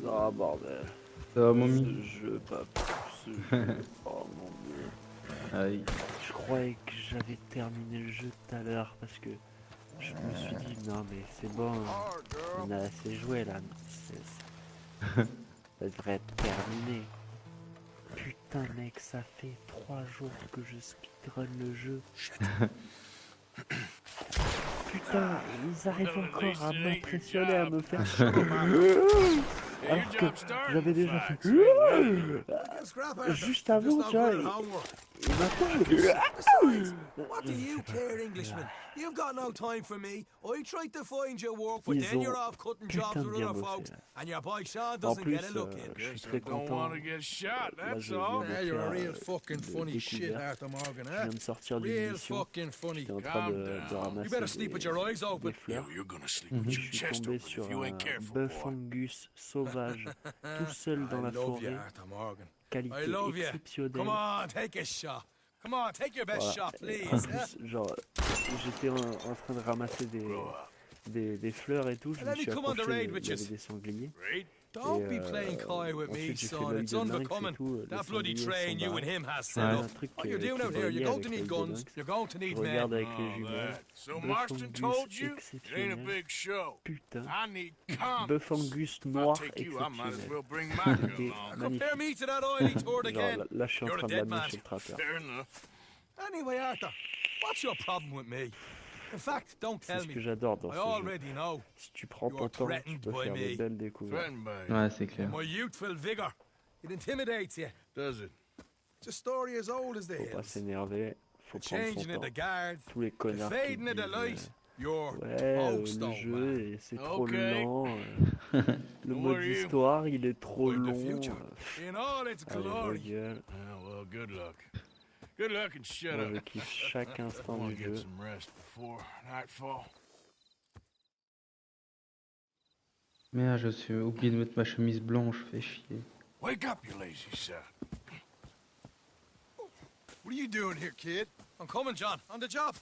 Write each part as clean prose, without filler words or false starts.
Ah bordel. Ça va, Mommy? Ce jeu, pas plus. Ce jeu. Oh mon dieu. Aïe. Je croyais que j'avais terminé le jeu tout à l'heure parce que je me suis dit non mais c'est bon, on a assez joué là. Ça devrait être terminé. Putain mec, ça fait 3 jours que je speedrun le jeu. Putain, ils arrivent encore à m'impressionner, à me faire chier. Alors que j'avais déjà fait juste avant, tu vois, et maintenant... What do you care, Englishman? You've got no time for me. I tried to find you work, but Ils then you're ont off cutting jobs putain de with bien other bossé. folks, and your boy Sean En doesn't plus, get a look in. je suis très content. Là, je viens de Yeah, you're a real faire fucking funny shit, découverte. Arthur Morgan, Je huh? viens de sortir d'une Real mission. fucking funny. J'étais en train de You ramasser better sleep with your eyes des open. fleurs. You're gonna sleep Et with je your suis chest tombé open sur if you ain't un careful, bœuf boy. angus sauvage, tout seul dans I la love you, forêt. Arthur Morgan. Qualité I love you. exceptionnelle. Come on, take a shot. Come on, take your best Voilà. shot, Et please. en plus, genre, j'étais en train de ramasser des fleurs et tout. Je me Let me suis come on the approché, raid, il y witches. avait des sangliers. Raid? Don't be playing coy with me, Ensuite, j'ai fait son. l'œil It's de lynx et unbecoming. tout. Les That bloody sangliers train sont you and barrés. him has C'est set un up. truc What qui you're doing out here, brillait you're going avec to l'œil need de guns, lynx. you're going to Je need regarde men. avec les jumelles. So Bœuf Marston told angus you? It ain't a exceptionnel. big show. Putain. I need calm. Bœuf angus If I noir take you, I might as exceptionnel. well bring my girl C'était along. magnifique. Compare me to that oily turd Genre again. là, je suis en You're a train de dead l'amener man. chez le trappeur. Fair enough. Anyway, Arthur, what's your problem with me? In fact, don't C'est tell ce me. que j'adore dans I ce jeu. already know. Si tu prends ton You're temps, tu threatened peux by faire des me. belles découvertes. Threatened by Ouais, c'est clair. My youthful vigor. It intimidates you. Does it? It's a story as old as the Faut pas hills. s'énerver, faut The prendre son changing of temps. the guard, Tous les the connards qui fading of the disent light. You're ouais, toast, le old jeu man. c'est trop Ok. lent, le Who mode are you? histoire il est trop I'm the long. future. In all its Allez, vos glory. gueules. Ah, well, good luck. Good luck and shut Moi up. je kiffe chaque I instant want du to get jeu. some rest before nightfall. Merde, je suis oublié de mettre ma chemise blanche, fais chier. Wake up, you lazy son. What are you doing here, kid? I'm coming, John. On the job.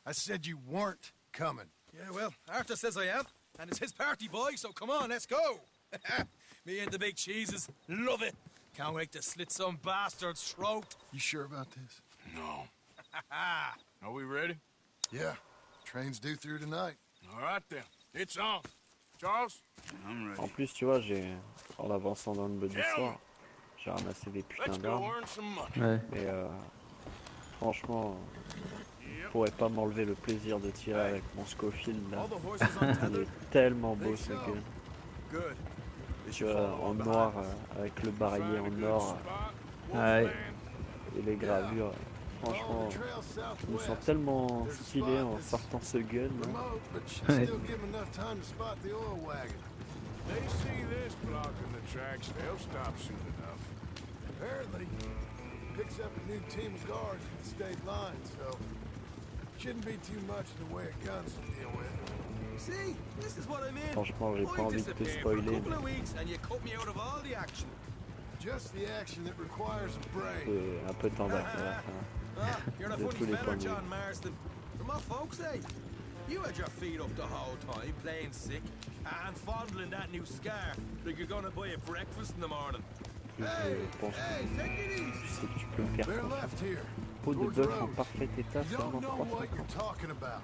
I said you weren't coming. Yeah, well, Arthur says I am, and it's his party, boy, so come on, let's go. Me and the big cheeses. Love it. Can't wait to slit some bastard's throat. You sure about this? No. Are we ready? Yeah. Train's due through tonight. All right, then. It's on. Charles? I'm ready. En plus tu vois, en avançant dans le mode d'histoire, j'ai ramassé des putains Let's go d'armes. earn some money. Ouais. Mais Franchement, je pourrais pas m'enlever le plaisir de tirer avec mon Scofield là. All the horses Il untethered? est tellement beau ce gun. Good. They Tu should vois, follow en on noir, behind us. avec le barillet en or Ouais. et les gravures. Franchement, Follow the trail je me sens southwest. tellement stylé en sortant ce gun. Là. Remote, but should Ouais. still give 'em enough time to spot the oil wagon. They see this blocking the tracks, they'll stop soon enough. Apparently, picks up a new team of guards at the state line, so shouldn't be too much in the way of guns to deal with. See, this is what I mean. Franchement, j'ai pas I envie de te disappeared for a spoiler, couple of mais weeks and you cut me out of all the action. Just the action that requires a brain. c'est un peu t'embarquer à la fin. Ah, you're a De funny tous les fella, points de vue. John Marston. From what folks say, you had your feet up the whole time, playing sick, and fondling that new scar like you're gonna buy a breakfast in the morning. Je pense Hey, que take it tu easy. sais que tu peux me faire They're confiance. left here. Peau de towards the bœuf en road. parfait état, You seulement don't know what 350. you're talking about.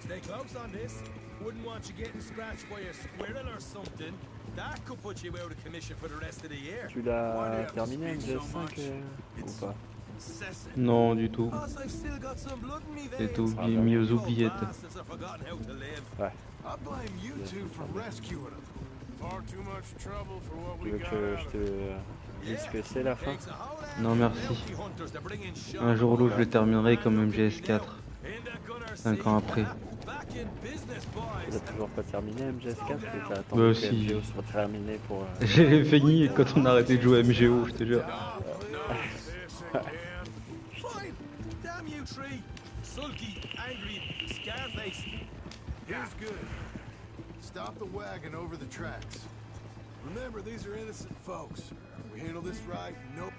Stay close on this. Wouldn't want you getting scratched by a squirrel or something. That could put you out of commission for the rest of the year. Tu l'as terminé MGS5 ou pas? Non, du tout. Plus, I've still got some blood in me J'ai veins. tout mis aux oubliettes. Bastards have forgotten how to live. Ouais. I blame you two for rescuing them. Far too much trouble for what Tu we veux got que out je of te it. dise ce que c'est la fin? Takes a whole lot Non, of merci. bounty hunters to bring in shot. Un jour ou l'autre, je le terminerai comme MGS4. In the gunner 5 ans seat. après. Back in business, boys. Tu l'as toujours pas terminé MGS4 et t'as Bah attendu que aussi. MGO soit terminé pour... J'ai fini quand on a arrêté de jouer à MGO, je te jure. This again. Fine. Damn you, tree. Sulky, angry, scar-faced. Here's good. Stop the wagon over the tracks. Remember, these are innocent folks. We handle this right, nope.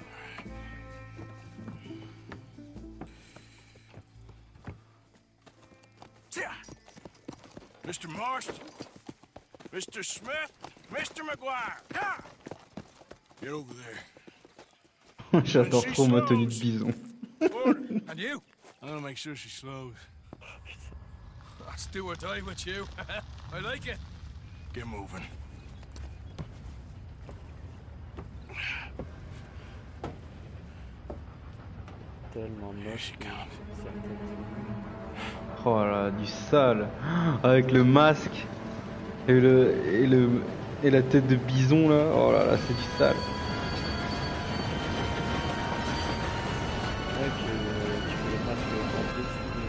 Mr. Marston, Mr. Smith, Mr. McGuire, ha! Get over there. J'adore trop ma tenue de bison. Order. And you? I'm gonna make sure she slows. Let's do or die with you. I like it. Get moving. Tellement moche. Oh là, du sale. Avec le masque et et la tête de bison là. Oh là là, c'est du sale. Ouais, tu veux les masques en dessus.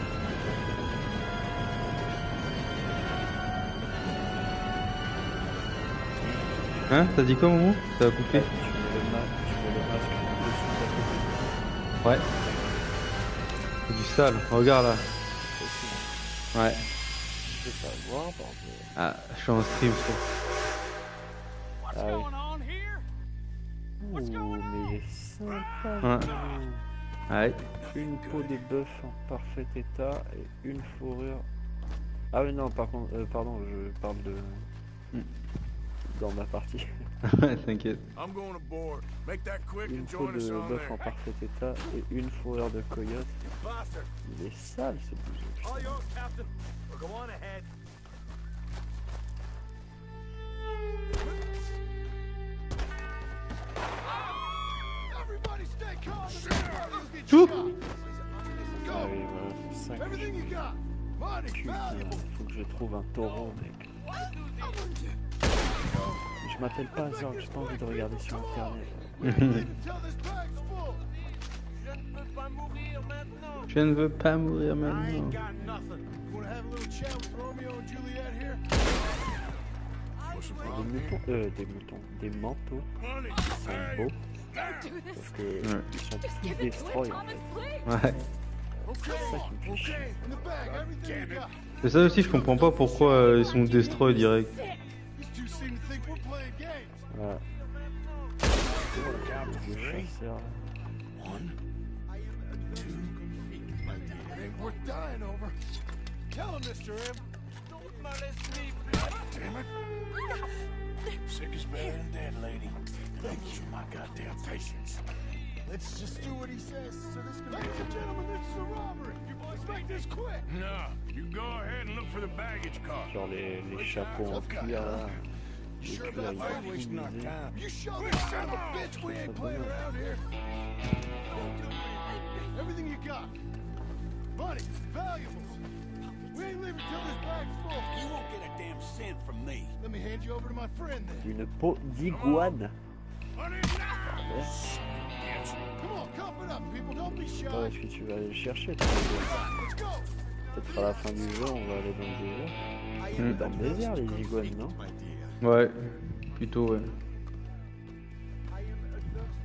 Hein? T'as dit quoi, Momo? Ça a coupé? Tu veux le masque en dessous de la tête. Ouais. C'est du sale. Regarde là. Ouais. Je vais pas voir, bordel. Ah, je suis en stream, frère. Ah oui. Ouh, mais il est sympa. Ouais. Ouais. Une peau de bœuf en parfait état et une fourrure. Ah oui non, par contre, pardon, je parle de dans ma partie. Ouais, t'inquiète. I'm going aboard. Make that quick Une and peau join us de on bœuf en there. parfait état et une fourrure de coyote. Bastard. Il est sale ce bouson. All yours, Captain. Or go on ahead. Everybody stay calm. Or this party will get Choup. shot. Ah Go. oui, voilà, c'est 5 Everything you got. Money, Putain, valuable. faut que je trouve un taureau, mec. Je m'appelle pas Zorg, j'ai pas envie de regarder sur internet. Leave until this bag's full. Je ne veux pas mourir I maintenant. ain't got nothing. You wanna have a little chat with Romeo and Juliet here? Des manteaux Honey, qui sont beaux, Don't do this. sauf que Ouais. ils sont Just tous give it to destroy him, en Thomas, fait. please. Ouais. C'est ça qui me fait chier. Okay, in the bag, everything you got. C'est ça aussi, je comprends pas pourquoi ils sont destroy direct. These two seem to think we're playing games. Voilà. Le chasseur. It ain't worth dying over. Tell him, Mr. M. damn it. Sick is better than dead, lady. Thank you for my goddamn patience. Let's just do what he says. So this can Ladies and gentlemen, this is a robbery. You boys make this quick. No, you go ahead and look for the baggage car. Genre les chapeaux en cuir là. Les Sure cuirs about ils sont wasting our customisés. time. You show this son of a bitch we ain't playing around here. Everything you got. Money, valuables. We ain't leaving till this bag's full. You won't get a damn cent from me. Let me hand you over to my friend then. Une peau d'iguane. Money now! Come on, cough it up, people. Don't be shy. Attends, est-ce que tu vas aller le chercher? Let's go. Peut-être à la fin du jeu, on va aller dans le désert. Dans le désert, les iguanes, non? Ouais, plutôt ouais.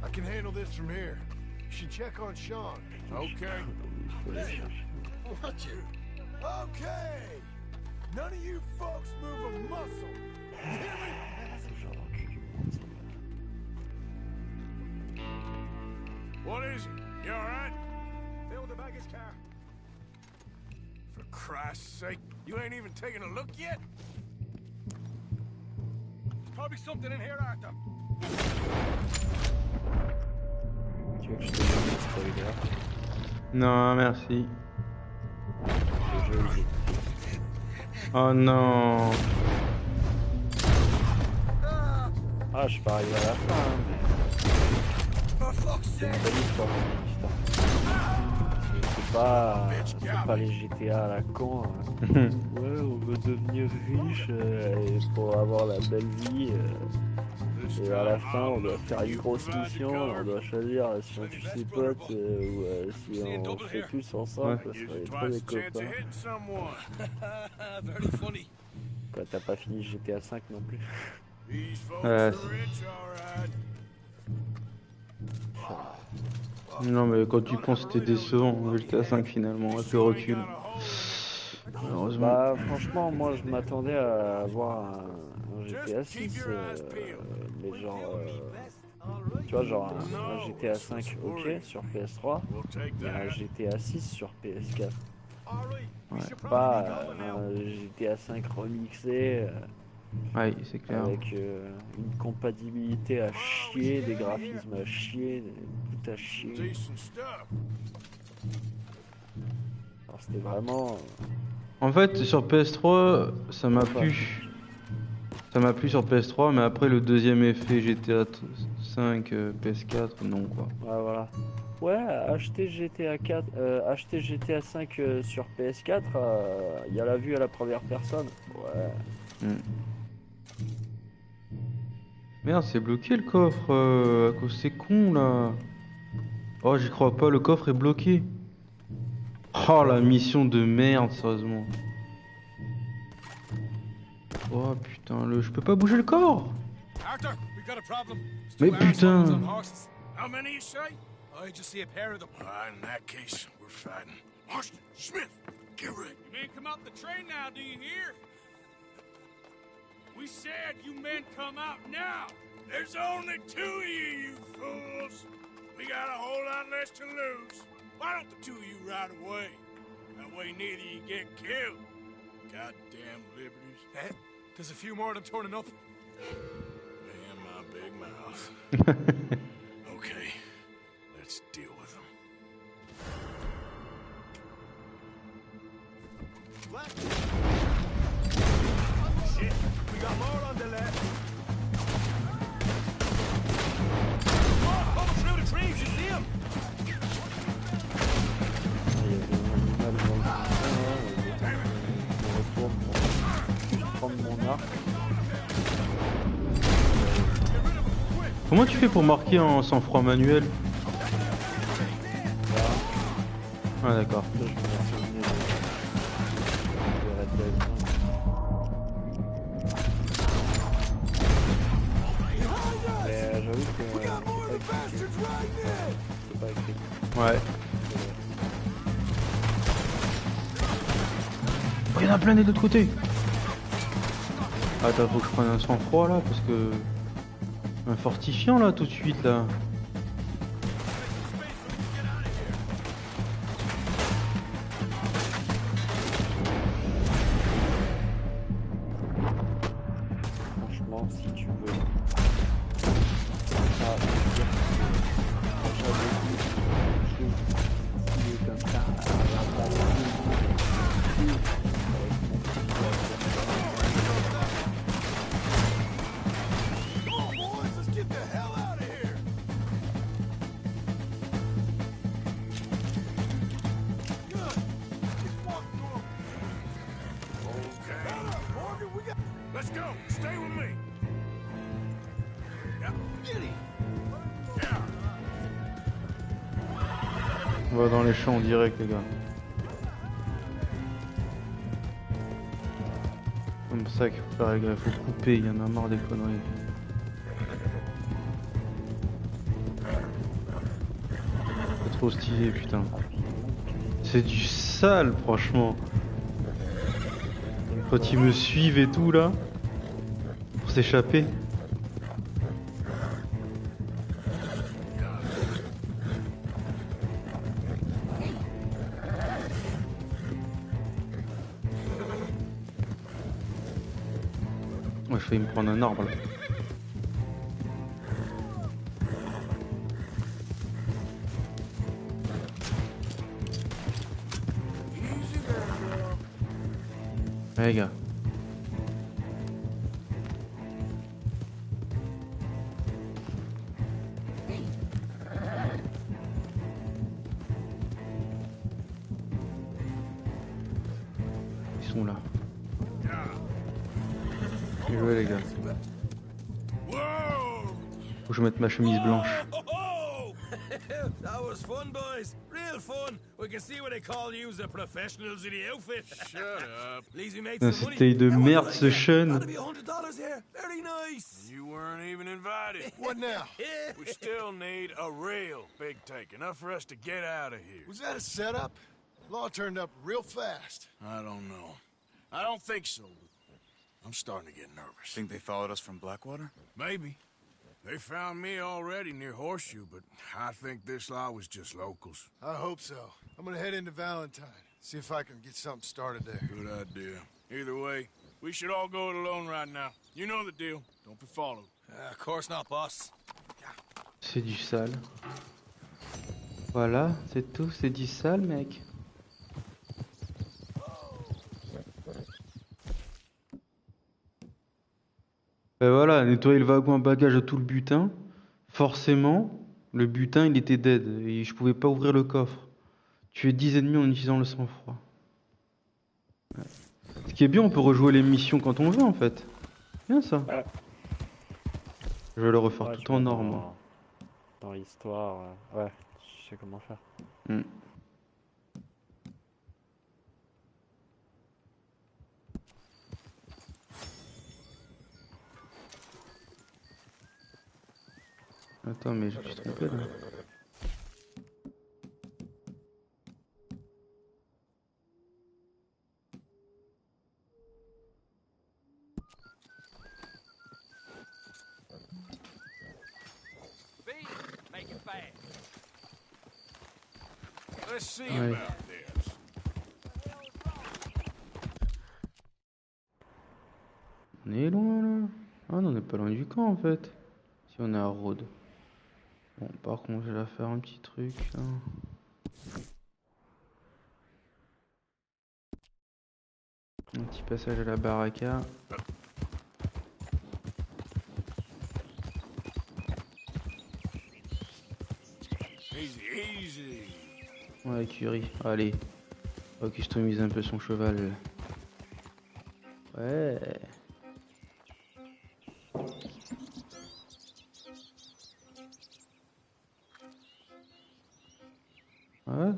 I can handle this from here. You should check on Sean. Okay. Il faut les chercher. Okay. None of you folks move a muscle. You hear me? C'est le genre d'enculé du monde, ça. What is it? You alright? Fill the baggage car. For Christ's sake, you ain't even taken a look yet? There's probably something in here, Arthur. Tu veux que je te donne un spoiler? Non, merci. Le jeu, il est... Oh non. Ah, je suis pas arrivé à la fin, hein, mais... C'est une belle histoire, c'est pas les GTA à la con. Hein. Ouais, on veut devenir riche pour avoir la belle vie. Et à la fin, on doit faire une grosse mission. On doit choisir si on tue ses potes ou si on fait tous ensemble. Parce qu'on est trop des copains. Very funny. Quoi, t'as pas fini GTA 5 non plus? Non mais quand tu penses c'était décevant, GTA 5 finalement, avec le recul. Malheureusement. Bah franchement, moi je m'attendais à avoir un GTA 6, mais genre, tu vois, genre un GTA 5 ok sur PS3, et un GTA 6 sur PS4. Ouais. Pas un GTA 5 remixé Ouais, c'est clair. avec une compatibilité à chier, des graphismes à chier, tout à chier. Decent stuff. Alors c'était vraiment... En fait, sur PS3, ça m'a plu. Ça m'a plu sur PS3, mais après le deuxième effet GTA 5, PS4, non quoi. Ouais, voilà. Ouais, acheter GTA 5 sur PS4, il y a la vue à la première personne. Ouais. Merde, c'est bloqué le coffre, à cause c'est con là. Oh, j'y crois pas, le coffre est bloqué. Oh, la mission de merde, sérieusement. Oh putain, je peux pas bouger le corps. Arthur, we got a problem. Mais Two putain. assholes on horses. How many you say? I just see a pair of them. In that case, we're fighting. Marston, Smith, get ready. You men come out the train now, do you hear? We said you men come out now. There's only two of you fools. We got a whole lot less to lose. Why don't the two of you ride away? That way neither of you get killed. Goddamn liberties. Eh? There's a few more of them turning up. Man, my big mouth. Okay, let's deal with them. Shit, we got more on the left. Coming through the trees, you see them? Il y avait un animal dans le coin, je retourne pour prendre mon arc. Comment tu fais pour marquer en sang-froid manuel? Ah d'accord. Là, je vais me souvenir de Red Dead 5. Mais j'avoue que c'est pas écrit. Ouais. Oh, il y en a plein des l'autre côté. Attends, faut que je prenne un sang-froid là, parce que... Un fortifiant là, tout de suite là. Franchement, si tu veux. Ah, je veux dire que j'avais vu quelque chose stylé comme ça. Come on, boys, let's get the hell out of here. Let's go. Stay with me. Yeah. Get him. Yeah. On va dans les champs en direct, les gars. Comme ça qu'il faut faire les gars, il faut couper, il y en a marre des conneries. C'est trop stylé, putain. C'est du sale, franchement. Quand ils me suivent et tout là, pour s'échapper. Ouais, je failli me prendre un arbre là. Ouais, les gars. Ils sont là. Bien joué les gars. Whoa! Faut que je mette ma chemise blanche. Oh, that was fun, boys. Real fun. We can see what they call you the professionals in the outfit. Shut up. At least we made Putain, some money. c'était de How much merde did I ce get? Sean. Gotta be $100 here. Very nice. You weren't even invited. What now? We still need a real big take, enough for us to get out of here. Was that a setup? Law turned up real fast. I don't know. I don't think so, but I'm starting to get nervous. Think they followed us from Blackwater? Maybe. They found me already near Horseshoe, but I think this lot was just locals. I hope so. I'm gonna head into Valentine. See if I can get something started there. Good idea. Either way, we should all go it alone right now. You know the deal. Don't be followed. Of course not, boss. C'est du sale. Voilà, c'est tout, c'est du sale mec. Ben voilà, nettoyer le wagon à bagages de tout le butin. Forcément, le butin il était dead et je pouvais pas ouvrir le coffre. Tuer 10 ennemis en utilisant le sang-froid. Ouais. Ce qui est bien, on peut rejouer les missions quand on veut en fait. Bien ça. Ouais. Je vais le refaire Ouais, tout tu en vois, norme. dans Histoire, ouais, je sais comment faire. Hmm. Attends, mais je me suis trompé là. Let's see Ouais. about this. On est loin là. Ah non, on n'est pas loin du camp en fait. Si on est à Rhodes. Bon, par contre, je vais faire un petit truc là. Un petit passage à la baraka. Easy, easy. Ouais, Curie, allez. Faut qu'il customise un peu son cheval. Ouais. Ouais. What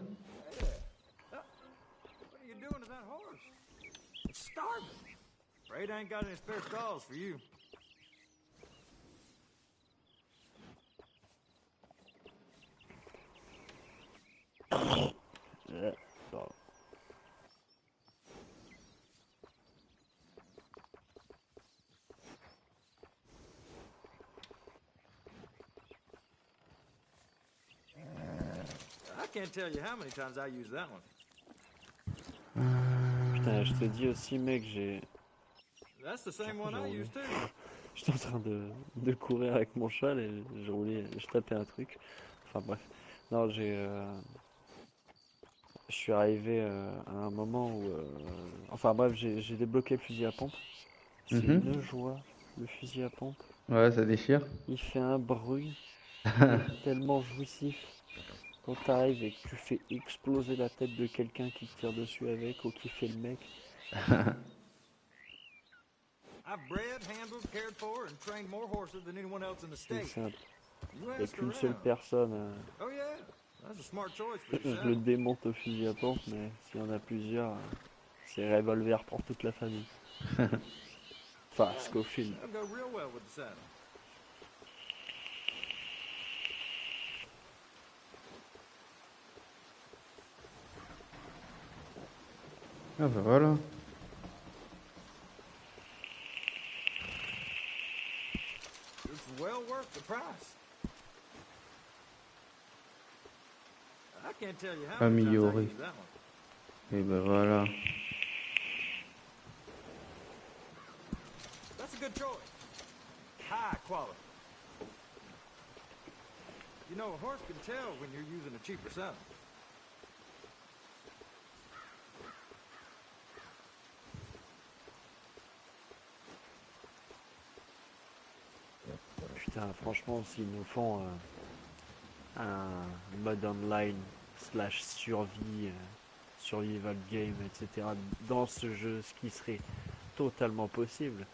are you doing to that horse? It's starving. Afraid I ain't got any spare stalls for you. Ouais, bon. I can't tell you how many times I use that one. Putain, je te dis aussi, mec, That's the same one I use too. j'étais en train de courir avec mon cheval et je tapais un truc. Enfin bref. Non, je suis arrivé à un moment où, enfin bref, j'ai débloqué le fusil à pompe. C'est une joie, le fusil à pompe. Ouais, ça déchire. Il fait un bruit tellement jouissif. Quand t'arrives et que tu fais exploser la tête de quelqu'un qui te tire dessus avec ou qui fait le mec. I've bred, handled, cared for, and trained more horses than anyone else in the C'est state. simple. You Il n'y a ask qu'une seule around. personne. Oh yeah, that's a smart choice for Je le yourself. démonte au fusil à pompe, mais s'il y en a plusieurs, c'est revolver pour toute la famille. Enfin, Scofield. That'll go real well with the saddle. Ah bah voilà. It's well worth the price. I can't tell you how many times I Amélioré. use that one. Et bah voilà. That's a good choice. High quality. You know, a horse can tell when you're using a cheaper saddle. Putain, franchement, s'ils nous font un mode online slash survie, survival game, etc. dans ce jeu, ce qui serait totalement possible,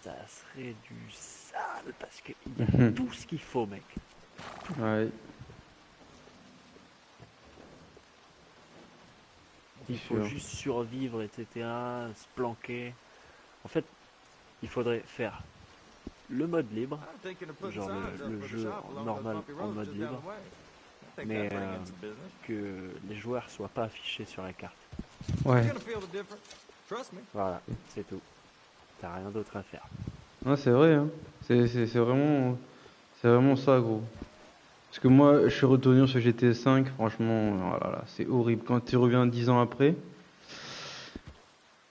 ça serait du sale parce qu'il y a tout ce qu'il faut, mec. Ouais. Il faut sûr. juste survivre, etc. Se planquer. En fait, il faudrait faire le mode libre, I'm thinking of putting genre signs up le for the jeu shop along normal those bumpy en roads mode just down libre, the way. I think mais that'd bring in some business. que les joueurs soient pas affichés sur la carte. Ouais. You're gonna feel the difference. Trust me. Voilà, c'est tout. T'as rien d'autre à faire. Non, c'est vrai, hein. C'est vraiment ça, gros. Parce que moi, je suis retourné sur GTA 5, franchement, oh là là, c'est horrible. Quand tu reviens 10 ans après,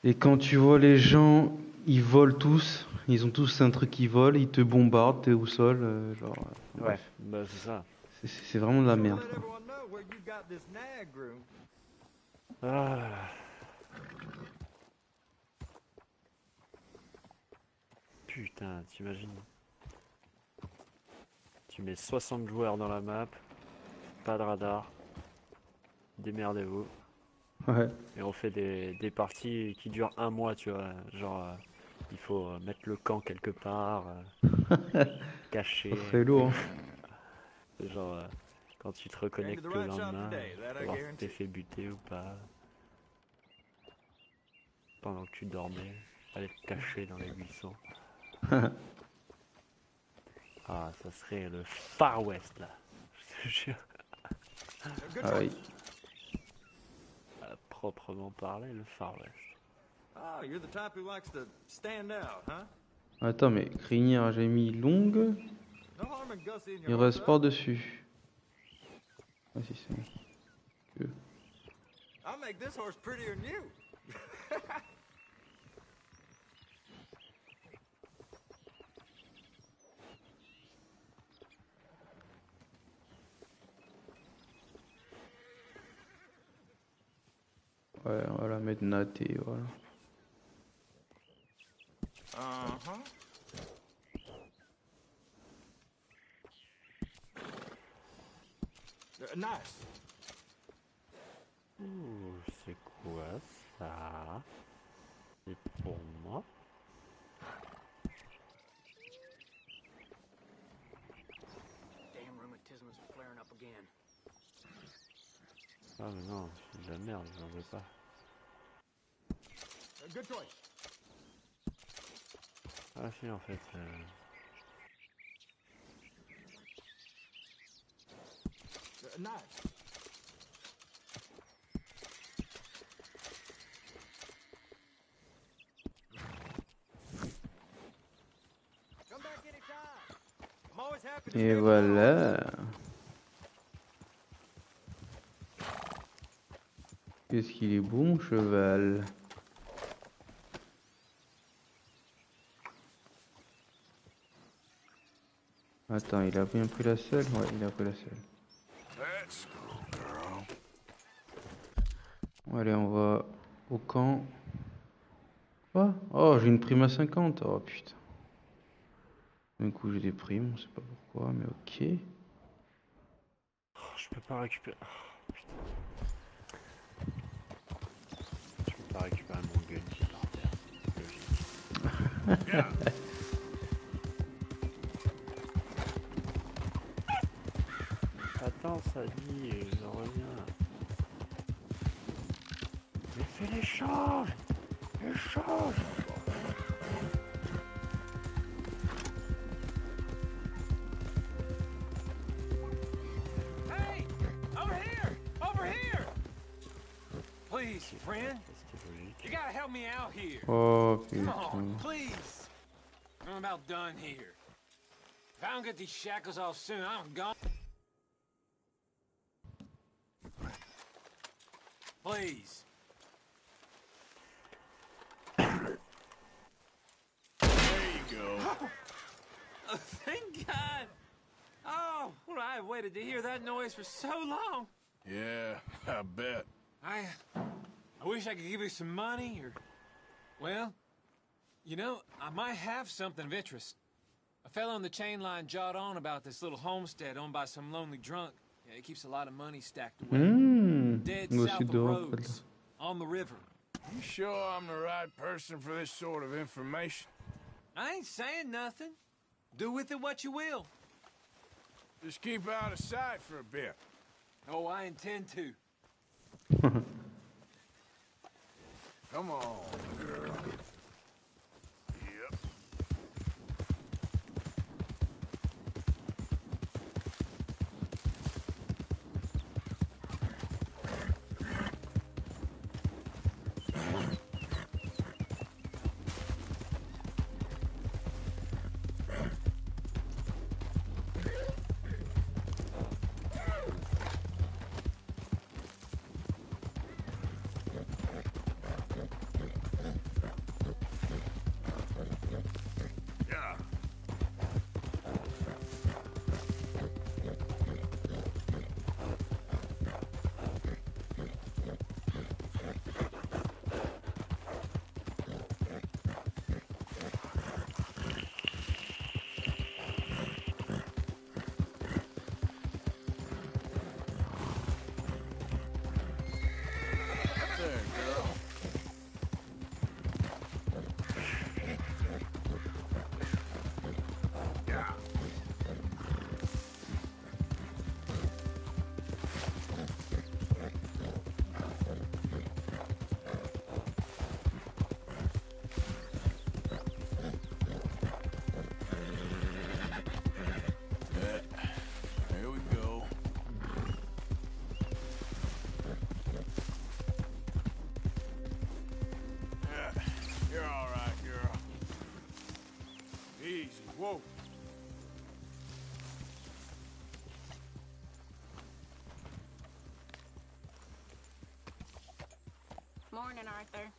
et quand tu vois les gens, ils volent tous, ils ont tous un truc qui vole, ils te bombardent, t'es au sol, genre. Ouais, bah c'est ça. C'est vraiment de la So merde, let quoi. everyone know where you got this nag groom. Ah. Putain, t'imagines? Tu mets 60 joueurs dans la map, pas de radar, démerdez-vous, Ouais. et on fait des parties qui durent un mois, tu vois. Genre, il faut mettre le camp quelque part, caché. Ça serait lourd, hein. Genre, quand tu te reconnectes le lendemain, voir si t'es fait buter ou pas. Pendant que tu dormais, aller te cacher dans les buissons. Ah, ça serait le Far West là. Je te jure. Good Ah choice. oui. À proprement parler, le Far West. Oh, you're the type who likes to stand out, huh? Attends, mais crinière, j'ai mis longue, No harm in Gussie and il your reste horse, par dessus. Ah si, c'est bon. I'll make this horse prettier than you. Ouais, on va la mettre nattée, voilà. Uh-huh. Nice. Ouh, c'est quoi ça? C'est pour moi? Damn rheumatism's flaring up again. Ah mais non, c'est de la merde, j'en veux pas. Good choice. Ah si, en fait... Nice. Come back anytime. I'm always happy to Et stay voilà. Qu'est-ce qu'il est bon, cheval. Attends, il a bien pris la selle? Ouais, il a pris la selle. Let's go, girl. Allez, on va au camp. Quoi? Oh, j'ai une prime à 50. Oh putain. D'un coup, j'ai des primes, on sait pas pourquoi, mais ok. Oh, je peux pas récupérer... Oh, putain. Je peux pas récupérer mon gun qui est par terre. C'est logique. Attends, ça dit, je reviens. Mais fais l'échange. Échange. Hey! Over here! Over here! Please, friend. You gotta help me out here. Oh Come on, putain. please. I'm about done here. If I don't get these shackles off soon, I'm gone. Please. There you go. Oh, thank God. Oh, well, I've waited to hear that noise for so long. Yeah, I bet. I wish I could give you some money or, well, you know, I might have something of interest. A fellow on the chain line jawed on about this little homestead owned by some lonely drunk. Yeah, he keeps a lot of money stacked away. Dead Au south sud of d'Europe. Rhodes, on the river. You sure I'm the right person for this sort of information? I ain't saying nothing. Do with it what you will. Just keep out of sight for a bit. Oh, I intend to. Come on, girl. Yep. Yeah. There, girl. Yeah. Here we go. Yeah, you're all right, girl. Easy. Whoa. Morning, Arthur.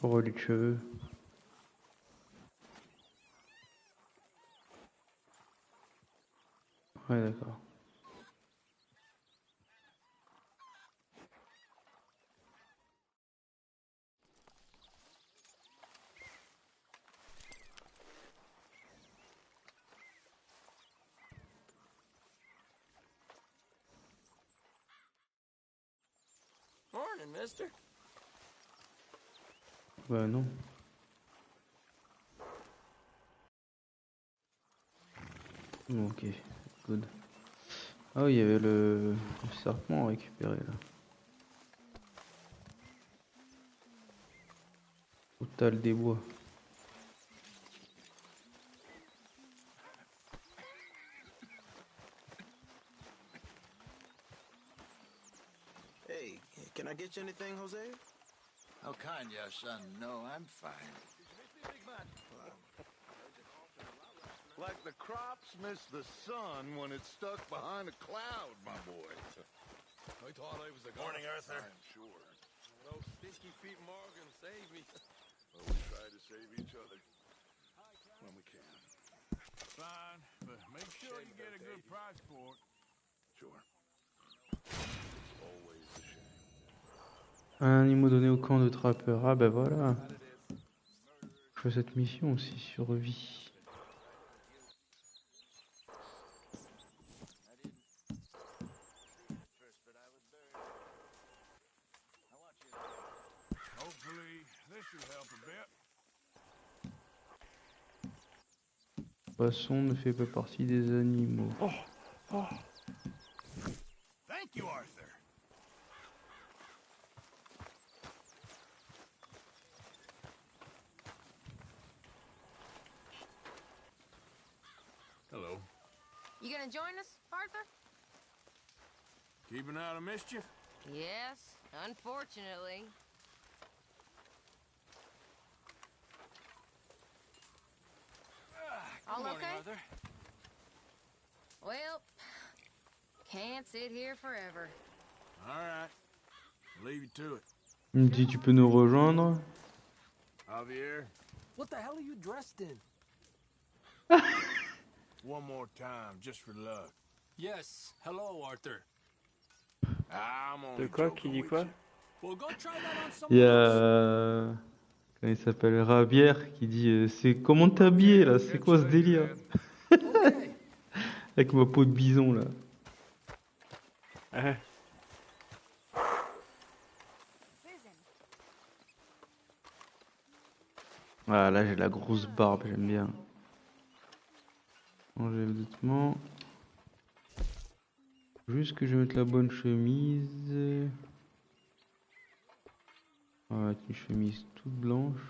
Oh les cheveux. Ouais d'accord. Morning, mister. Bah non. Ok, good. Ah oui, il y avait le serpent à récupérer là. Total des bois. Hey, can I get you anything, Jose? How kind you, son. No, I'm fine. Like the crops miss the sun when it's stuck behind a cloud, my boy. I thought I was a Morning, Arthur. I'm sure. Those stinky feet Morgan saved me. Well, we try to save each other when we can. Fine, but make sure you get a good price for it. Sure. Always a shame. Un animal donné au camp de trappeurs. Ah bah voilà. Je fais cette mission aussi, survie. Poisson ne fait pas partie des animaux. Oh, oh. Thank you, Arthur. Hello. You gonna join us, Arthur? Keeping out of mischief? Yes, unfortunately. All Good morning, okay? Arthur. Well, can't sit here forever. All right. Leave you to it. Il me dit tu peux nous rejoindre. Javier, What the hell are you dressed in? one more time, just for luck. Yes. Hello, Arthur. I'm De only quoi? joking Qui dit with quoi? you. Well, go try that on Il y someone else. a... Comment il s'appelle Rabière qui dit c'est comment t'es habillé là? C'est quoi ce délire? Okay. Avec ma peau de bison là. Ah, Ah là j'ai la grosse barbe, j'aime bien. Changer le vêtement. Juste que je mette la bonne chemise. On va mettre une chemise toute blanche.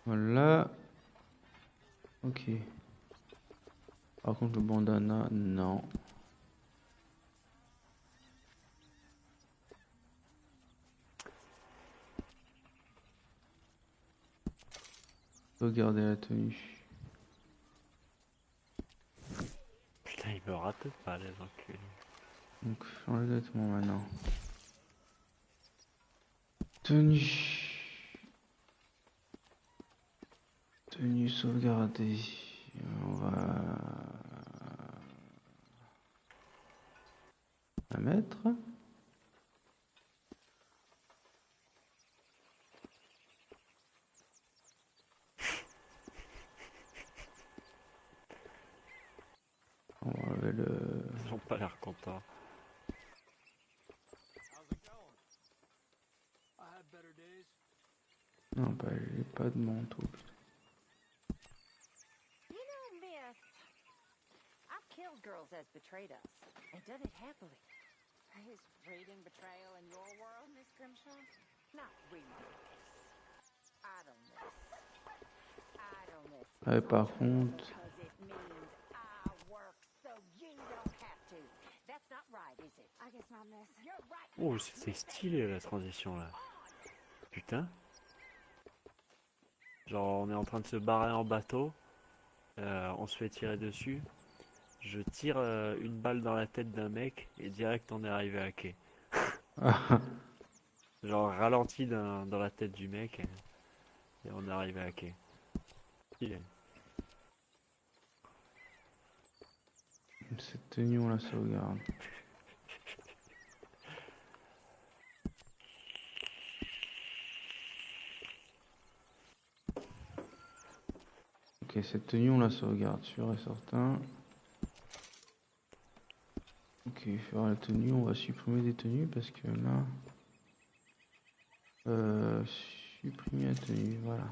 Voilà. Ok. Par contre le bandana, non. Regardez la tenue. putain, ils me ratent pas, les enculés. Donc changer de vêtement maintenant. Tenue. Tenue sauvegardée. On va la mettre. On va enlever le... Ils ont pas l'air contents. I had better days. Non, bah j'ai pas de manteau. You know, miss, I've killed girls as betrayed us, and done it happily. Is raiding betrayal in your world, Miss Grimshaw? Not really. Idleness. Idleness. Ouais, par contre... Because it means I work so you don't have to. That's not right, is it? I guess not, miss. You're right. Oh, c'est stylé la transition là. Putain. Genre, on est en train de se barrer en bateau. On se fait tirer dessus. Je tire une balle dans la tête d'un mec et direct on est arrivé à quai. Genre ralenti dans la tête du mec et on est arrivé à quai. Stylé. Cette tenue on la sauvegarde. Ok, cette tenue on la sauvegarde, sûr et certain. Ok, faire la tenue, on va supprimer des tenues parce que là... supprimer la tenue, voilà.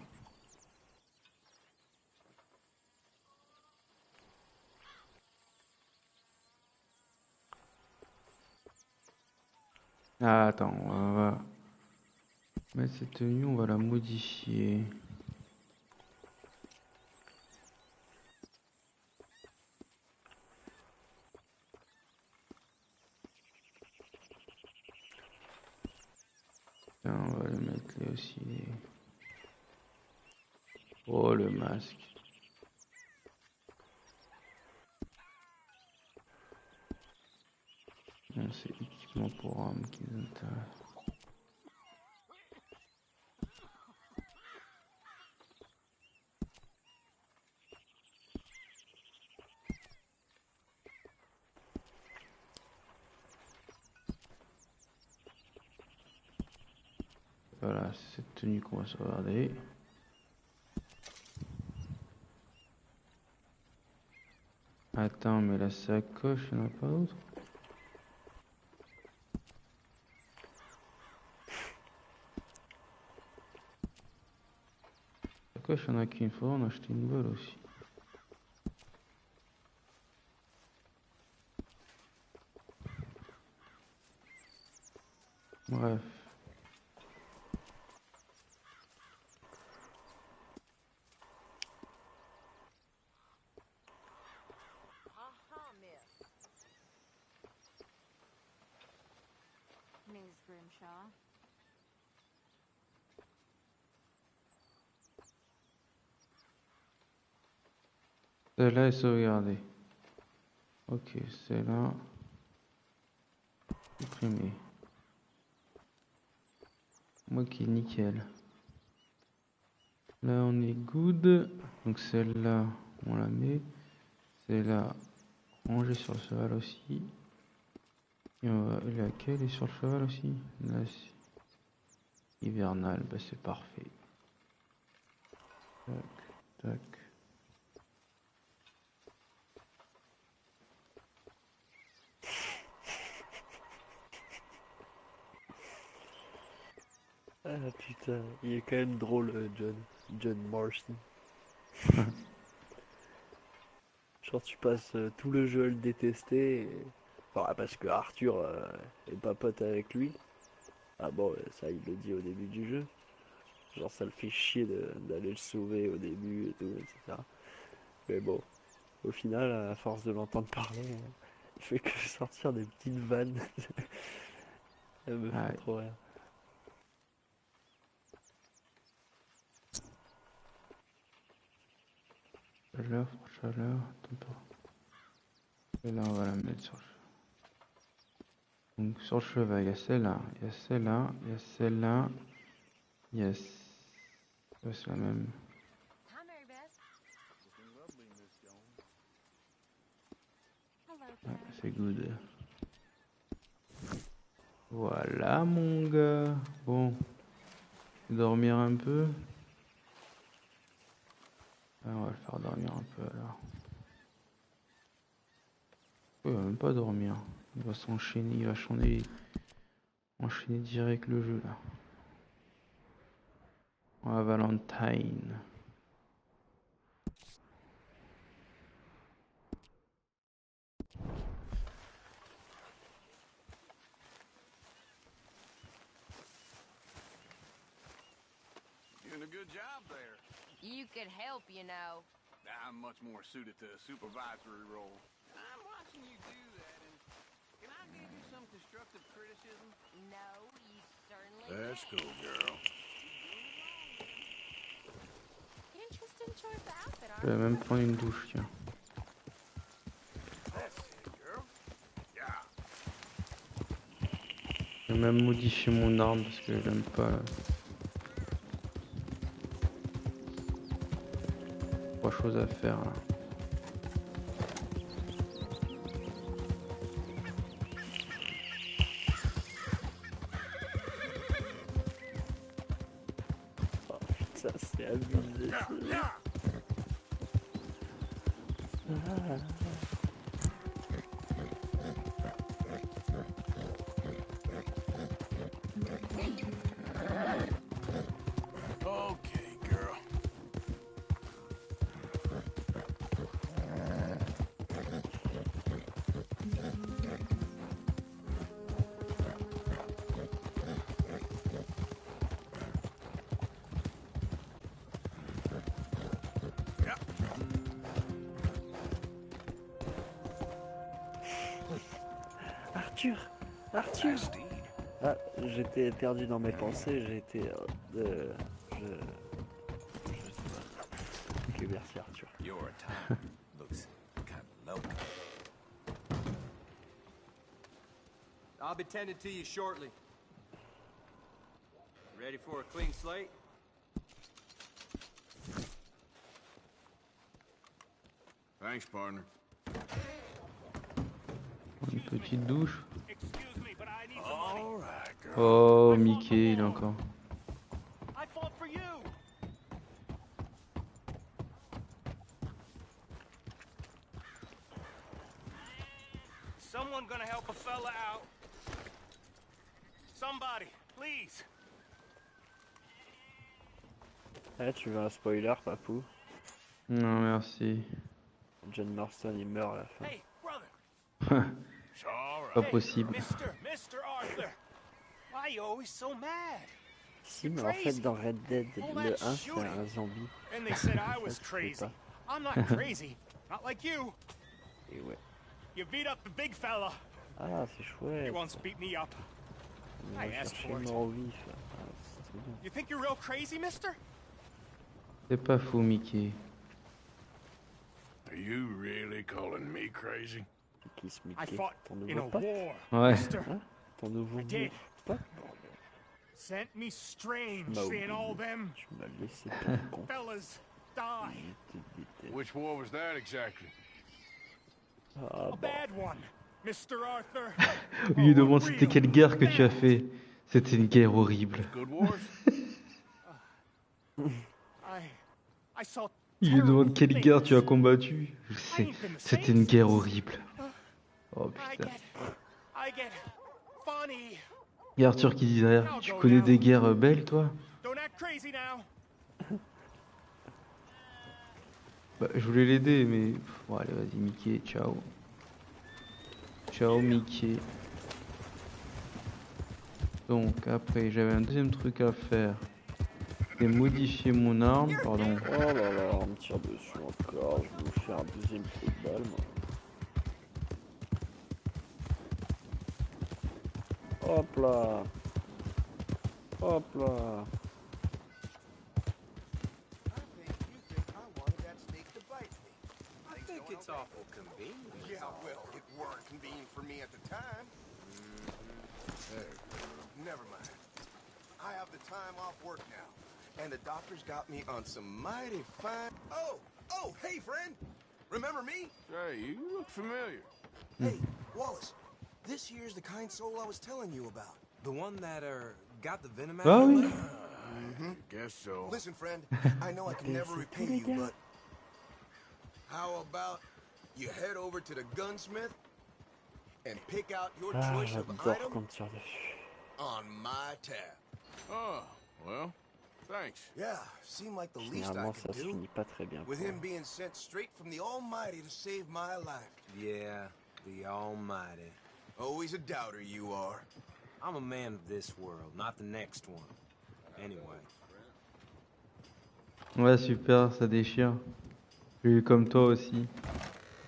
Ah, attends, on va mettre cette tenue, on va la modifier. Tiens, on va le mettre là aussi. Oh, le masque. Non, c'est équipement pour armes qui nous intéresse. Voilà, c'est cette tenue qu'on va sauvegarder. Attends, mais la sacoche, il n'y en a pas d'autre? Pourquoi il y en a qu'une fois, on a acheté une nouvelle aussi. Bref. Miss Grimshaw. Celle-là est sauvegardée. Ok, celle-là. Supprimée. Ok, nickel. Là on est good. Donc celle-là, on la met. Celle-là, rangée sur le cheval aussi. Et laquelle est sur le cheval aussi? Là, hivernal, bah c'est parfait. Tac, tac. Ah putain, il est quand même drôle, John Marston. Genre tu passes tout le jeu à le détester, enfin, parce que Arthur est pas pote avec lui. Ah bon, ça il le dit au début du jeu. Genre ça le fait chier d'aller le sauver au début et tout, etc. Mais bon, au final, à force de l'entendre parler, il fait que sortir des petites vannes. Elles me font trop rire. Chaleur, chaleur, attends pas. Et là on va la mettre sur le cheval. Donc sur le cheval, il y a celle-là, il y a celle-là, il y a celle-là. Yes. Ça c'est la même. Ouais, c'est good. Voilà mon gars. Bon. Je vais dormir un peu. Ah, on va le faire dormir un peu alors. Il va même pas dormir. Il va s'enchaîner, il va enchaîner direct le jeu là. On va Valentine. Doing a good job there. You could help, you know. I'm much more suited to a supervisory role. I'm watching you do that, and can I give you some constructive criticism? No, you certainly Let's go, girl. Interesting choice of outfit, Je vais même prendre une douche, tiens. That's it, girl. Yeah. Je vais même modifier mon arme parce que j'aime pas. Trois choses à faire là. Oh putain, c'est abusé. Okay, girl. Arthur! Arthur! Ah, j'étais perdu dans mes pensées, j'étais... je sais pas. Ok, merci Arthur. Your time looks kind of low. I'll be tending to you shortly. Ready for a clean slate? Thanks, partner. Une petite douche. All right, girl. Oh, Mickey, il est encore. I fought for you. Someone gonna help a fella out. Somebody, please. Eh, tu veux un spoiler, Papou? Non, merci. John Marston, il meurt à la fin. Hey, brother. Pas possible. Mr. Arthur. Why are you always so mad? Si, mais en fait, dans Red Dead, le 1, c'est un zombie. And they said I was Ça, tu sais crazy. pas. I'm not crazy. Not like you. Et ouais. You beat up the big fella. Ah, c'est chouette. You once beat me up. On I va asked chercher for it. mort au vif. Là. Ah, c'est trop bien. You think you're real crazy, mister? C'est pas faux, Mickey. Are you really calling me crazy? Qui se I Mickey? fought Ton in a nouveau pote? war, Ouais. mister. Hein? Ton nouveau I did. pote? Sent me strange Bah oui, seeing all them tu m'as laissé pour con. fellas die. Je te déteste. Which war was that exactly? Ah, A bon. bad one, Mr. Arthur. Il lui demande c'était quelle guerre que tu as fait. C'était une guerre horrible. Good wars? I saw Il lui demande quelle terrible guerre tu as things. combattu. Je sais, c'était une guerre horrible. Oh putain. I get funny. Et Arthur qui dit derrière, tu connais des guerres belles toi? Don't act crazy now. Bah, je voulais l'aider mais... Bon allez vas-y Mickey, ciao. Ciao Mickey. Donc après j'avais un deuxième truc à faire. C'est modifier mon arme, pardon. Oh là là, on me tire dessus encore. Je vais vous faire un deuxième trou de balle, moi. Hop là. Hop là. I think it's awful convenient. Yeah, well, it weren't convenient for me at the time. Never mind. I have the time off work now, and the doctor's got me on some mighty fine... Oh, hey, friend! Remember me? Hey, you look familiar. Hey, Wallace, this here's the kind soul I was telling you about. The one that, got the venom out Ah of oui. your leg? Guess so. Listen, friend, I know I can never repay you, but... How about you head over to the gunsmith and pick out your Ah, choice of j'adore item qu'on me tire dessus. on my tab? Oh, well, thanks. Yeah, seemed like the least I Généralement, could ça se do. finit pas très bien. With pour him moi. being sent straight from the Almighty to save my life. Yeah, the Almighty. Always a doubter you are. I'm a man of this world, not the next one. Anyway. Ouais super, ça déchire. J'ai eu comme toi aussi.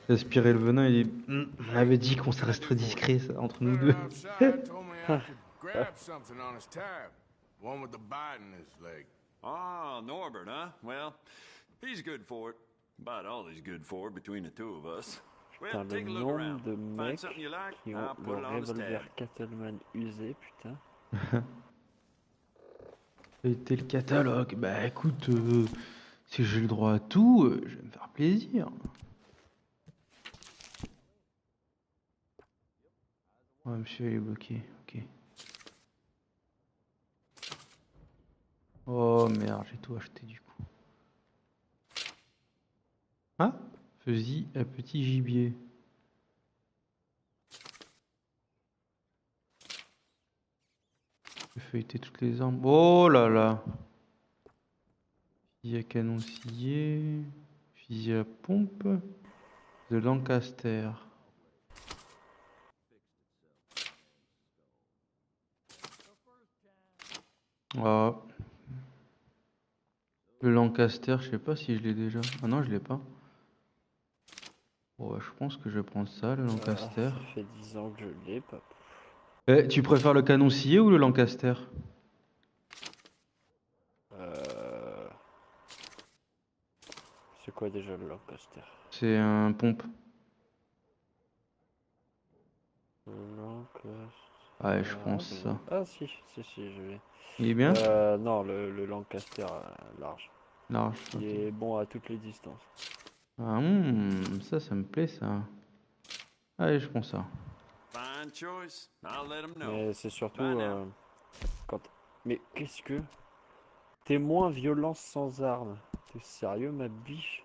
J'ai aspiré le venin et on avait dit qu'on se resterait discret ça, entre nous deux. Outside told me I could grab something on his tab. One with the bite in his leg. Ah, Norbert, huh? Well, he's good for it. About all he's good for between the two of us. Well, Putain, le take a look nombre around. de Find mecs something you like, qui I'll ont put le it on his revolver tab. Cattleman usé, putain. C'était le catalogue. Bah écoute, si j'ai le droit à tout, je vais me faire plaisir. Ouais, monsieur, il est bloqué. Ok. Oh merde, j'ai tout acheté du coup. Ah, fusil à petit gibier. J'ai feuilleté toutes les armes. Oh là là. Fusil à canon scié. Fusil à pompe. De Lancaster. Ah. Le Lancaster, je sais pas si je l'ai déjà. Ah non, je l'ai pas. Bon, ouais, je pense que je vais prendre ça, le Lancaster. Ça fait 10 ans que je l'ai, pas. Eh, tu préfères le canon scié ou le Lancaster? C'est quoi déjà le Lancaster? C'est un pompe. Lancaster. Ouais, je pense ça. Ah si, je l'ai. Il est bien? Non, le Lancaster large. Large. Il est bon à toutes les distances. Ah, ça me plaît ça. Allez, je prends ça. Fine choice. I'll let him know. Mais c'est surtout Bye now. quand. Mais qu'est-ce que. T'es moins violence sans arme. T'es sérieux, ma biche?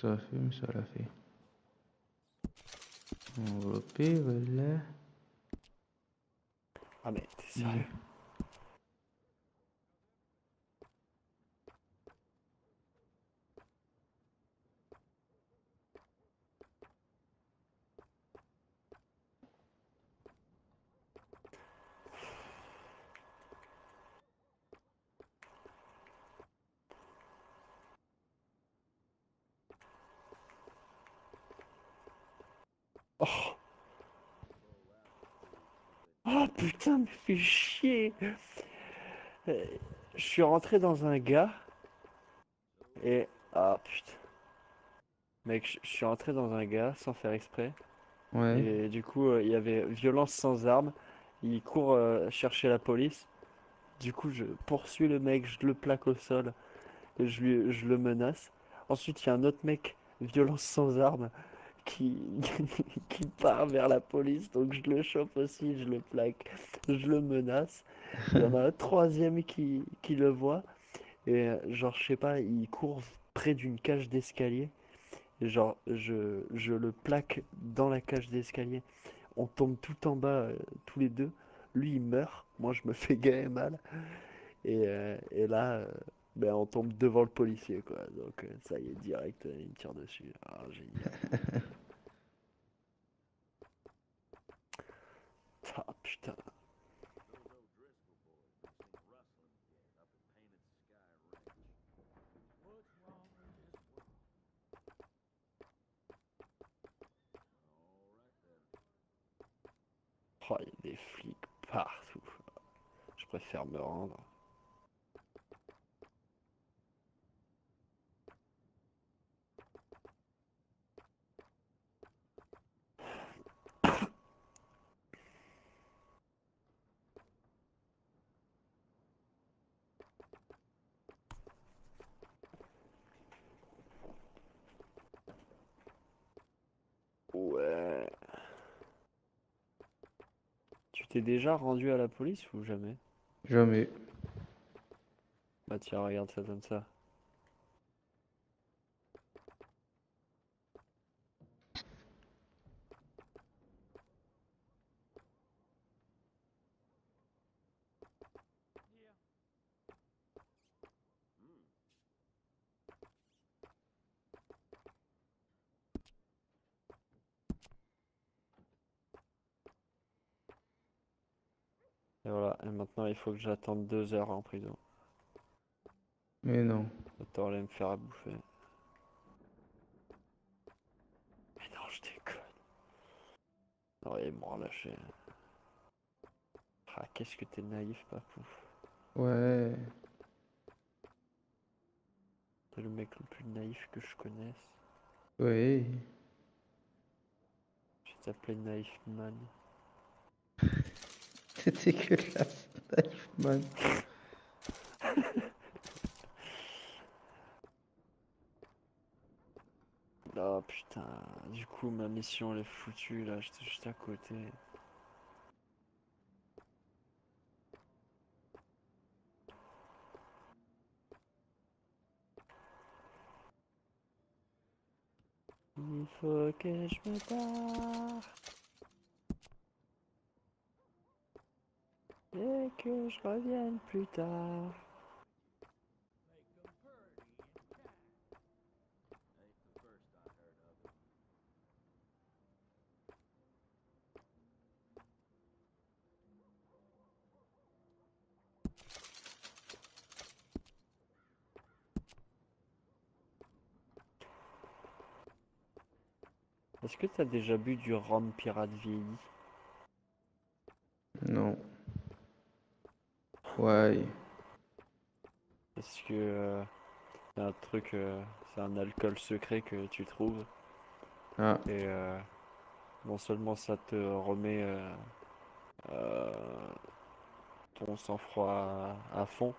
ça a fait, mais ça l'a fait. Enveloppé, voilà. Ah mais t'es sérieux? Oh. Oh putain, mais fais chier. Je suis rentré dans un gars et... Ah putain. Mec, je suis rentré dans un gars sans faire exprès. Ouais. Et du coup, il y avait violence sans arme. Il court chercher la police. Du coup, je poursuis le mec, je le plaque au sol. Et je le menace. Ensuite, il y a un autre mec, violence sans arme, qui, qui part vers la police. Donc je le chope aussi, je le plaque, je le menace. Il y en a un troisième qui le voit. Et genre, je sais pas, il court près d'une cage d'escalier. Et genre, je le plaque dans la cage d'escalier. On tombe tout en bas, tous les deux. Lui, il meurt. Moi, je me fais gaver mal. Et là, ben, on tombe devant le policier, quoi. Donc, ça y est, direct, il me tire dessus. Ah, génial. Ah, putain. Oh, il y a des flics partout. Je préfère me rendre. Ouais. Tu t'es déjà rendu à la police ou jamais? Jamais. Bah tiens, regarde, ça donne ça. Et voilà, et maintenant il faut que j'attende 2 heures en prison. Mais non. Attends, aller me faire à bouffer. Mais non, je déconne. Non, ils m'ont relâché. Ah, qu'est-ce que t'es naïf, papou. Ouais. T'es le mec le plus naïf que je connaisse. Ouais. Je t'appelais Naïf Man. C'était que la man. Oh putain, du coup ma mission elle est foutue là, j'étais juste à côté. Il faut que je me barre et que je revienne plus tard. Est-ce que t'as déjà bu du rhum pirate vieilli? Non. Ouais. Parce que c'est un truc, c'est un alcool secret que tu trouves. Ah. Et non seulement ça te remet euh, ton sang-froid à fond,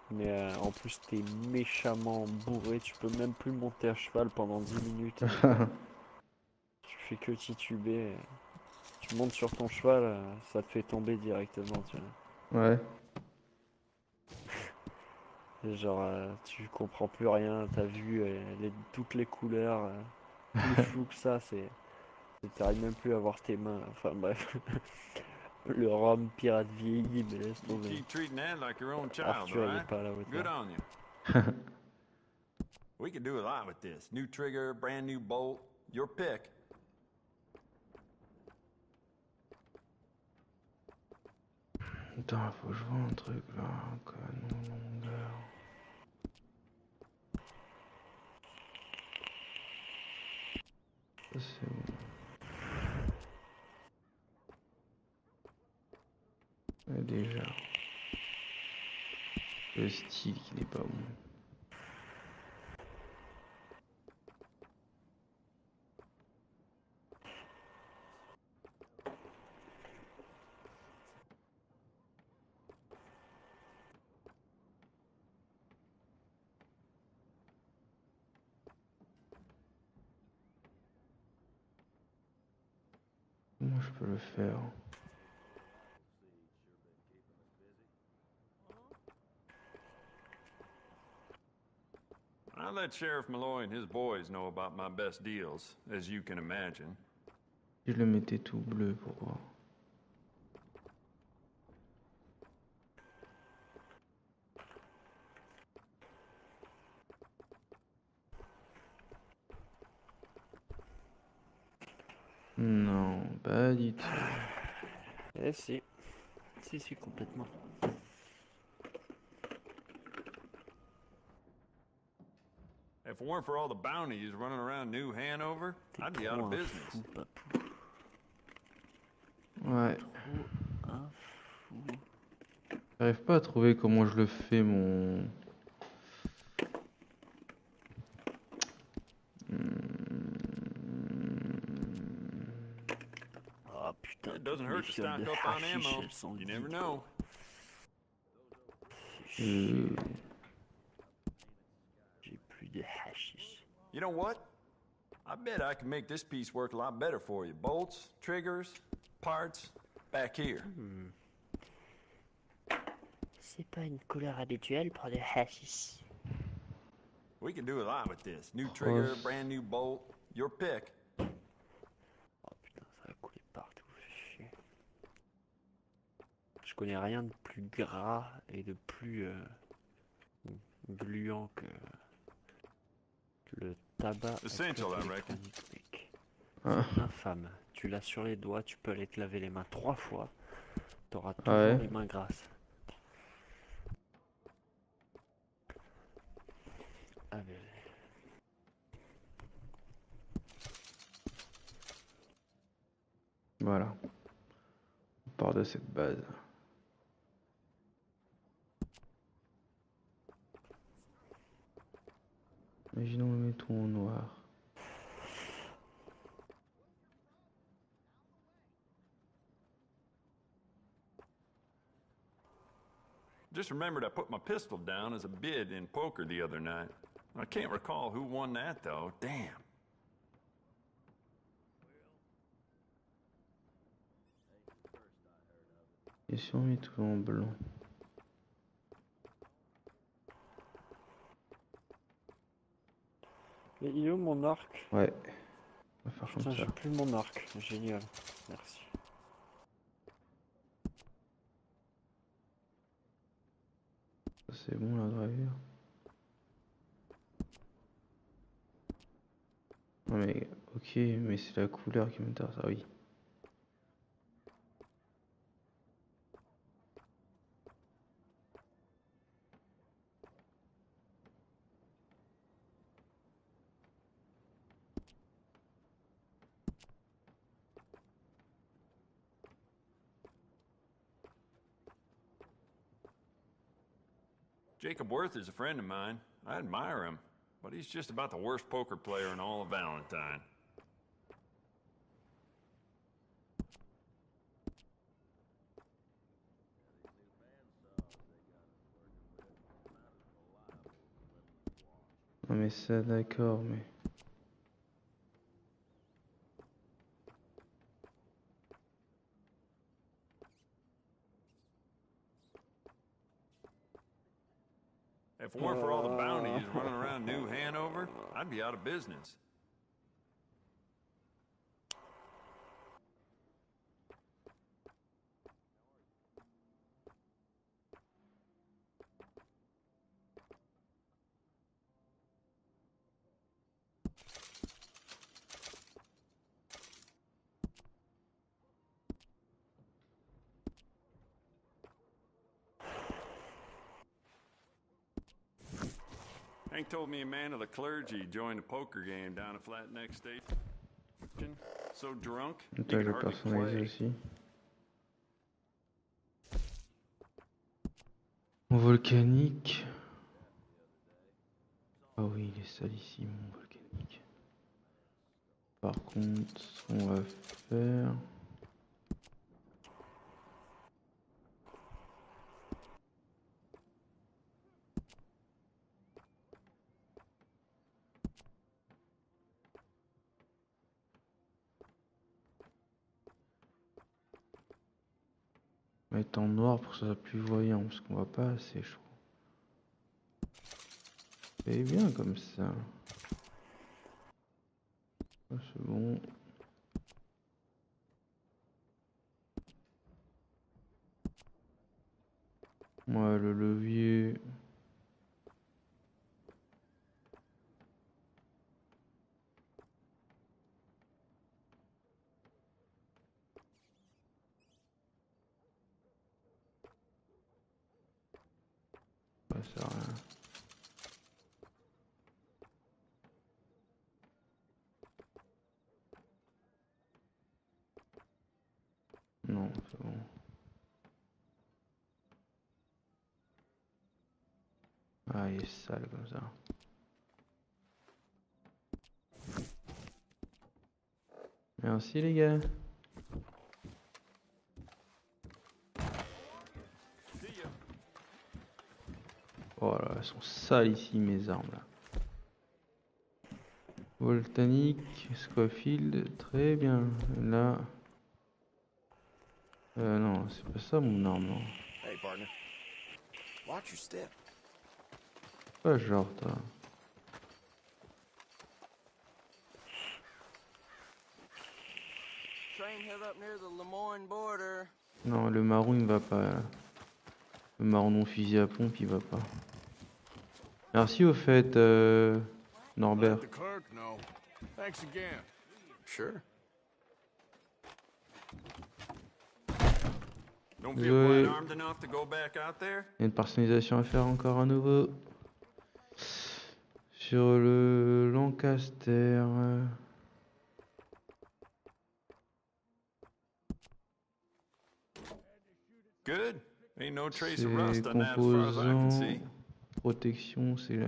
mais en plus t'es méchamment bourré, tu peux même plus monter à cheval pendant 10 minutes. Tu fais que tituber. Tu montes sur ton cheval, ça te fait tomber directement, tu vois. Ouais. Genre, tu comprends plus rien, t'as vu toutes les couleurs, plus flou que ça, t'arrives même plus à voir tes mains. Enfin bref, le rhum pirate vieilli, mais laisse You tomber. keep treating that like your own child, Arthur, il est alright? pas à la Good hauteur. on you. We can do a lot with this. New trigger, brand new bolt, your pick. Attends, faut que je vois un truc là. Canon longueur. Ça c'est bon. Ouais, déjà. Le style qui n'est pas bon. Comment je peux le faire? I let Sheriff Malloy and his boys know about my best deals, as you can imagine. Je le mettais tout bleu, pourquoi? Non, pas du tout. Eh si. Si, complètement. If it weren't for all the bounties running around New Hanover, I'd be out of business. Ouais. J'arrive pas à trouver comment je le fais, mon... Oh putain, It doesn't toutes mes hurt to fioles stock de up on hashish, ammo. elles sont You never vides. know. J'ai plus de hashish. You know what? I bet I can make this piece work a lot better for you. Bolts, triggers, parts, back here. C'est pas une couleur habituelle pour le hashish. We can do a lot with this. New trigger, brand new bolt, your pick. Oh putain, ça va couler partout, chier. Je connais rien de plus gras et de plus gluant que le tabac Essential, I reckon. électronique, mec. C'est infâme. Tu l'as sur les doigts, tu peux aller te laver les mains 3 fois. T'auras toujours les mains grasses. Allez. Voilà. On part de cette base. Imaginons le mettons en noir. Just remembered I put my pistol down as a bid in poker the other night. I can't recall who won that, though. Damn. Et si on met tout en blanc? Mais il est où mon arc? Ouais. On va faire Putain, comme ça. j'ai plus mon arc. Génial. Merci. C'est bon la gravure. Non mais ok, mais c'est la couleur qui m'intéresse. Ah oui. Jacob Worth is a friend of mine. I admire him, but he's just about the worst poker player in all of Valentine. Non mais ça d'accord, mais... If it weren't for all the bounties running around New Hanover, I'd be out of business. Hank told me a man of the clergy joined a poker game down at Flat Neck Station. So drunk, he Attends, could je hardly personnalise play. aussi. Volcanique. Ah oui, il est sale ici, mon volcanique. Par contre, ce qu'on va faire... On va mettre en noir pour que ça soit plus voyant, parce qu'on voit pas assez, je trouve. C'est bien comme ça. Ah, c'est bon. Ouais, le levier. Ça sert à rien. Non, c'est bon. Ah, il est sale comme ça. Merci les gars. Oh là, elles sont sales ici mes armes là. Volcanique, Scofield, très bien. Là. Non, c'est pas ça mon arme. Non. Hey, partner. Watch your step. Pas genre toi. Train held up near the Lemoyne border. Non, le marron il va pas. Là. Le marron non fusil à pompe il va pas. Merci au fait, Norbert. Let the clerk know. Thanks again. Sure. Don't feel quite armed enough to go back out there? Il y a une personnalisation à faire encore à nouveau. Sur le Lancaster. Good. Ain't no trace C'est of rust on that as far as I can see. Protection, c'est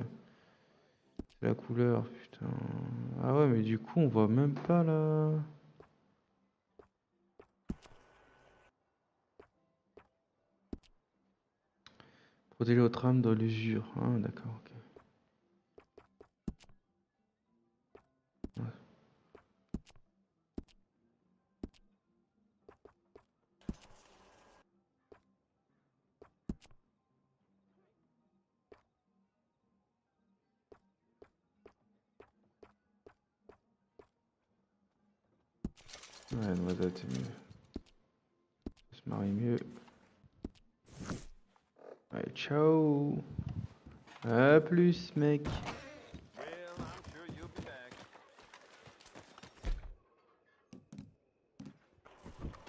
la couleur, putain. Ah ouais, mais du coup, on voit même pas là. Protéger votre âme dans l'usure. Ah, d'accord, ok. Ouais. Ouais, noisette, c'est mieux. Ça se marie mieux. Allez, ciao. À plus, mec.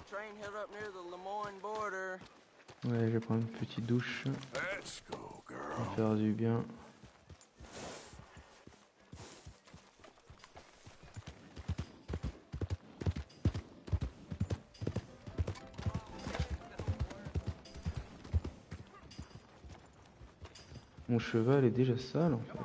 Train held up near the Lemoyne border. Ouais, je vais prendre une petite douche. Let's go, girl. Ça va faire du bien. Mon cheval est déjà sale en fait.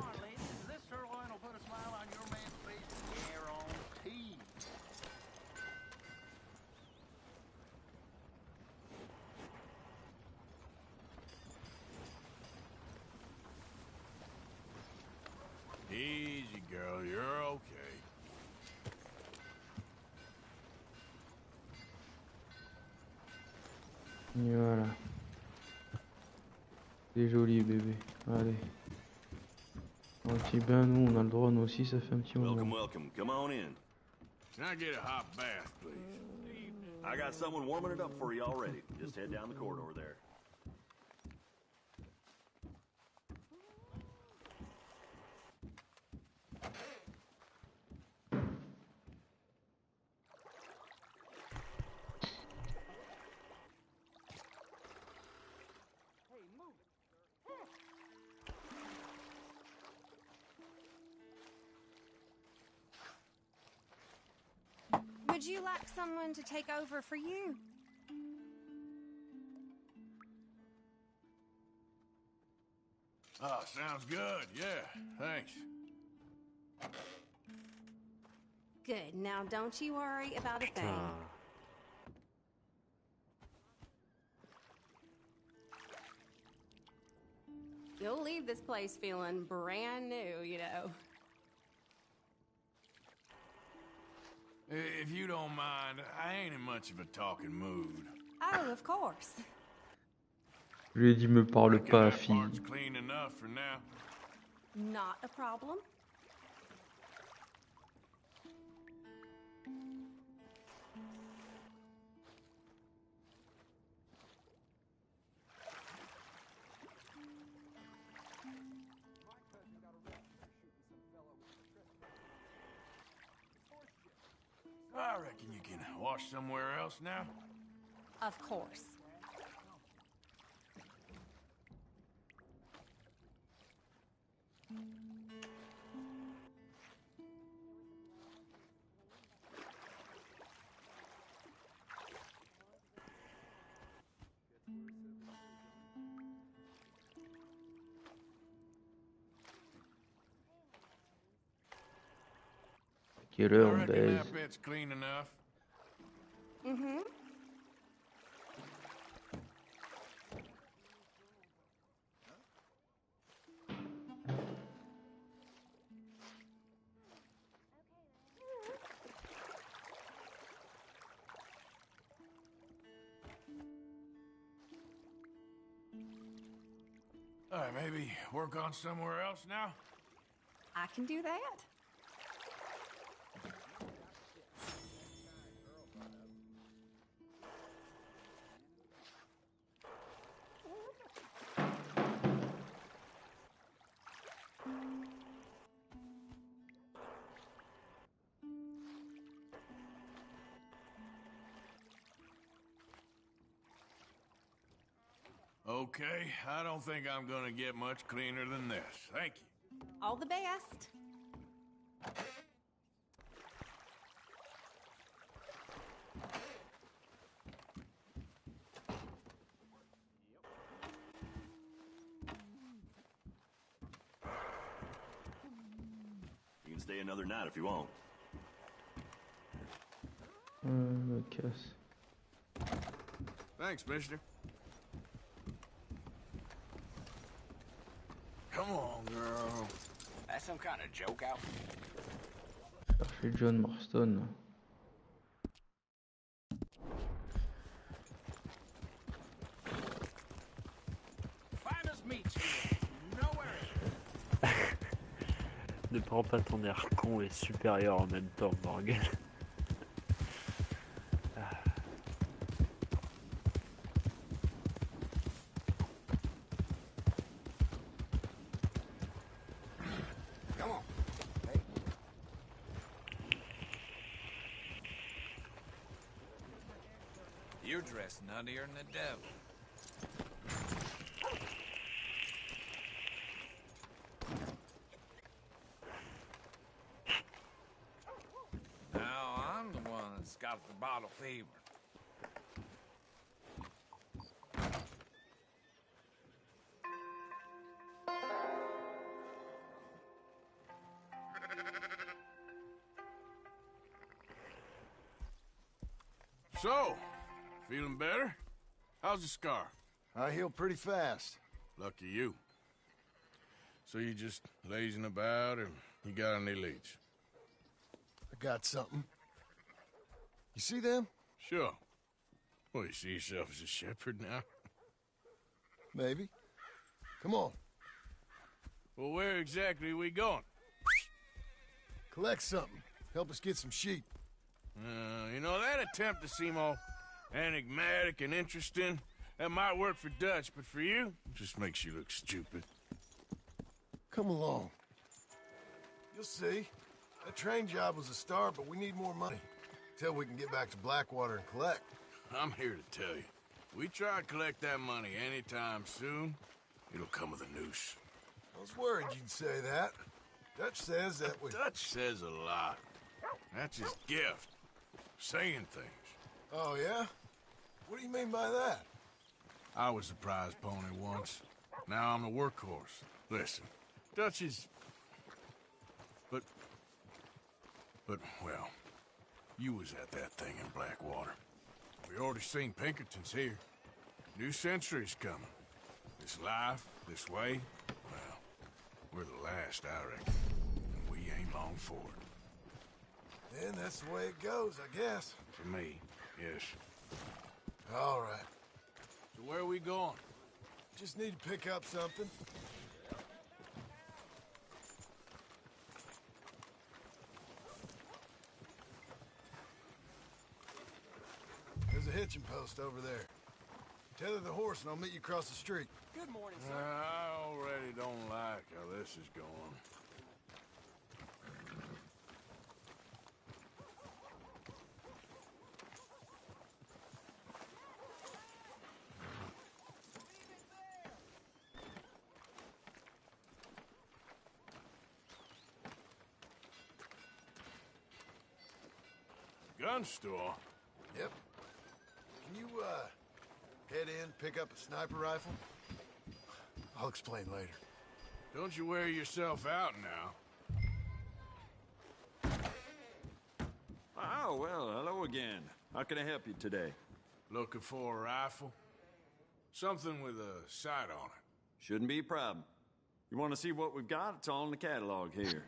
Easy, girl. You're okay. Et voilà. C'est joli bébé. Allez. Un petit bain, nous on a le droit, nous aussi, ça fait un petit Welcome, moment. welcome. Come on in. Can I get a hot bath, please? I got someone warming it up for you already. Just head down the corridor there. Would you like someone to take over for you? Oh, sounds good. Yeah, thanks. Good. Now don't you worry about a thing. You'll leave this place feeling brand new, you know. If you don't mind, I ain't in much of a talking mood. Oh, of course. Je lui ai dit, me parle pas, That fille. part's clean enough for now. Not a problem. I reckon you can wash somewhere else now. Of course. Quelle I heure on reckon baise. that bit's clean enough. Mm-hmm. All right, maybe work on somewhere else now? I can do that. Okay, I don't think I'm gonna get much cleaner than this. Thank you. All the best. You can stay another night if you want. Me casse. Thanks, mister. Come on, girl. That's some kind of joke out. Chercher John Marston. Finest meat nowhere. Ne prends pas ton air con et supérieur en même temps, Morgan. Come on. Hey. You're dressed nuttier than the devil. Now I'm the one that's got the bottle fever. So, feeling better? How's the scar? I heal pretty fast. Lucky you. So you just lazing about, or you got any leads? I got something. You see them? Sure. Well, you see yourself as a shepherd now? Maybe. Come on. Well, where exactly are we going? Collect something. Help us get some sheep. You know, that attempt to seem all enigmatic and interesting, that might work for Dutch, but for you, it just makes you look stupid. Come along. You'll see. That train job was a start, but we need more money. Till we can get back to Blackwater and collect. I'm here to tell you. We try to collect that money anytime soon, it'll come with a noose. I was worried you'd say that. Dutch says that we... Dutch says a lot. That's his gift. Saying things. Oh, yeah? What do you mean by that? I was the prize pony once. Now I'm the workhorse. Listen, Dutch is... But, well, you was at that thing in Blackwater. We already seen Pinkertons here. New century's coming. This life, this way, well, we're the last, I reckon. And we ain't long for it. Then that's the way it goes, I guess. For me, yes. All right. So where are we going? Just need to pick up something. There's a hitching post over there. Tether the horse and I'll meet you across the street. Good morning, sir. I already don't like how this is going. Gun store? Yep. Can you, head in, pick up a sniper rifle? I'll explain later. Don't you wear yourself out now. Oh, well, hello again. How can I help you today? Looking for a rifle? Something with a sight on it. Shouldn't be a problem. You want to see what we've got? It's all in the catalog here.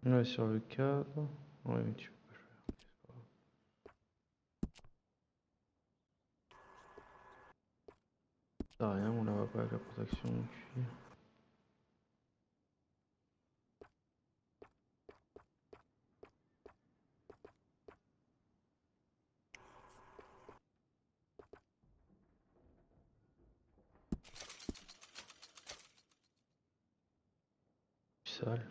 Ouais, sur le cadre. Ouais, mais tu peux pas faire. C'est pas grave. Ça rien, on la voit pas avec la protection de cuir. Sale.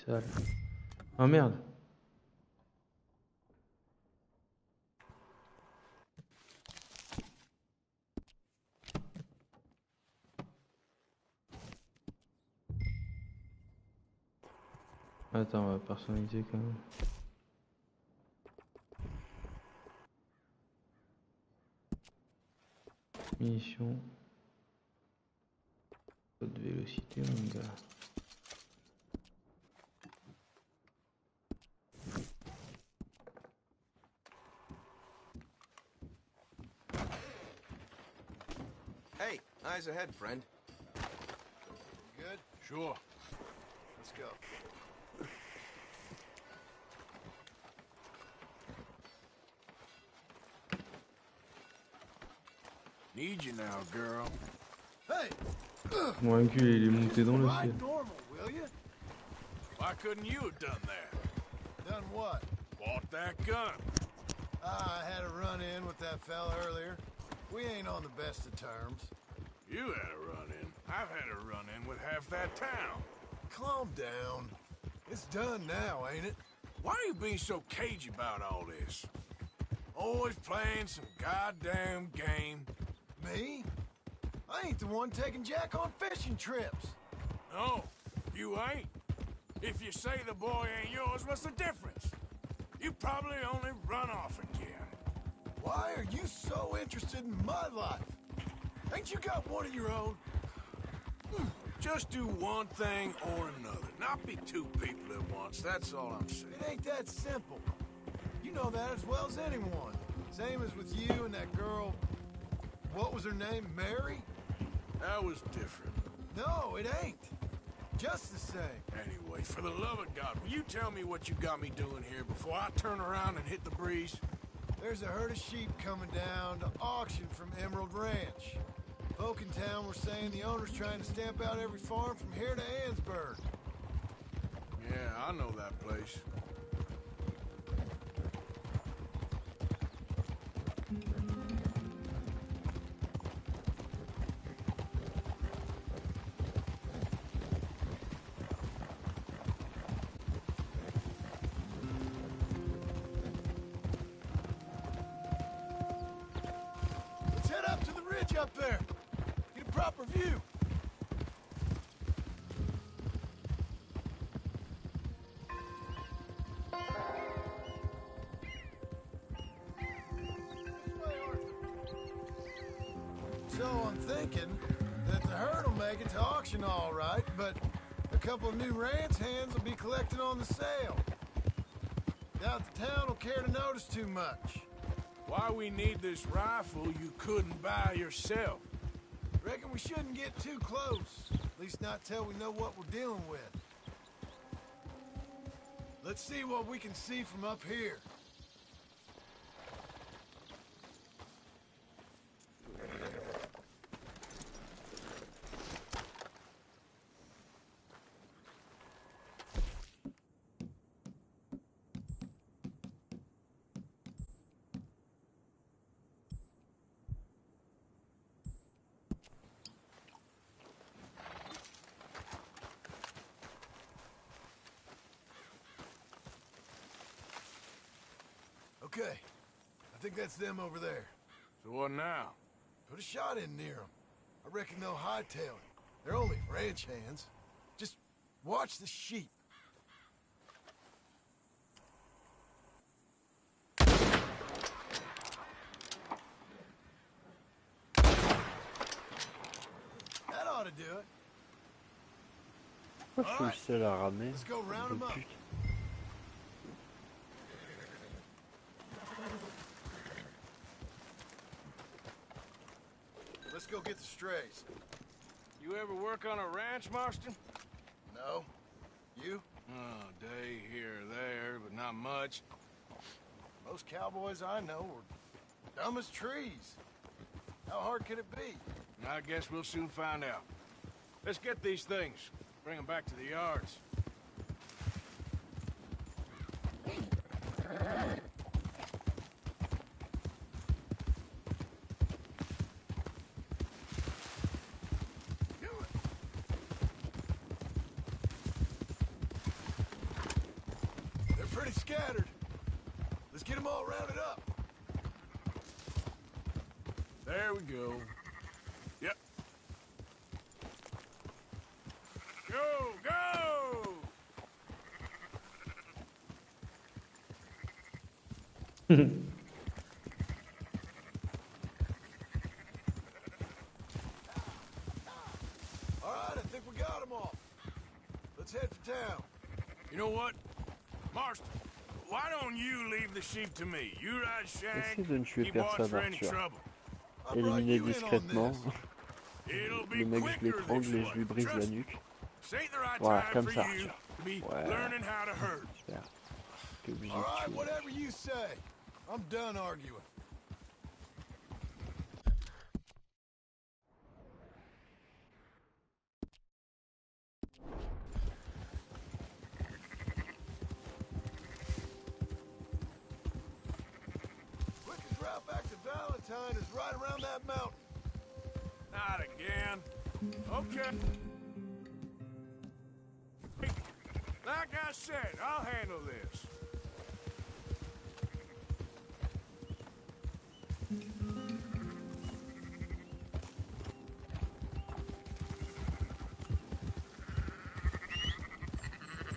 Sale. Oh merde. Attends, on va personnaliser quand même. Munitions. Pas de vélocité, mon gars. Hey, eyes ahead, friend. Good? Sure. Let's go. Need you now, girl. Hey! Mon enculé, il est monté dans le ciel. Ride normal, will you? Why couldn't you have done that? Done what? Bought that gun. I had a run-in with that fella earlier. We ain't on the best of terms. You had a run-in. I've had a run-in with half that town. Calm down. It's done now, ain't it? Why are you being so cagey about all this? Always playing some goddamn game. Me? I ain't the one taking Jack on fishing trips. No, you ain't. If you say the boy ain't yours, what's the difference? You probably only run off again. Why are you so interested in my life? Ain't you got one of your own? Just do one thing or another. Not be two people at once, that's all I'm saying. It ain't that simple. You know that as well as anyone. Same as with you and that girl... What was her name? Mary? That was different. No, it ain't. Just the same. Anyway, for the love of God, will you tell me what you got me doing here before I turn around and hit the breeze? There's a herd of sheep coming down to auction from Emerald Ranch. Folk in town were saying the owner's trying to stamp out every farm from here to Ansburg. Yeah, I know that place. Let's head up to the ridge up there. Get a proper view. So I'm thinking that the herd will make it to auction all right, but a couple of new ranch hands will be collected on the sale. Doubt the town will care to notice too much. why we need this rifle you couldn't buy yourself. Reckon we shouldn't get too close. At least not till we know what we're dealing with. Let's see what we can see from up here. Okay, I think that's them over there. So what now? Put a shot in near them. I reckon they'll hightail it. They're only ranch hands. Just watch the sheep. That ought to do it. Pourquoi je suis le seul à ramer? Let's go round them up. Let's go get the strays. You ever work on a ranch, Marston? No. You? Oh, day here or there, but not much. Most cowboys I know are dumb as trees. How hard could it be? I guess we'll soon find out. Let's get these things. Bring them back to the yards. They're pretty scattered. Let's get them all rounded up. There we go. Yep. Go, go! All right, I think we got them all. Let's head for town. You know what? Marston, why don't you leave the sheep to me? You ride Shank, Essaye de ne tuer keep watch personne, for any Arthur. trouble. Éliminer discrètement. It'll be Le mec, je quicker l'étrangle this et je way. lui brise la Trust me. nuque. This ain't the right Voilà, time comme for ça, you Arthur. to be Ouais. learning how to herd. Super. T'es obligé All de right, tuer. whatever you say. I'm done arguing. Quickest route back to Valentine is right around that mountain. Not again. Okay. Like I said, I'll handle this.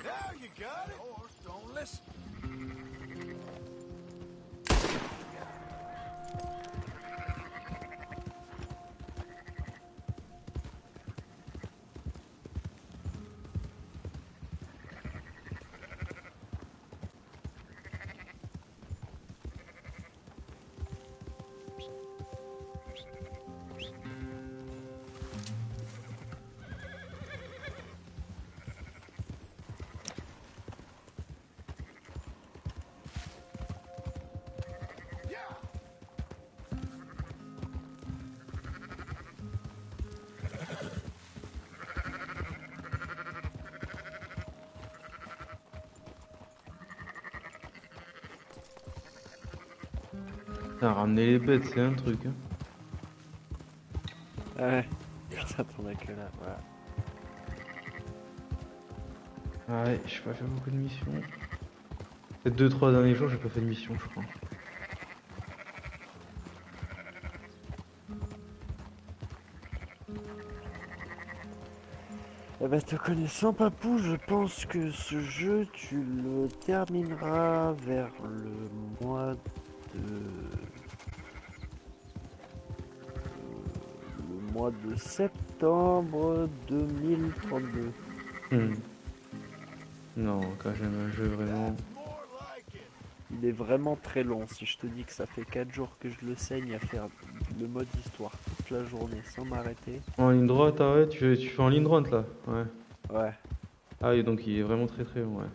Now you got it. Horse, don't listen. Putain, ramener les bêtes, c'est un truc. Hein. Ouais. Putain, t'en as que là. Voilà. Ouais, j'ai pas fait beaucoup de missions. Ces 2-3 derniers jours, j'ai pas fait de mission, je crois. Eh ben, te connaissant, Papou, je pense que ce jeu, tu le termineras vers le mois de septembre 2032. Non, quand j'aime un jeu vraiment, Il est vraiment très long. Si je te dis que ça fait 4 jours que je le saigne à faire le mode histoire toute la journée sans m'arrêter. En ligne droite, ah ouais, tu fais en ligne droite là? Ouais. Ouais. Ah oui, donc il est vraiment très très long, ouais.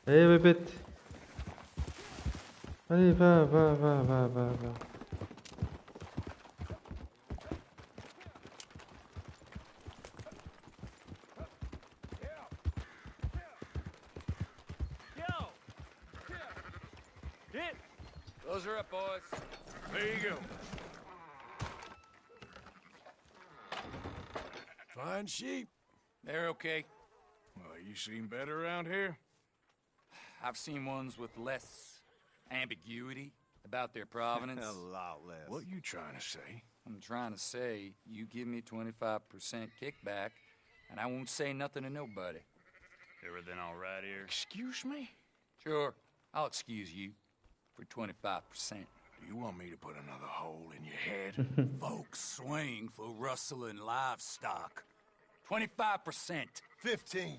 Allez, bébête. Allez, va. Those are up, boys. There you go. Fine sheep. They're okay. Well, you seen better around here? I've seen ones with less ambiguity about their provenance. A lot less. What you trying to say? I'm trying to say, you give me 25% kickback, and I won't say nothing to nobody. Everything all right here? Excuse me? Sure, I'll excuse you for 25%. Do you want me to put another hole in your head? Folks swing for rustling livestock. 25%. 15.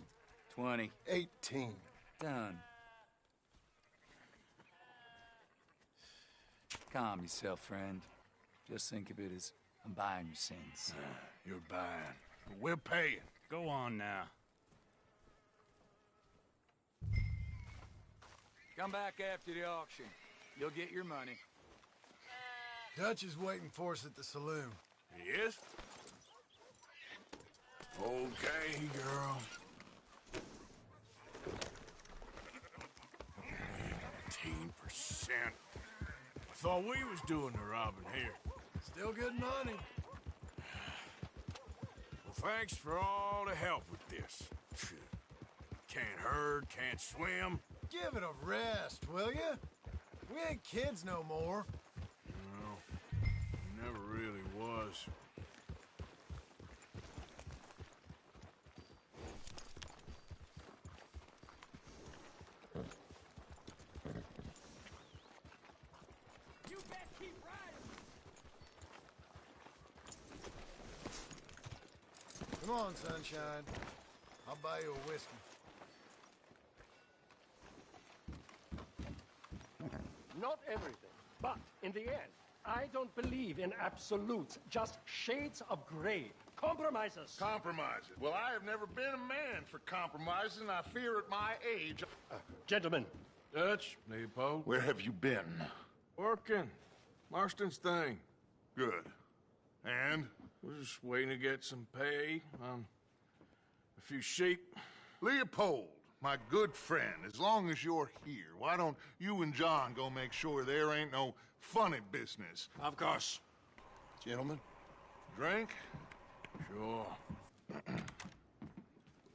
20. 18. Done. Calm yourself, friend. Just think of it as I'm buying your sins. You're buying, but we're paying. Go on now. Come back after the auction. You'll get your money. Dutch is waiting for us at the saloon. He is? Okay, girl. 18%. I thought we was doing the robbing here. Still good money. Well, thanks for all the help with this. Can't herd, can't swim. Give it a rest, will you? We ain't kids no more. No, never really was. You best keep riding. Come on, sunshine. I'll buy you a whiskey. Not everything, but in the end, I don't believe in absolutes, just shades of gray. Compromises. Compromises. Well, I have never been a man for compromises, and I fear at my age. Gentlemen. Dutch, Leopold. Where have you been? Working. Marston's thing. Good. And? We're just waiting to get some pay on a few sheep. Leopold, my good friend, as long as you're here, why don't you and John go make sure there ain't no funny business? Of course. Gentlemen. Drink? Sure.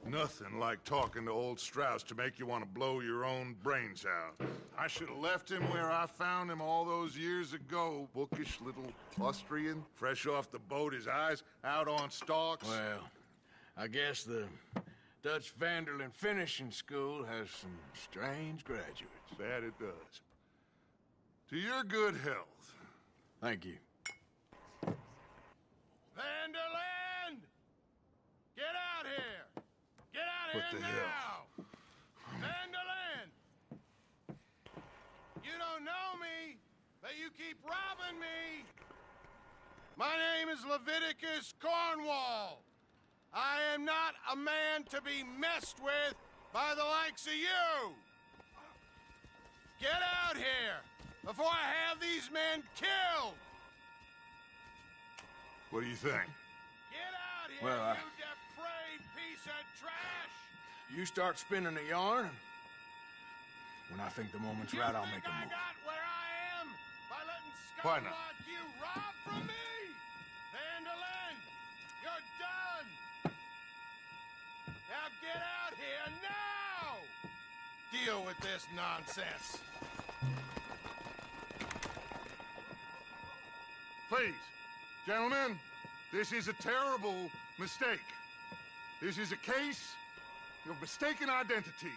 Nothing like talking to old Strauss to make you want to blow your own brains out. I should have left him where I found him all those years ago. Bookish little Austrian, fresh off the boat, his eyes out on stalks. Well, I guess the Dutch Vanderlyn Finishing School has some strange graduates. That it does. To your good health. Thank you. Vanderland! Get out here! Get out What here the now! hell? Vanderland! You don't know me, but you keep robbing me! My name is Leviticus Cornwall. I am not a man to be messed with by the likes of you! Get out here before I have these men killed! What do you think? Get out here, Well, you depraved piece of trash! You start spinning the yarn, and when I think the moment's right, I'll make a I move. got where I am by letting Why scum not? like you rob from me! Vanderlyn, you're done! Now get out here now! Deal with this nonsense. Please, gentlemen, this is a terrible mistake. This is a case of mistaken identity.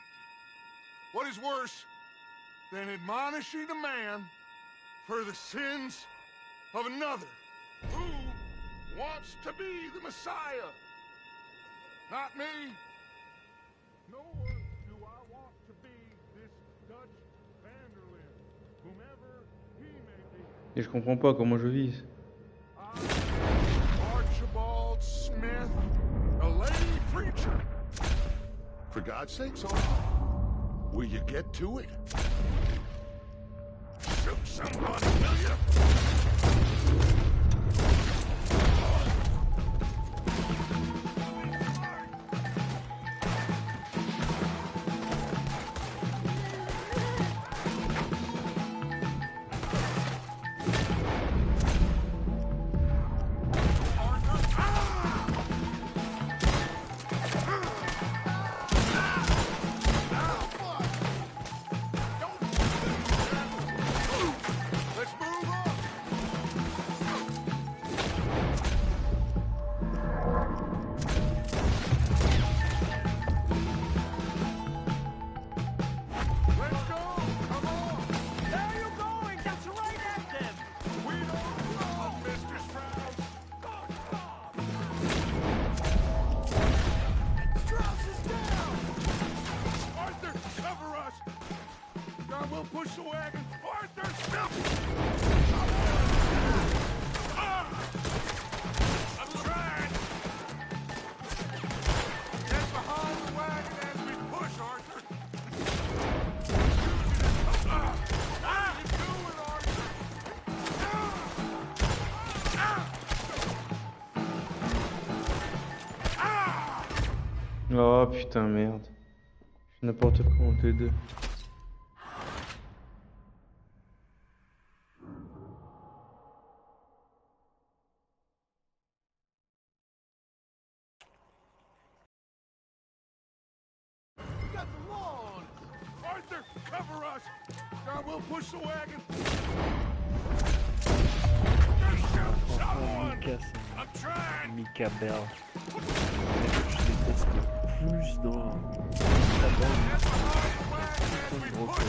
What is worse than admonishing a man for the sins of another who wants to be the Messiah? Not me, nor do I want to be Et je comprends pas comment je vise. Archibald Smith, a lady preacher. For God's sakes, Arthur, will you get to it? Shoot somebody, will you? Oh putain, merde. Je fais n'importe quoi entre les deux. Got the law on us. Arthur, cover us. God, we'll push the wagon. I'm trying. Mika Bell. Je déteste le plus dans Mika Bell. C'est une grosse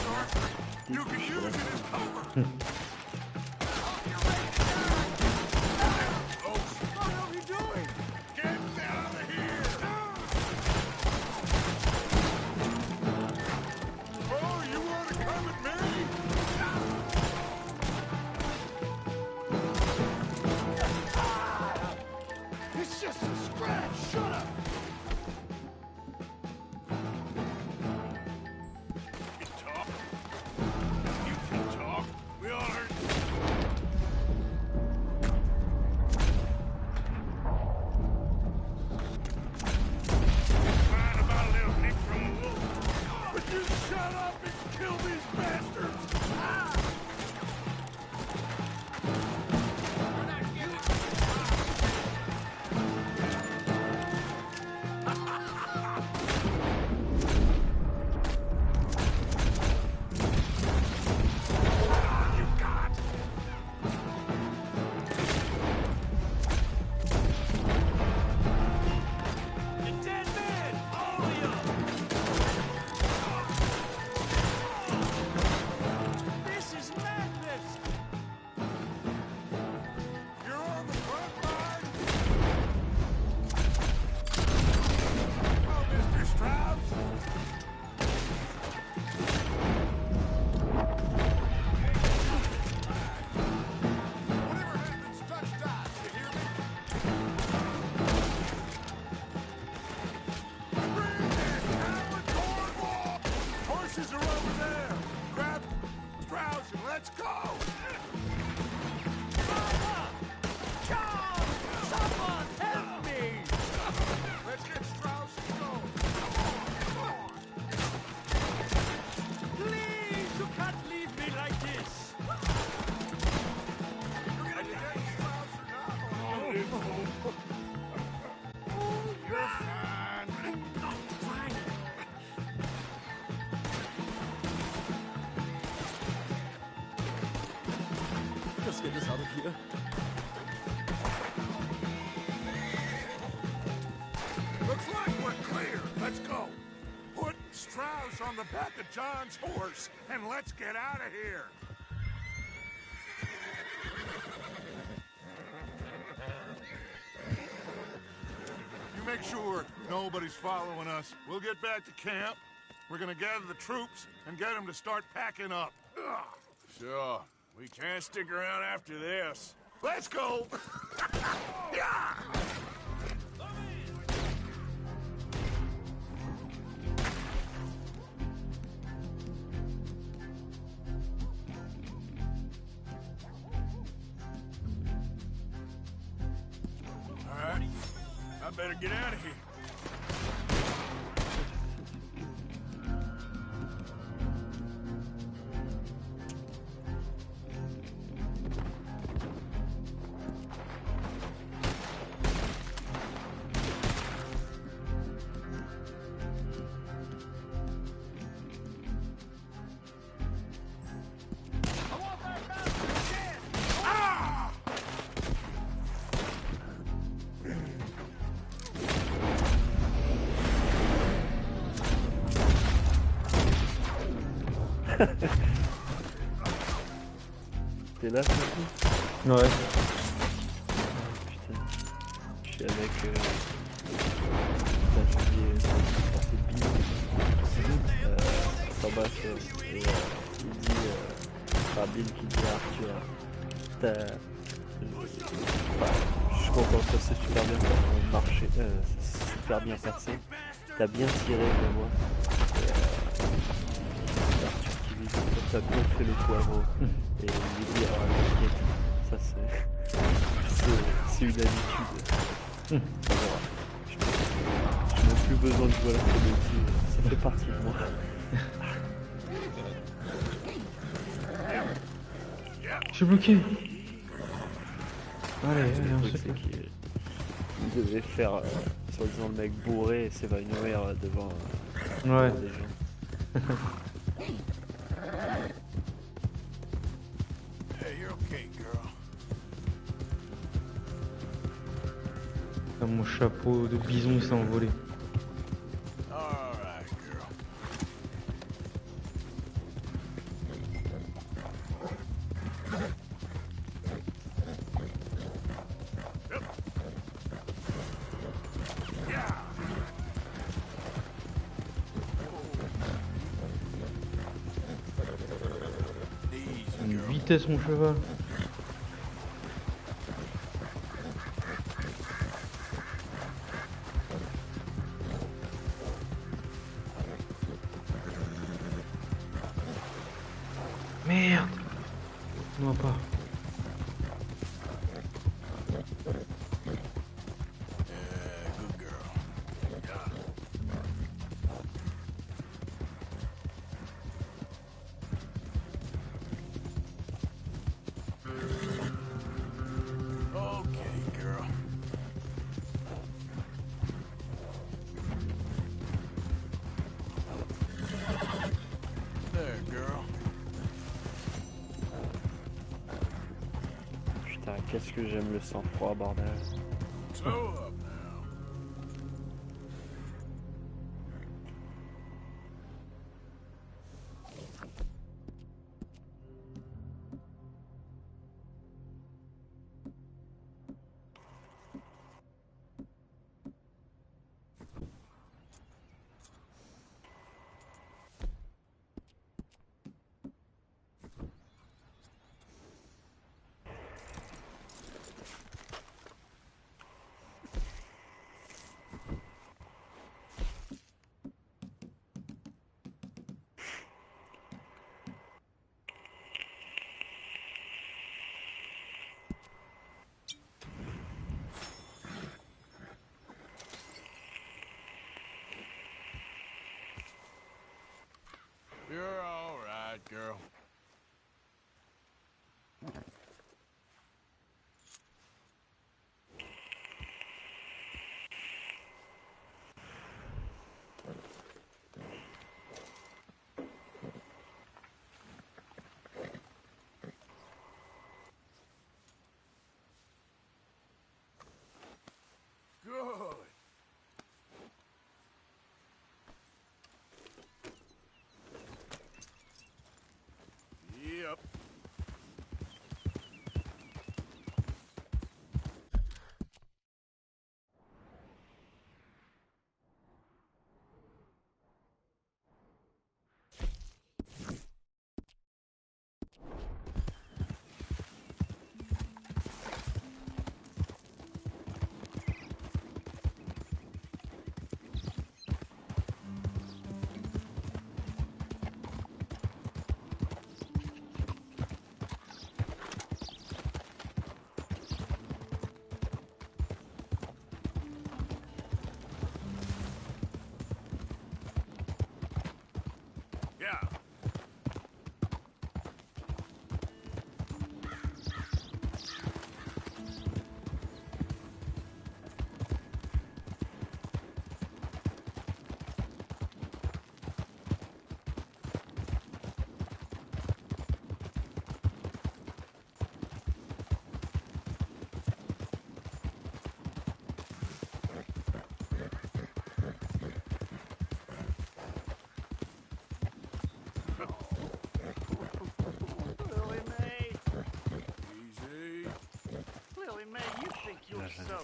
It's just a scratch. Shut up. You talk. You can talk. We all heard. Fine about a little nick from a wolf. But you shut up and kill these bastards. Let's go! Mama! Charles! Someone help me! Let's get Strauss and go! Come on! Please, you can't leave me like this! You're gonna get Strauss or not? Oh, you're fine. Fine. Let's get this out of here. Looks like we're clear. Let's go. Put Strauss on the back of John's horse, and let's get out of here. You make sure nobody's following us. We'll get back to camp. We're gonna gather the troops and get them to start packing up. Ugh. Sure. We can't stick around after this. Let's go! Yeah! Alright, I better get out of here. T'es là, Sophie? Ouais. Putain. Je suis avec... Putain, j'ai oublié c'est Bill. Sans bas, et il dit... Enfin, Bill qui dit à Arthur... T'as... Enfin, je suis content, ça s'est super bien marché. Super bien passé. T'as bien tiré, je vois. Arthur qui lui dit, t'as bien fait le poivreau. Et il lui dit, ah, t'inquiète, ça c'est une habitude. Alors, je n'ai plus besoin de jouer à la comédie, ça fait partie de moi. Je suis bloqué. Allez, Le on truc, se c'est qu'il devait faire, soi-disant, le mec bourré et s'évanouir devant ouais. des gens. Hey, you're okay, girl. Mon chapeau de bison s'est envolé. All right, girl. Une vitesse, mon cheval. Merde. Non, pas. Good girl. Okay, girl. There, girl. Putain, qu'est-ce que j'aime le sang-froid, bordel. Slow up now. You're all right, girl. Good. Yep.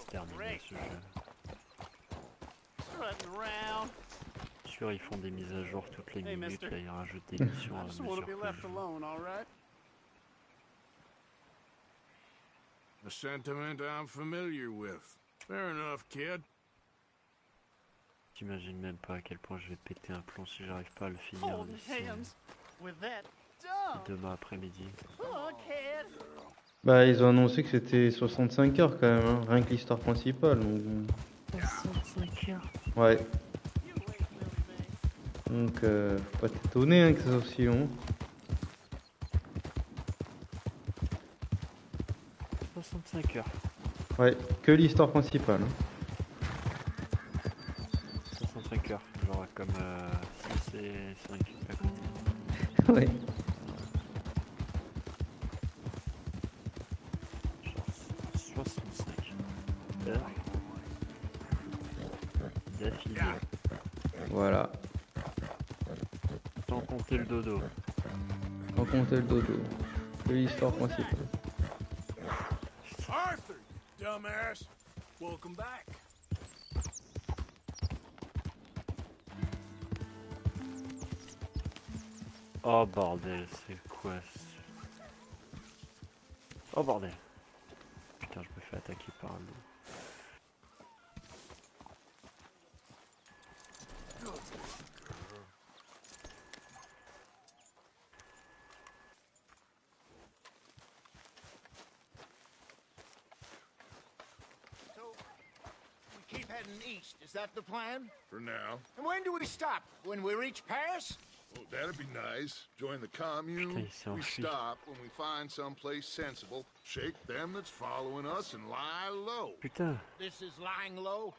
terminé ce jeu. Sûr, ils font des mises à jour toutes les minutes, là, ils rajoutent des missions à mesure que je joue. A sentiment I'm familiar with. Fair enough, kid. T'imagines même pas à quel point je vais péter un plomb si j'arrive pas à le finir d'ici demain après-midi. Bah, ils ont annoncé que c'était 65 heures quand même, hein, rien que l'histoire principale. Donc... 65 heures. Ouais. Donc, faut pas t'étonner hein, que ça soit aussi long. 65 heures. Ouais, que l'histoire principale. 65 heures, genre comme 6 et 5 à côté. Ouais. Genre 65 heures d'affilée. Voilà. Sans compter le dodo. Sans compter le dodo. Que l'histoire principale. Arthur, dumbass. Welcome back. Oh bordel, c'est quoi ce... Oh bordel. Putain, je me fais attaquer par un loup. Keep heading east. Is that the plan? For now. And when do we stop? When we reach Paris? Oh, that'd be nice. Join the commune. We stop when we find someplace sensible. Shake them that's following us and lie low. Putain. This is lying low.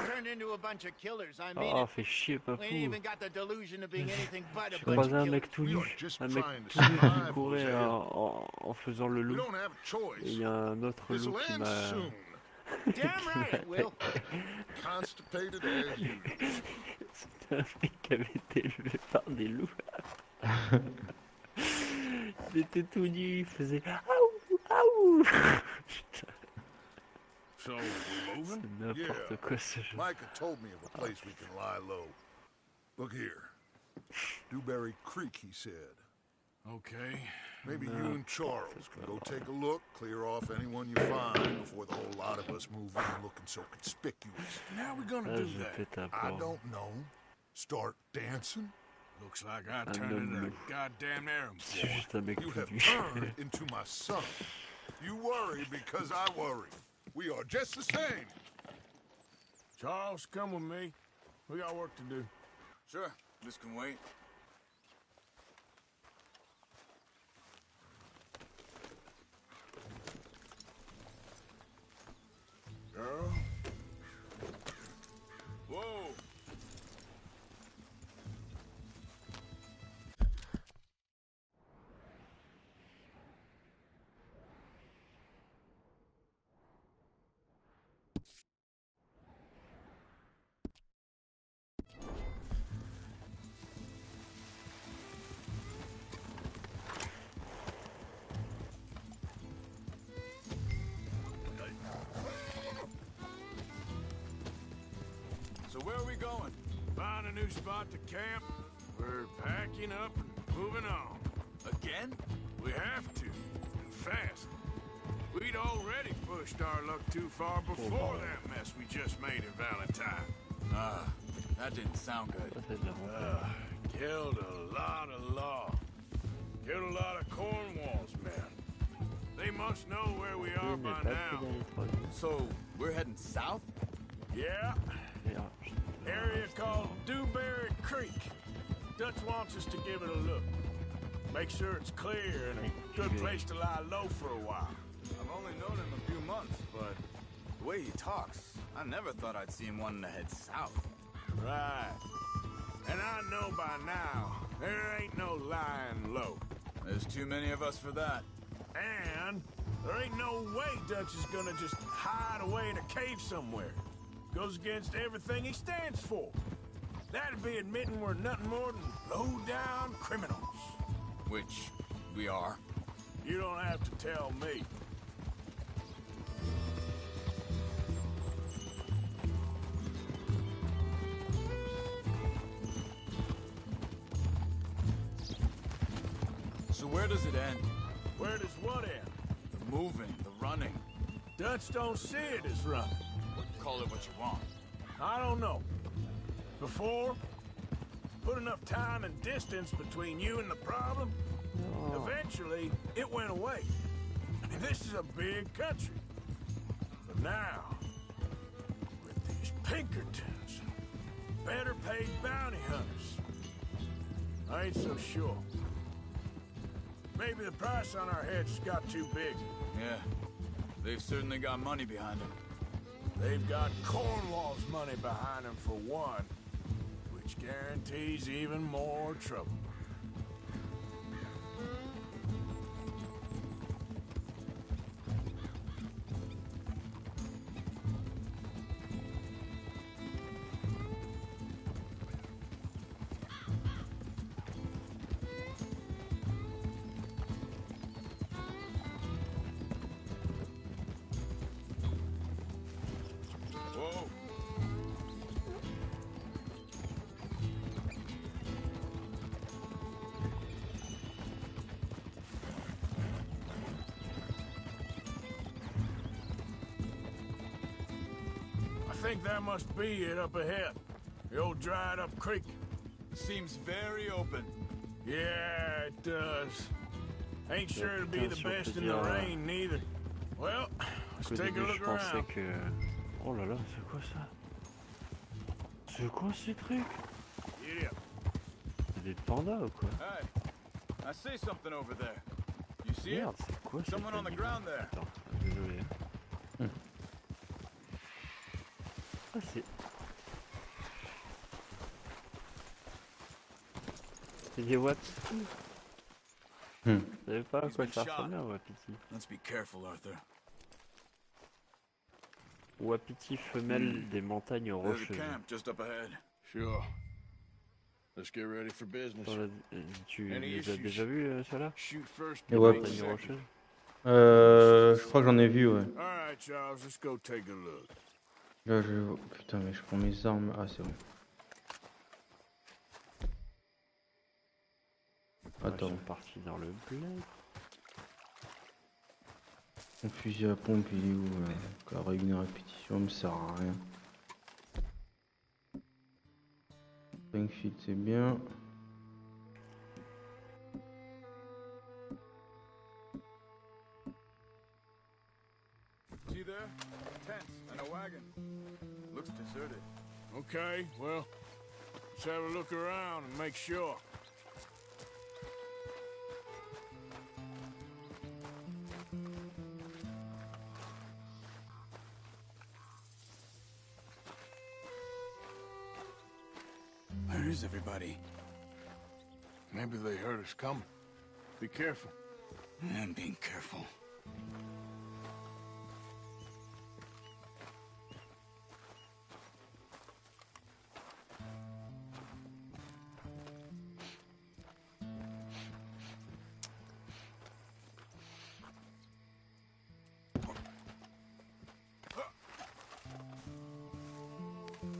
Turned into a bunch of killers. I mean, oh, fais chier, Papou. we ain't even got the delusion of being anything but a J'ai bunch croisé of un mec tout killers. nu, qui courait en faisant le loup. Et il y a un autre loup qui m'a... Damn right, Will. Constipated as usual. C'était un mec qui avait été élevé par des loups. Il était tout nu, il faisait aouh, aouh. So, we're moving? C'est n'importe quoi ce jeu. Micah told me of a place we can lie low. Look here. Dewberry Creek, he said. Okay. Maybe you and Charles can go take a look, clear off anyone you find before the whole lot of us move in looking so conspicuous. How are we gonna do that? I don't know. Start dancing? Looks like I turned into a goddamn errand boy. You have turned into my son. You worry because I worry. We are just the same. Charles, come with me. We got work to do. Sure, this can wait. Girl. Whoa. So where are we going? Find a new spot to camp. We're packing up and moving on. Again? We have to, and fast. We'd already pushed our luck too far before that mess we just made in Valentine. That didn't sound good. Killed a lot of law. Killed a lot of Cornwall's men. They must know where we are by now. So, we're heading south? Yeah. Area called Dewberry Creek. Dutch wants us to give it a look. Make sure it's clear and a good place to lie low for a while. I've only known him a few months, but the way he talks, I never thought I'd see him wanting to head south. Right. And I know by now, there ain't no lying low. There's too many of us for that. And there ain't no way Dutch is gonna just hide away in a cave somewhere. Goes against everything he stands for. That'd be admitting we're nothing more than low-down criminals. Which we are. You don't have to tell me. Where does it end? Where does what end? The moving, the running. Dutch don't see it as running. Call it what you want. I don't know. Before, put enough time and distance between you and the problem, eventually it went away. I mean, this is a big country. But now, with these Pinkertons, better paid bounty hunters, I ain't so sure. Maybe the price on our heads got too big. Yeah, they've certainly got money behind them. They've got Cornwall's money behind them for one, which guarantees even more trouble. I think that must be it up ahead. The old dried up creek. Seems very open. Yeah, it does. Ain't sure it'll be the best in the rain, neither. Well, let's take a look around. Oh là là, c'est quoi ça? C'est quoi ces trucs? C'est des pandas ou quoi? Hey, I see something over there. You see Merde, it? c'est quoi Someone on the ground there. Attends, désolé. Ah, c'est des wapiti. Je savais pas à quoi ça ressemblait un wapiti. Let's be careful, Arthur. Wapiti femelle des montagnes rocheuses. Camp just up ahead. Sure. Let's get ready for business. Tu les as déjà vus, ceux-là? Les montagnes rocheuses? Je crois que j'en ai vu, ouais. Alright, Charles, let's go take a look. Là, putain, mais je prends mes armes. Ah, c'est bon. Attends. Ils sont partis dans le bled. Mon fusil à pompe, il est où là? Une répétition, me sert à rien. Ring fit, c'est bien. See there? Tents and a wagon. Looks deserted. Okay, well, let's have a look around and make sure. Where is everybody? Maybe they heard us coming. Be careful. I'm being careful.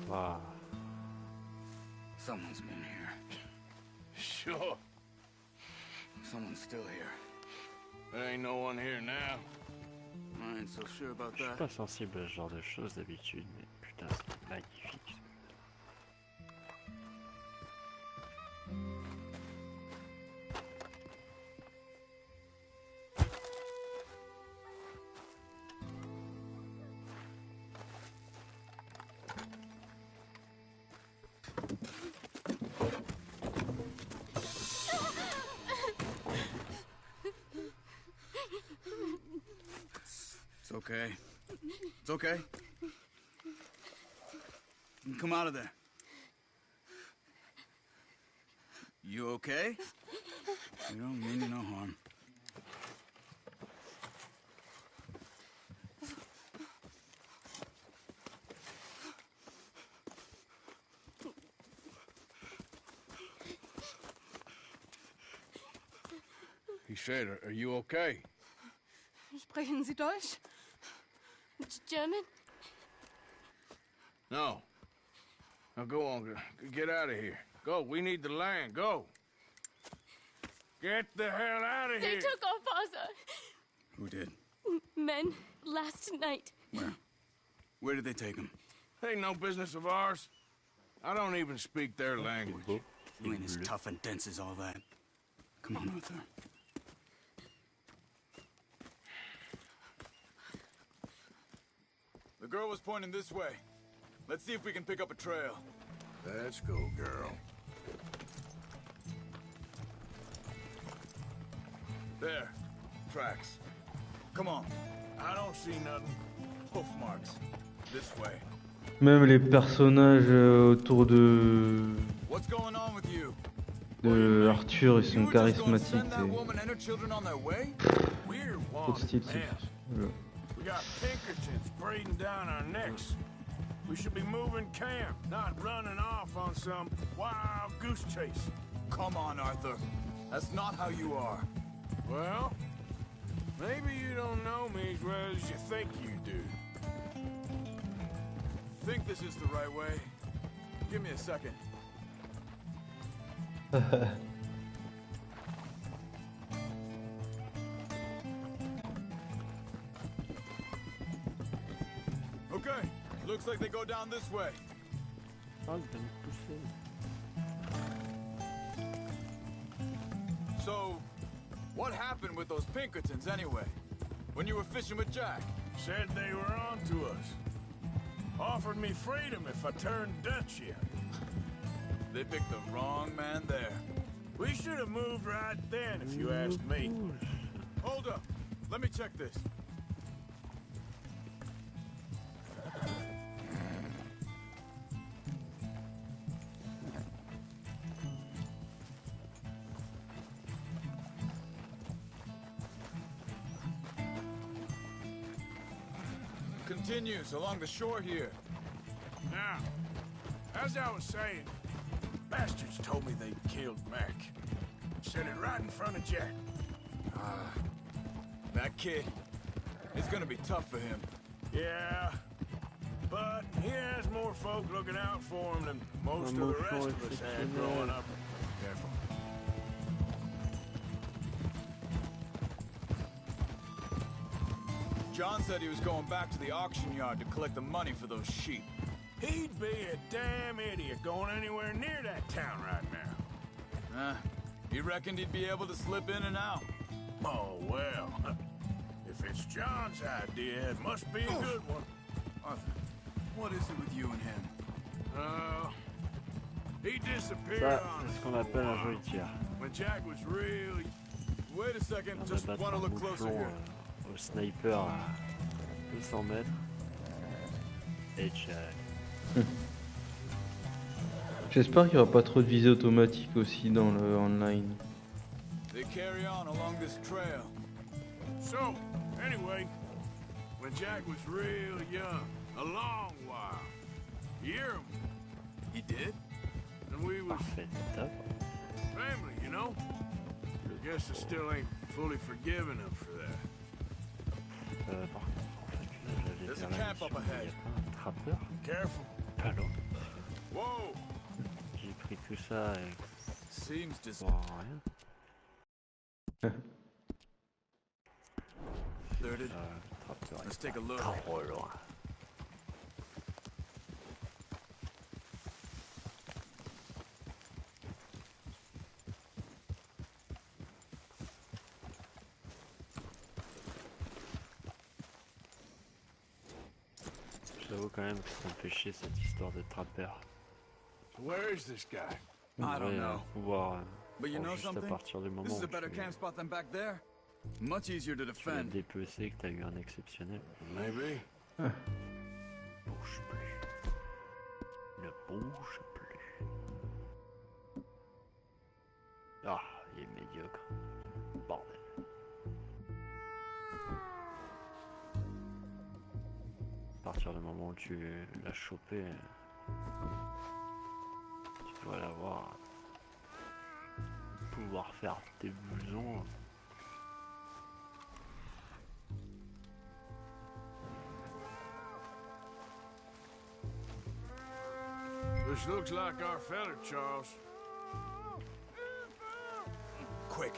Wow. Someone's been here. Sure. Someone's still here. There ain't no one here now. I ain't so sure about Je suis that. pas sensible à ce genre de choses d'habitude, mais putain, c'est magnifique. It's okay. It's okay. You can come out of there. You okay? You don't mean you no harm. He said, are you okay? Sprechen Sie Deutsch? German? No. Now go on, get out of here. Go, we need the land, go. Get the hell out of They here! took our father. Who did? Men last night. Where? Where did they take him? Ain't no business of ours. I don't even speak their language. You ain't as tough and dense as all that. Come on, Arthur. The girl was pointing this way. Let's see if we can pick up a trail. Let's go, girl. There. Tracks. Come on. I don't see nothing. Hoof marks. This way. Même les personnages autour What's going on with you? de Arthur, ils sont You were just gonna charismatiques. send that woman and her children on their way? We're Trop de style, wanted, c'est man. voilà. We got Pinkertons breathing down our necks. We should be moving camp, not running off on some wild goose chase. Come on, Arthur. That's not how you are. Well, maybe you don't know me as well as you think you do. Think this is the right way? Give me a second. Okay, looks like they go down this way. So, what happened with those Pinkertons anyway? When you were fishing with Jack? Said they were on to us. Offered me freedom if I turned Dutch yet. They picked the wrong man there. We should have moved right then, if you asked me. Hold up. Let me check this. Continues along the shore here. Now, as I was saying, bastards told me they'd killed Mac. Said it right in front of Jack. That kid, it's gonna be tough for him. Yeah, but he has more folk looking out for him than most of the rest of us had growing up. Careful. John said he was going back to the auction yard to collect the money for those sheep. He'd be a damn idiot going anywhere near that town right now. He reckoned he'd be able to slip in and out. Oh, well. If it's John's idea, it must be a good one. Arthur, what is it with you and him? He disappeared Ça, on c'est us ce qu'on for a appelle un while. jeu de tir. When Jack was really... Wait a second, On va just battre want to un look closer mouflon here. au sniper à 200 mètres. Et Jack. J'espère qu'il n'y aura pas trop de visée automatique aussi dans le online. They carry on along this trail. So, anyway, when Jack was real young, a long while, you hear him? He did? And we was family, you know? Guess I still ain't fully forgiven him for that. Par contre, en fait, là, j'allais There's a vers la camp mission, up mais il y ahead. a pas un trappeur. Careful. Pas loin. Whoa! J'ai pris tout ça et... Seems dis- Pour rien. Deserted. Trappeur Let's est take a look. trop loin. J'avoue quand même que ça me fait chier cette histoire de trappeur. Where is this guy? I don't know. Pouvoir, But you know juste à something? partir du moment This is où a better tu, camp spot than back there. Much easier to tu l'as defend. dépecé, que t'as eu un exceptionnel. Maybe. Bouge plus. Ne bouge plus. Ah, il est médiocre. Bordel. À partir du moment où tu l'as chopé, tu dois l'avoir. Pouvoir faire tes blousons. This looks like our feller, Charles. quick.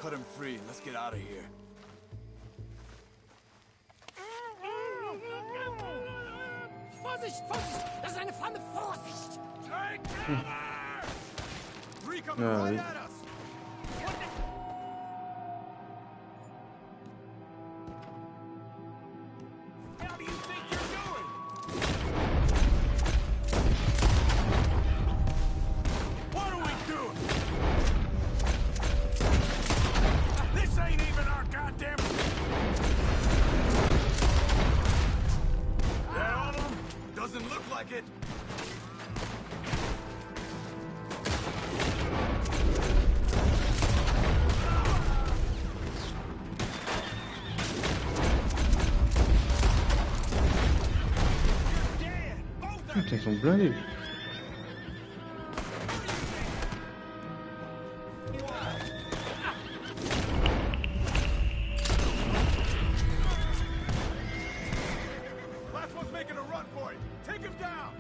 Cut him free and let's get out of here. Vorsicht, Vorsicht! Das ist eine Falle! Vorsicht! Three coming Ah, right oui. at us! How do you think you're doing? What are we doing? This ain't even our goddamn... That all of them? Doesn't look like it. Putain, ils sont blindés. Last one's making a run for it. Take him down.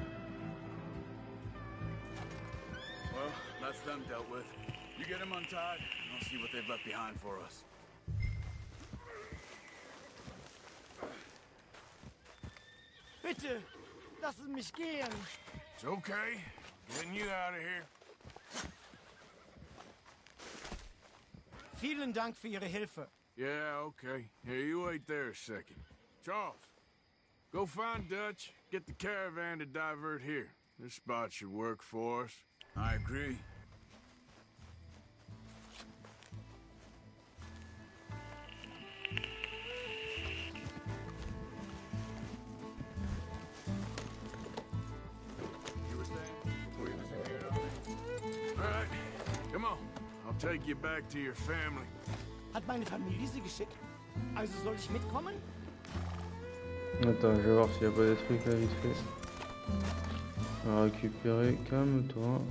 Well, that's them dealt with. You get them untied, and I'll see what they've left behind for us. Bitte, lassen mich gehen. It's okay. Getting you out of here. Vielen Dank für Ihre Hilfe. Yeah, okay. Here, you wait there a second. Charles, go find Dutch. Get the caravan to divert here. This spot should work for us. I agree. All right, come on. I'll take you back to your family. Hat meine Familie Sie geschickt? Also soll ich mitkommen? Attends, je vais voir s'il n'y a pas des trucs là vite fait. On va récupérer, calme-toi.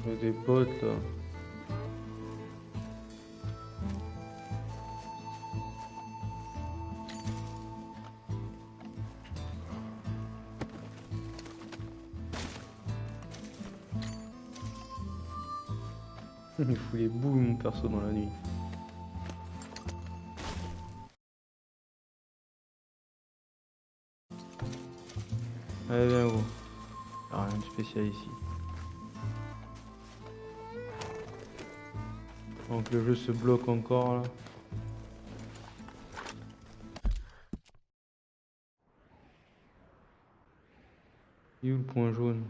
Il y a des potes là. Il fout les boules mon perso dans la nuit. Allez viens gros. Y'a rien de spécial ici. Donc le jeu se bloque encore là. Il est où le point jaune?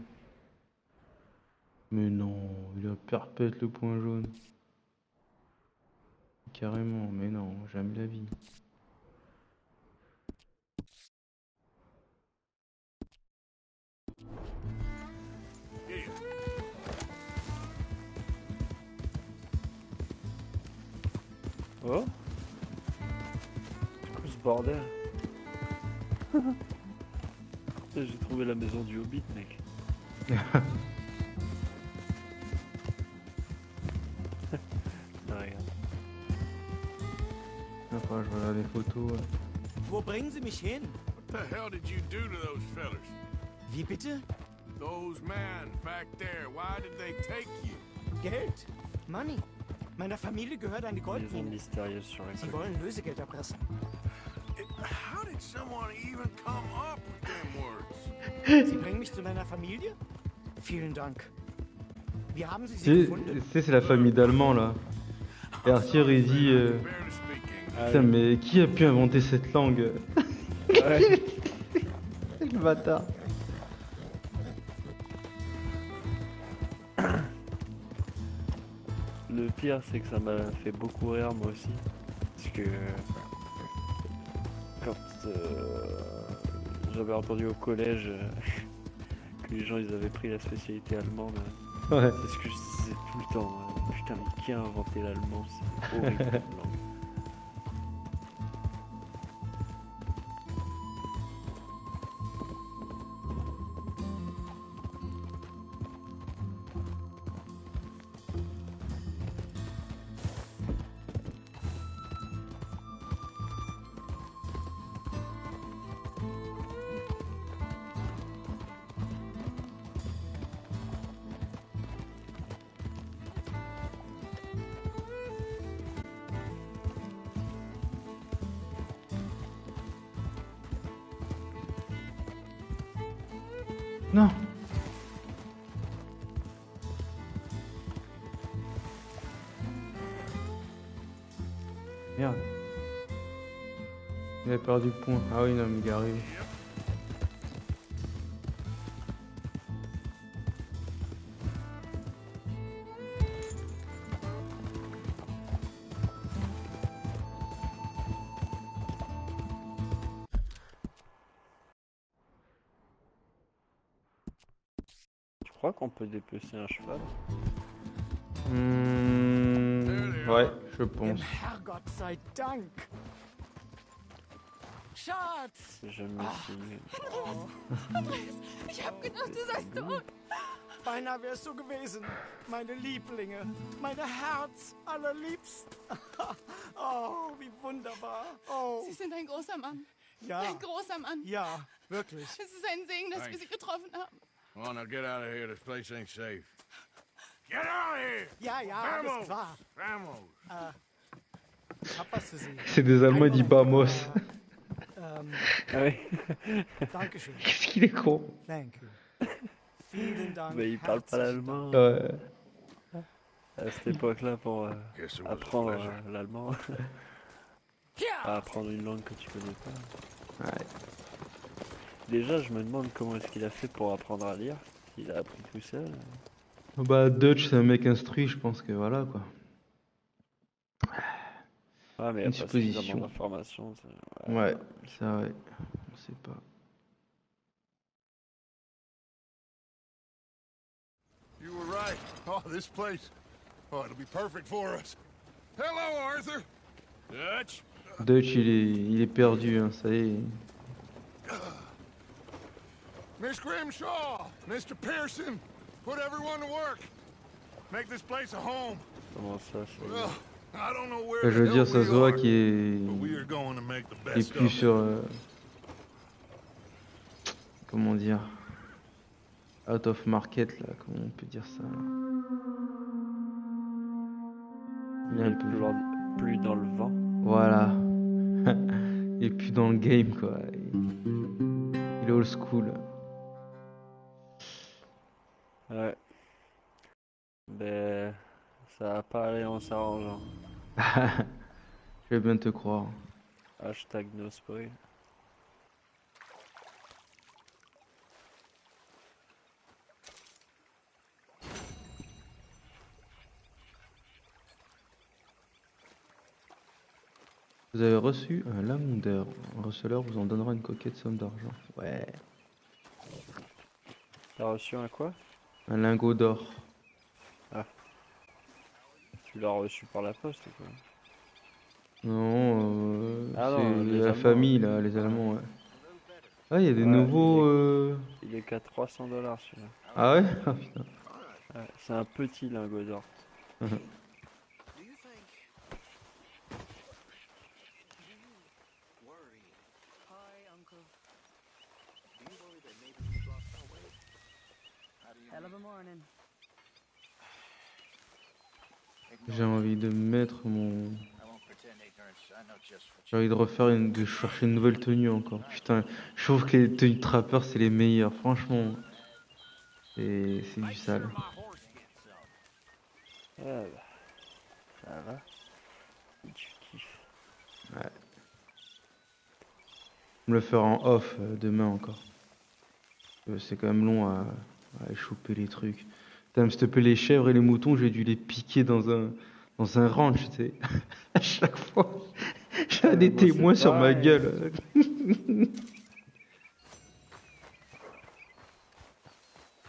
Mais non, il a perpète le point jaune. Carrément, mais non, jamais la vie. Oh, c'est quoi ce bordel? J'ai trouvé la maison du Hobbit, mec. Après, je regarde les photos. Ouais. Wo bringen Sie mich hin? What the hell did you do to those fellers? Wie bitte? Those men back there, why did they take you? Geld. Money. Meiner Familie gehört eine Maison Goldmine. mystérieuse sur la Sie côte. wollen Lösegeld erpressen. How did someone even come up with them words? Sie bringen mich zu meiner Familie? Vielen Dank. Wie haben Sie sie Tu gefunden? sais, c'est la famille d'Allemands là. Et Arthur il dit putain, mais qui a pu inventer cette langue? Ouais. Le bâtard. Le pire, c'est que ça m'a fait beaucoup rire moi aussi. Parce que quand j'avais entendu au collège que les gens ils avaient pris la spécialité allemande, Ouais. c'est ce que je disais tout le temps. Putain, mais qui a inventé l'allemand? C'est horrible comme langue. Non. Merde. Il a perdu le point. Ah oui, non, mais il est arrivé. Tu crois qu'on peut dépecer un cheval? Ouais, je pense. Herrgott sei Dank. Schatz! Jamais essayé. Andreas, ich hab gedacht, du seist tot. Beinahe wärst du gewesen. Meine Lieblinge. Meine Herz allerliebst. Oh, wie wunderbar. Oh. Sie sind ein großer Mann. Ja. Ein großer Mann. Ja, wirklich. Es ist ein Segen, dass wir Sie getroffen haben. Come on, now get out of here. This place ain't safe. Get out of here! Ja, ja, Vamos! alles klar. Vamos! Ich hab was für Sie. C'est des Allemands, il dit Bamos. Ah oui. Dankeschön. Qu'est-ce qu'il est con. Thank you. Vielen Dank. Mais il parle pas l'allemand. Ouais. À cette époque-là, pour apprendre l'allemand. Pas apprendre une langue que tu connais pas. Ouais. Déjà, je me demande comment est-ce qu'il a fait pour apprendre à lire. Il a appris tout seul. Bah, Dutch, c'est un mec instruit, je pense que voilà quoi. Ah, mais il Une n'y a pas suffisamment supposition. d'informations. Ouais, ça, ouais. On sait pas. You were right. Oh, this place. Oh, it'll be perfect for us. Hello, Arthur. Dutch? Dutch, il est perdu, hein, ça y est. Miss Grimshaw, Mr. Pearson, put everyone to work. Make this place a home. Comment ça, ça Well, I don't know where Je veux the dire, hell ça we se voit are, qu'il but we are going to make the est best plus of sur... it. comment dire, out of market, là, comment on peut dire ça là. Il est plus dans le vent. Voilà. Il est plus dans le game, quoi. Il est old school. Ouais. Ben, ça va pas aller en s'arrangeant. Je vais bien te croire. Hashtag no spoil. Vous avez reçu un lamondeur. Un receleur vous en donnera une coquette somme d'argent. Ouais. T'as reçu un quoi? Un lingot d'or. Ah. Tu l'as reçu par la poste ou quoi? Non, Ah non, c'est les la Allemands, famille, là, ouais. les Allemands, ouais. Ah, il y a des Ouais, nouveaux... il est qu'à 300 $ celui-là. Ah ouais? Ah putain. Ouais, c'est un petit lingot d'or. Hell of a morning. J'ai envie de mettre mon... J'ai envie de refaire de chercher une nouvelle tenue encore. Putain, je trouve que les tenues de trappeurs c'est les meilleures, franchement. C'est du sale. Ouais, bah, ça va. Tu kiffes. Ouais. Me le faire en off demain encore. C'est quand même long à choper les trucs. Putain, s'il te plaît, les chèvres et les moutons, j'ai dû les piquer dans un ranch, tu sais. À chaque fois, j'ai des témoins sur ma gueule.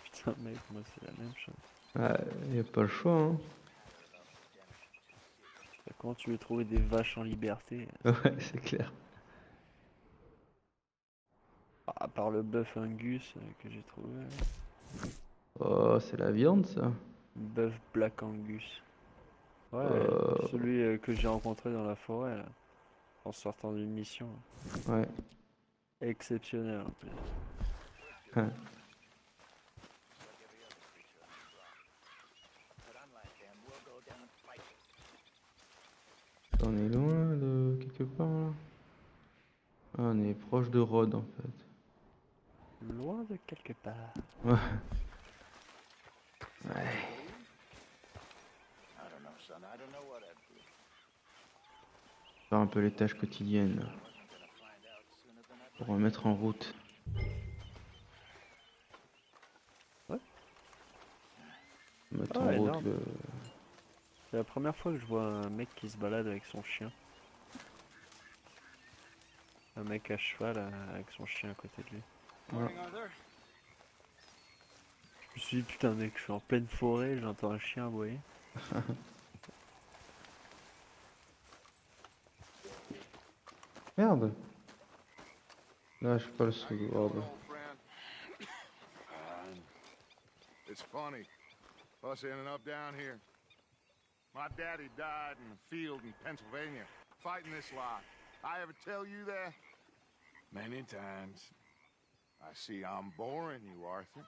Putain, mec, moi c'est la même chose. Ouais, y a pas le choix, hein. Comment tu veux trouver des vaches en liberté? Ouais, c'est clair. À part le bœuf Angus que j'ai trouvé. Oh, c'est la viande, ça. Bœuf Black Angus. Ouais, celui que j'ai rencontré dans la forêt, là, en sortant d'une mission. Ouais. Exceptionnel, en plus. Ouais. On est loin de quelque part, là. Ah, on est proche de Rhodes, en fait. Loin de quelque part. Ouais. I don't know, son. I don't know what I'd do. Faire un peu les tâches quotidiennes pour remettre en route. Ouais. Mettre en route le... C'est la première fois que je vois un mec qui se balade avec son chien. Un mec à cheval avec son chien à côté de lui. Ouais. Je me suis dit putain mec, je suis en pleine forêt, j'entends un chien aboyer. Merde. Lâche pas le sous. Oh, bah. It's funny, us ending up down here. My daddy died in the field in Pennsylvania, fighting this lot. I ever tell you that? Many times. I see I'm boring you, Arthur.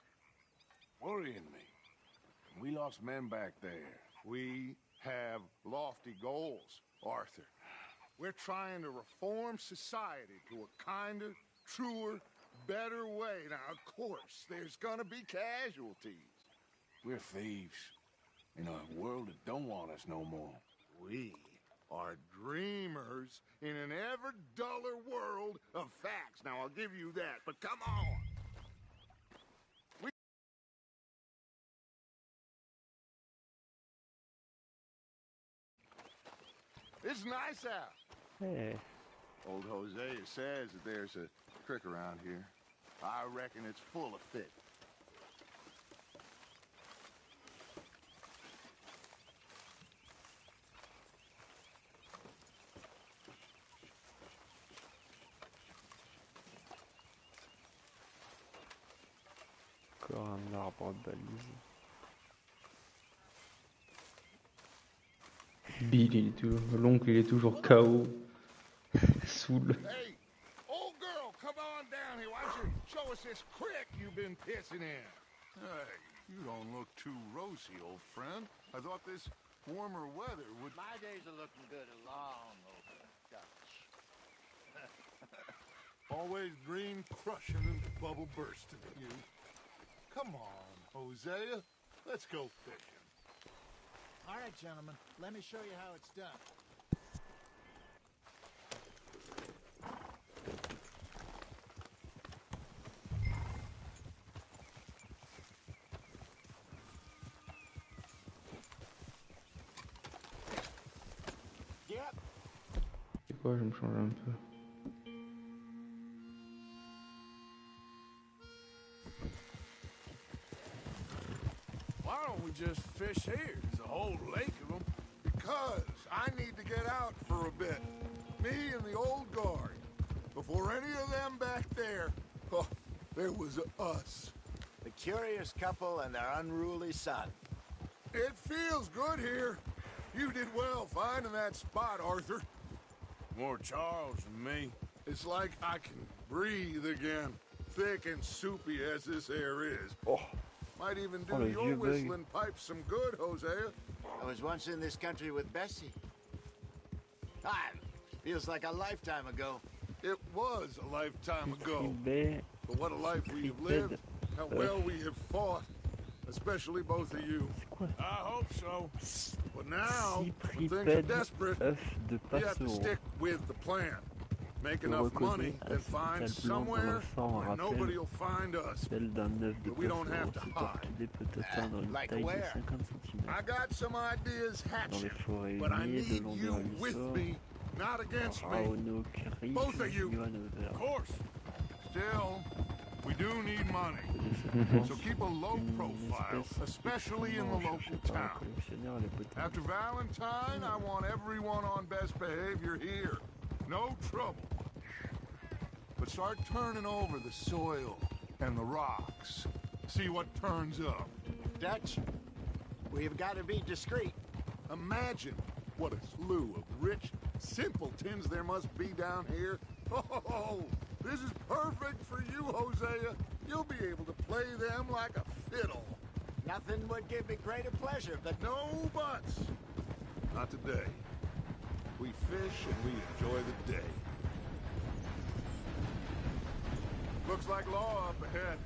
Worrying me. We lost men back there. We have lofty goals, Arthur. We're trying to reform society to a kinder, truer, better way. Now, of course, there's gonna be casualties. We're thieves in a world that don't want us no more. We are dreamers in an ever duller world of facts. Now, I'll give you that, but come on. It's nice out. Hey. Old Hosea says that there's a creek around here. I reckon it's full of fish. Encore un arbre balise. Bill, il est toujours... L'oncle, il est toujours KO. Saoul. Hey, old girl, come on down here. Why don't you show us this creek you've been pissing in? Hey, you don't look too rosy, old friend. I thought this warmer weather would... My days are looking good along over Dutch. Always green crushing and bubble bursting at you. Come on, Hosea. Let's go fishing. All right, gentlemen. Let me show you how it's done. C'est quoi, je vais me changer un peu. Why don't we just fish here? There's a whole lake of them. Because I need to get out for a bit. Me and the old guard. Before any of them back there, oh, there was us. The curious couple and their unruly son. It feels good here. You did well finding that spot, Arthur. More Charles than me. It's like I can breathe again. Thick and soupy as this air is. Oh. Might even do your whistling pipes some good, Hosea. I was once in this country with Bessie. Ah, feels like a lifetime ago. It was a lifetime ago. But what a life we have lived. How well we have fought. Especially both of you. I hope so. But now, when things are desperate, we have to stick with the plan. Make enough money, then find somewhere where nobody will find us. But we don't have to hide. Like where? I got some ideas hatching, but I need you with me, not against me. Both of you. Of course. Still, we do need money. So keep a low profile, especially in the local town. After Valentine, I want everyone on best behavior here. No trouble. But start turning over the soil and the rocks. See what turns up. Dutch, we've got to be discreet. Imagine what a slew of rich simpletons there must be down here. Oh, this is perfect for you, Hosea. You'll be able to play them like a fiddle. Nothing would give me greater pleasure, but... No buts. Not today. We fish and we enjoy the day. Looks like law up ahead.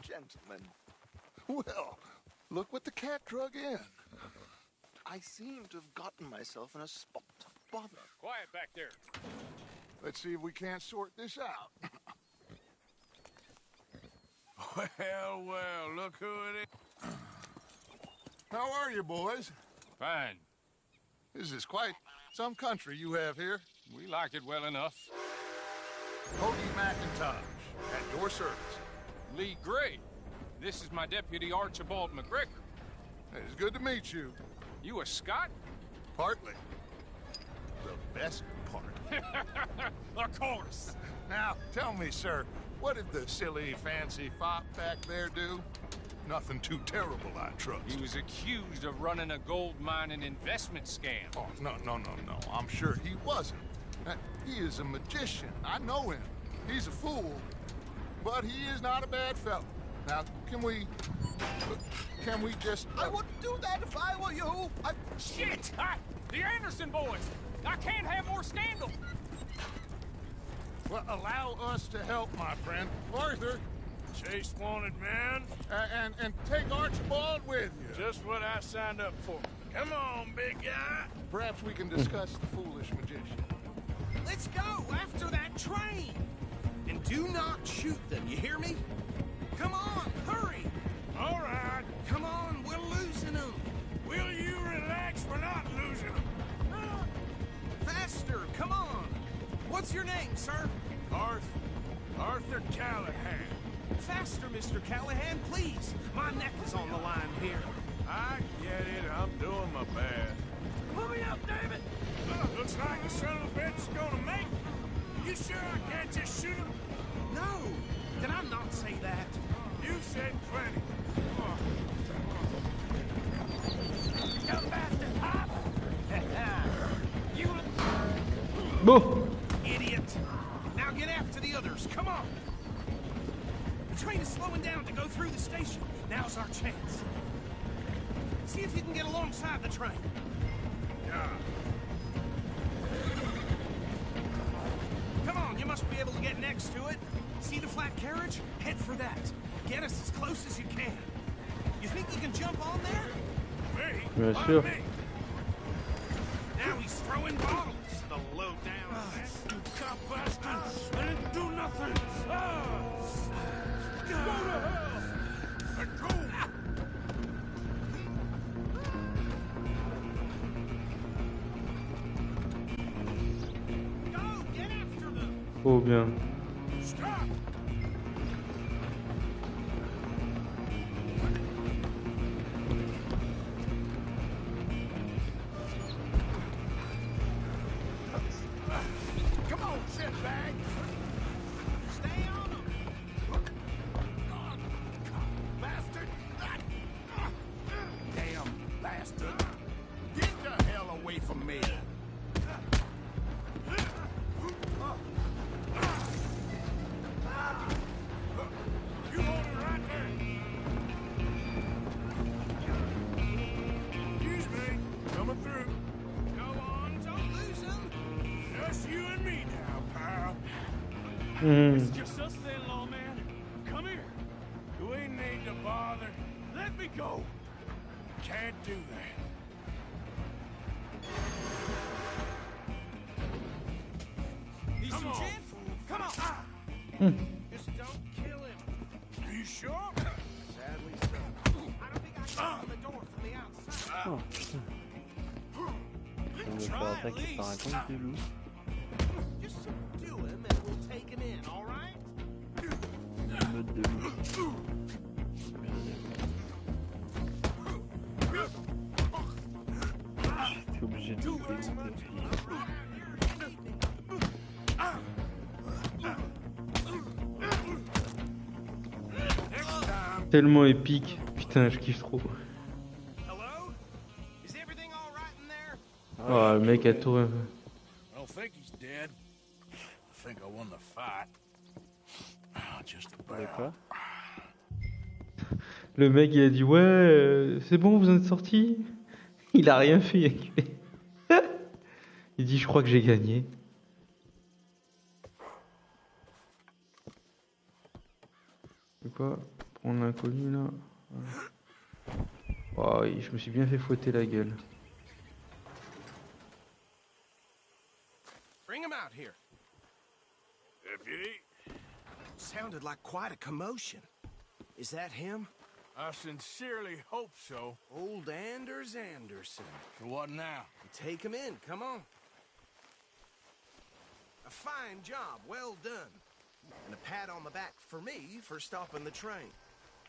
gentlemen. Well, look what the cat drug in. I seem to have gotten myself in a spot of bother. Quiet back there. Let's see if we can't sort this out. Well, look who it is. How are you, boys? Fine. This is quite some country you have here. We like it well enough. Cody McIntosh, at your service. Lee Gray. This is my deputy Archibald McGregor. It's good to meet you. You a Scot? Partly. The best part. Of course. Now, tell me, sir, what did the silly, fancy fop back there do? Nothing too terrible, I trust. He was accused of running a gold mining investment scam. Oh, no. I'm sure he wasn't. He is a magician. I know him. He's a fool. But he is not a bad fellow. Now, can we just... I wouldn't do that if I were you. Shit! The Anderson boys! I can't have more scandal! Well, allow us to help, my friend. Arthur. Chase wanted man. And take Archibald with you. Just what I signed up for. Come on, big guy. Perhaps we can discuss the foolish magician. Let's go after that train. And do not shoot them, you hear me? Come on, hurry. All right. Come on, we're losing them. Will you relax? We're not losing them. Faster, come on. What's your name, sir? Arthur Callahan. Faster, Mr. Callahan, please. My neck is on the line here. I get it. I'm doing my best. Pull me up, David. Looks like the son of a bitch is gonna make it. You sure I can't just shoot him? No. Did I not say that? You said plenty. You bastard! Hop! You Bon. idiot! Now get after the others. Come on. The train is slowing down to go through the station. Now's our chance. See if you can get alongside the train. Yeah. Come on, you must be able to get next to it. See the flat carriage? Head for that. Get us as close as you can. You think you can jump on there? Me? Bien Why sûr. me? Now he's throwing bottles. The low down. You cop bastard! I didn't do nothing! Go to hell! Let go! Go, get after them. Oh bien. Stop! Come on, shitbag. Stay on them. Bastard. Damn bastard. Get the hell away from me. You hold it right there! Excuse me, coming through. Go on, don't lose them. Just you and me now, pal. Hmm. Just us then, lawman. Come here. You ain't need to bother. Let me go. Can't do that. Need some on, gin? fool. Come on. Hmm. Just don't kill him. Are you sure? Sadly so. I don't think I can open the door from the outside. Oh, putain. On me faire attaquer par un gang de loups. Just subdue him and we'll take him in, all right? Une meute de loups. J'étais obligé de le démonter. Tellement épique. Putain, je kiffe trop. Hello? Is everything all right in there? Oh, le mec a tout. I don't think he's dead. I think I won the fight. Just about. Le mec il a dit ouais, c'est bon, vous en êtes sorti. Il a rien fait. Il dit je crois que j'ai gagné. C'est quoi? On a inconnu là. Oh, oui, je me suis bien fait fouetter la gueule. Bring him out here. Deputy? Sounded like quite a commotion. Is that him? I sincerely hope so. Old Anders Anderson. So what now? Take him in, come on. A fine job, well done. And a pat on the back for me for stopping the train.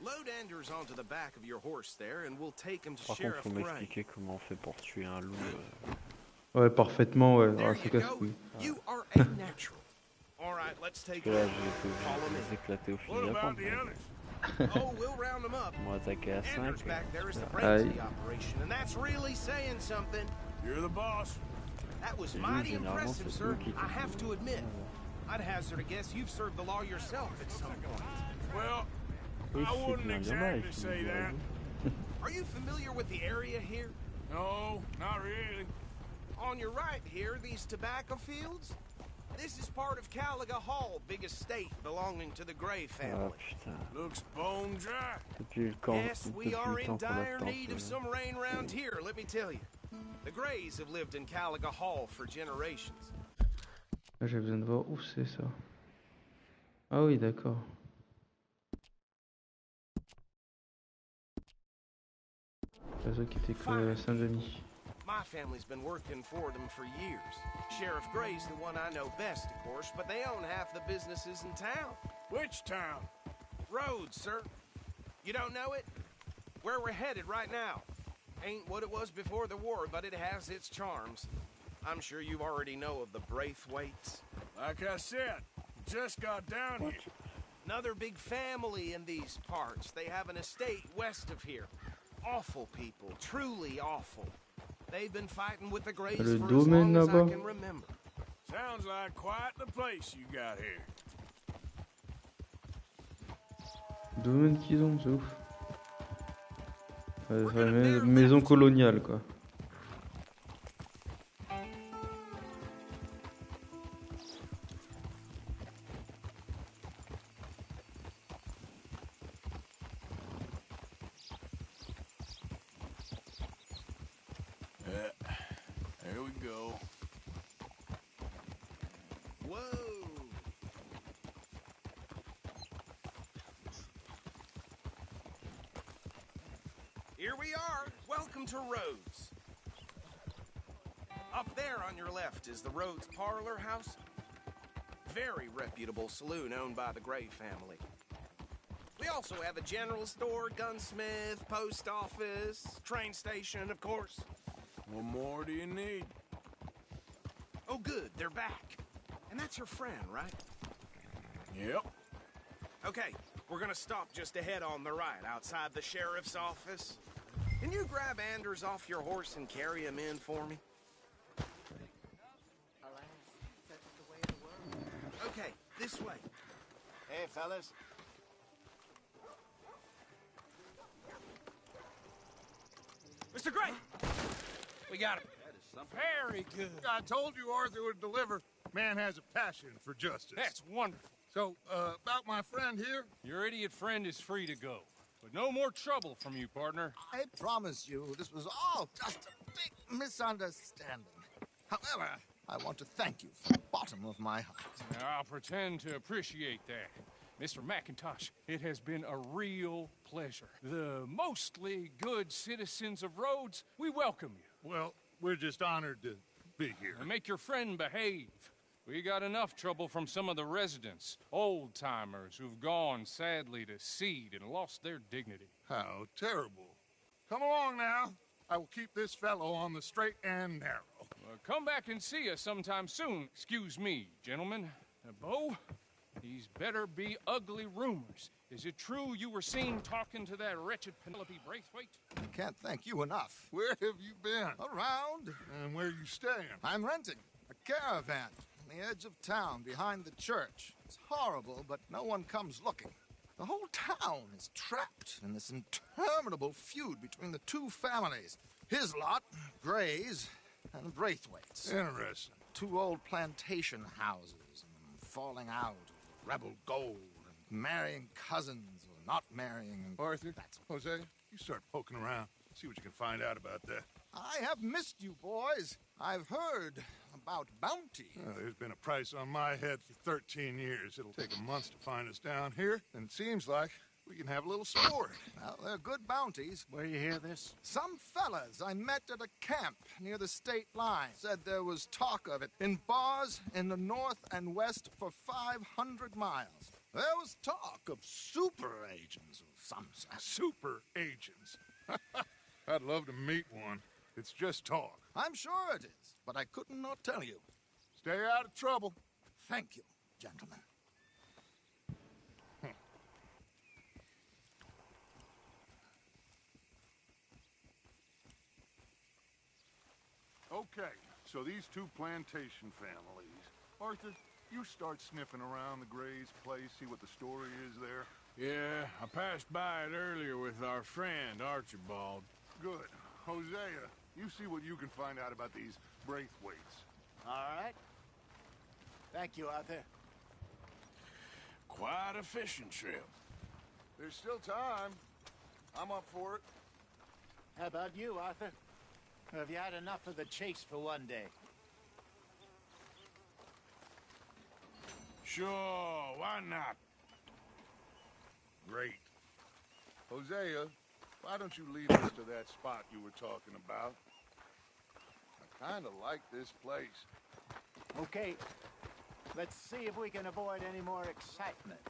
Load Anders onto the back of your horse there and we'll take him to Par contre, Sheriff faut Gray. m'expliquer comment on fait pour tuer un loup. Ouais, parfaitement, ouais. There Ah, c'est you go. casse-couille. You are a natural. All right, let's take Parce que là, him. j'ai été Follow obligé de me. les éclater au What fusil à about pompe. the others? Oh, we'll round them up. On va attaquer à 5. Anders back there is the brains of Aye. the operation, and that's really saying something. You're the boss. That was C'est mighty lui, généralement, impressive, c'est sir. lui qui I have to admit. I'd hazard a guess you've served the law yourself at some point. Well, Oui, I c'est wouldn't bien dommage. exactly say that. Are you familiar with the area here? No, not really. On your right here, these tobacco fields? This is part of Caliga Hall, big estate belonging to the Gray Ah family. putain. Looks bone dry. Depuis le camp, Yes, depuis we are le in temps qu'on dire attend. need of some rain round here, let me tell you. The Grays have lived in Caliga Hall for generations. Là, j'ai besoin de voir où c'est ça. Ah oui, d'accord. C'est ça qui était que à Saint-Denis. My family's been working for them for years. Sheriff Gray's the one I know best, of course, but they own half the businesses in town. Which town? Rhodes, sir. You don't know it? Where we're headed right now. Ain't what it was before the war, but it has its charms. I'm sure you already know of the Braithwaites. Like I said, just got down here. Another big family in these parts. They have an estate west of here. Awful people, truly awful. They've been fighting with the Grays Le for as domaine long as I là-bas. can remember. Sounds like quite the place you got here. Domaine qu'ils ont, c'est ouf. Ouais, maison coloniale, quoi. There we go. Whoa! Here we are. Welcome to Rhodes. Up there on your left is the Rhodes Parlor House. Very reputable saloon owned by the Gray family. We also have a general store, gunsmith, post office, train station, of course. What more do you need? Oh, good, they're back. And that's your friend, right? Yep. Okay, we're gonna stop just ahead on the right, outside the sheriff's office. Can you grab Anders off your horse and carry him in for me? Okay, this way. Hey, fellas. Mr. Gray! We got him. Very good. I told you Arthur would deliver. Man has a passion for justice. That's wonderful. So, about my friend here? Your idiot friend is free to go. But no more trouble from you, partner. I promise you, this was all just a big misunderstanding. However, I want to thank you from the bottom of my heart. Now, I'll pretend to appreciate that. Mr. McIntosh, it has been a real pleasure. The mostly good citizens of Rhodes, we welcome you. Well, we're just honored to be here. Now make your friend behave. We got enough trouble from some of the residents, old-timers who've gone, sadly, to seed and lost their dignity. How terrible. Come along now. I will keep this fellow on the straight and narrow. Come back and see us sometime soon. Excuse me, gentlemen. Bo, these better be ugly rumors. Is it true you were seen talking to that wretched Penelope Braithwaite? I can't thank you enough. Where have you been? Around. And where are you staying? I'm renting a caravan on the edge of town behind the church. It's horrible, but no one comes looking. The whole town is trapped in this interminable feud between the two families. His lot, Gray's, and Braithwaite's. Interesting. Two old plantation houses, and falling out, rebel gold, and marrying cousins, not marrying. Arthur, Jose, you start poking around. See what you can find out about that. I have missed you, boys. I've heard about bounty. There's been a price on my head for 13 years. It'll take a month to find us down here, and it seems like we can have a little sport. Well, they're good bounties. Where you hear this? Some fellas I met at a camp near the state line said there was talk of it in bars in the north and west for 500 miles. There was talk of super agents of some sort. Super agents. I'd love to meet one. It's just talk. I'm sure it is, but I could not tell you. Stay out of trouble. Thank you, gentlemen. Okay, so these two plantation families. Arthur, you start sniffing around the Gray's place, see what the story is there. Yeah, I passed by it earlier with our friend, Archibald. Good. Hosea, you see what you can find out about these Braithwaites. All right. Thank you, Arthur. Quite a fishing trip. There's still time. I'm up for it. How about you, Arthur? Or have you had enough of the chase for one day? Sure, why not? Great. Hosea, why don't you lead us to that spot you were talking about? I kind of like this place. Okay. Let's see if we can avoid any more excitement.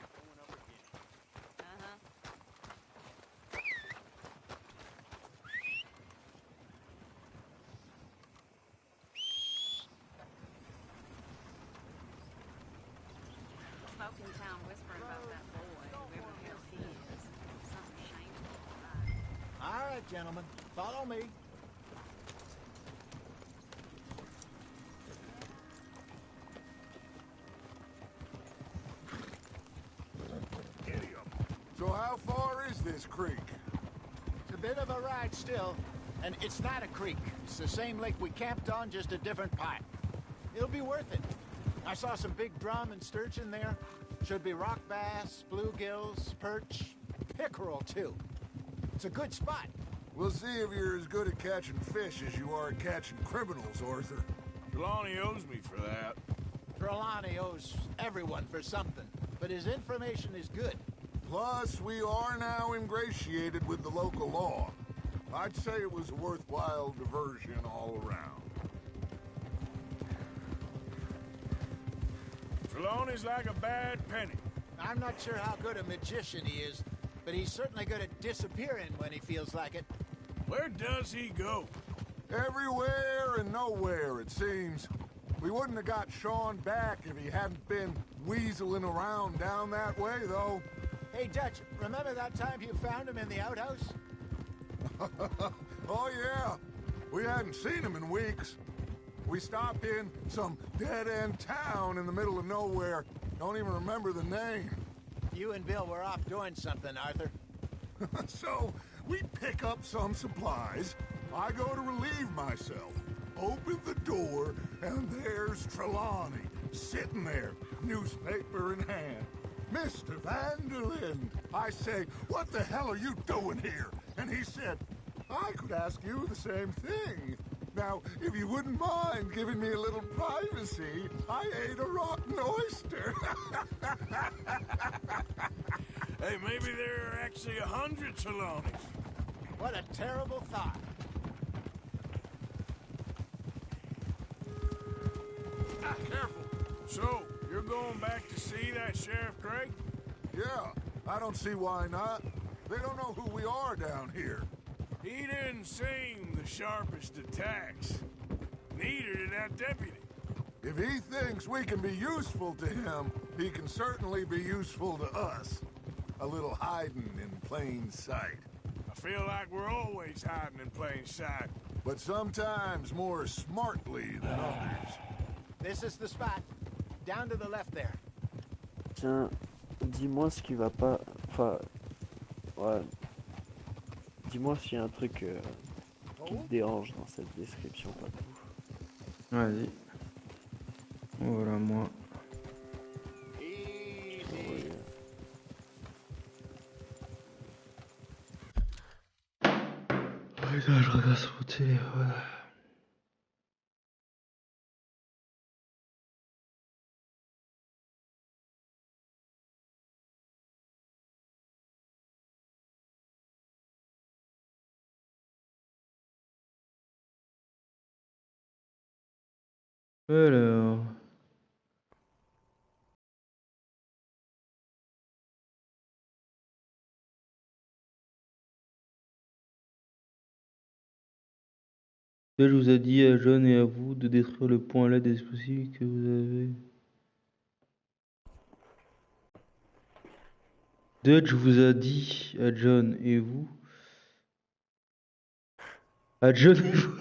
Folk in town whispering about that boy, whoever the hell he is. Something shameful. All right, gentlemen. Follow me. So how far is this creek? It's a bit of a ride still, and it's not a creek. It's the same lake we camped on, just a different part. It'll be worth it. I saw some big drum and sturgeon there. Should be rock bass, bluegills, perch, pickerel too. It's a good spot. We'll see if you're as good at catching fish as you are at catching criminals, Arthur. Trelawney owes me for that. Trelawney owes everyone for something, but his information is good. Plus, we are now ingratiated with the local law. I'd say it was a worthwhile diversion all around. Trelawney's like a bad penny. I'm not sure how good a magician he is, but he's certainly good at disappearing when he feels like it. Where does he go? Everywhere and nowhere, it seems. We wouldn't have got Sean back if he hadn't been weaseling around down that way, though. Hey, Dutch, remember that time you found him in the outhouse? Oh, yeah. We hadn't seen him in weeks. We stopped in some dead-end town in the middle of nowhere. Don't even remember the name. You and Bill were off doing something, Arthur. So, we pick up some supplies. I go to relieve myself. Open the door, and there's Trelawney, sitting there, newspaper in hand. Mr. Vanderlyn. I say, what the hell are you doing here? And he said, I could ask you the same thing. Now, if you wouldn't mind giving me a little privacy, I ate a rotten oyster. Hey, maybe there are actually 100 Trelawneys. What a terrible thought. Careful. So, you're going back to see that Sheriff Craig? Yeah, I don't see why not. They don't know who we are down here. He didn't seem the sharpest attacks. Neither did that deputy. If he thinks we can be useful to him, he can certainly be useful to us. A little hiding in plain sight. I feel like we're always hiding in plain sight. But sometimes more smartly than others. This is the spot. Down to the left there. Tiens, dis-moi ce qui va pas... Enfin... Ouais... Dis-moi s'il y a un truc qui te dérange dans cette description, Papou. Vas-y. Voilà, moi. Là, je regarde sur mon téléphone. Alors. Là, je vous ai dit à John et à vous de détruire le pont à l'aide des explosifs que vous avez. Dutch vous a dit à John et vous. À John et vous.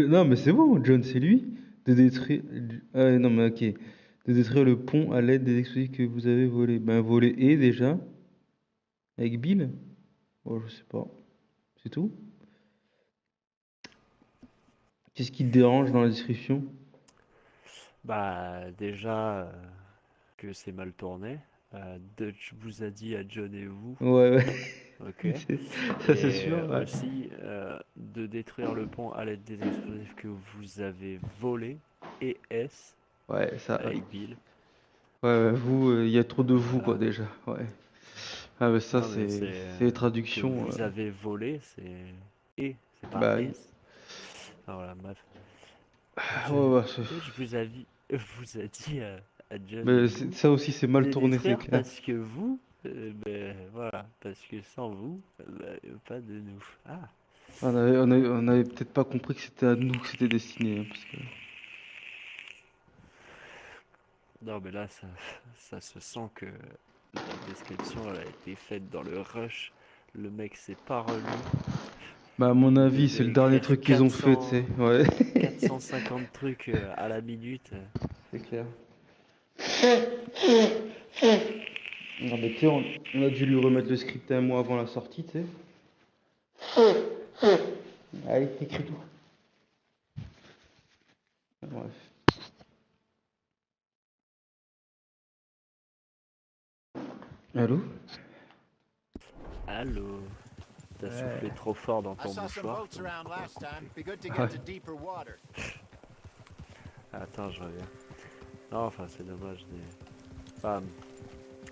Non, mais c'est bon, John, c'est lui. De détruire. Ah, non, mais ok. De détruire le pont à l'aide des explosifs que vous avez volés. Ben, volé et déjà. Avec Bill. Oh, je sais pas. C'est tout. Qu'est-ce qui te dérange dans la description? Bah, déjà que c'est mal tourné. Dutch vous a dit à John et vous. Ouais, ouais. Ok. Ça, c'est Et sûr. Ouais. aussi de détruire le pont à l'aide des explosifs que vous avez volés. Et S. Ouais, ça. Avec Bill. Ouais, vous, il y a trop de vous, quoi, Voilà. déjà. Ouais. Ah, mais ça, Non, mais c'est c'est les que traductions. vous avez volé, c'est et, c'est pas Bah oui. S. Ah, voilà, bref. Ouais, ouais, Dutch vous a dit à John et mais vous ça aussi, c'est mal de tourné, c'est détruire clair. parce que vous, ben, voilà, parce que sans vous, ben, pas de nous. Ah, On avait peut-être pas compris que c'était à nous que c'était destiné. Hein, parce que... non, mais là, ça se sent que la description elle a été faite dans le rush. Le mec s'est pas remis. Bah, à mon Il avis, c'est devait le dernier écrire truc qu'ils ont fait, tu sais. Ouais. 450 trucs à la minute. C'est clair. Non, mais tu sais, on a dû lui remettre le script un mois avant la sortie, tu sais. Allez, écris tout. Bref. Allô? Allô? T'as soufflé trop fort dans I ton saw some mouchoir. boats around last time. Be good to Ouais. get to deeper water. Attends, je reviens. Non, enfin, c'est dommage. Enfin,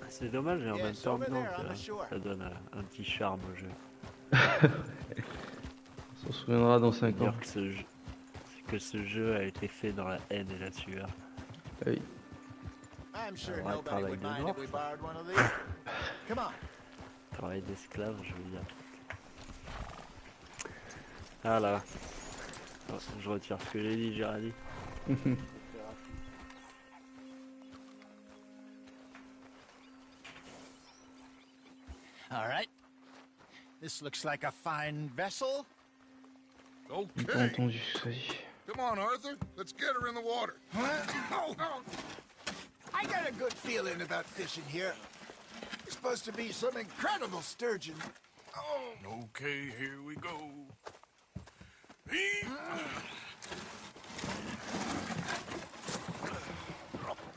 c'est dommage et en même Yes, temps, over non, there on the shore. ça donne un petit charme au jeu. On s'en souviendra dans On peut 5 ans. dire que ce jeu a été fait dans la haine et la sueur. Oui. I'm sure Ouais, nobody travail would de mind noir, if we ça. borrowed one of these. Come on. Travail d'esclave, je veux dire. Ah là. Oh, je retire ce que j'ai dit, j'ai rien dit. All right. This looks like a fine vessel. J'ai pas entendu ça. Come on, Arthur. Let's get her in the water. I got a good feeling about fishing here. It's supposed to be some incredible sturgeon. Oh, okay, here we go.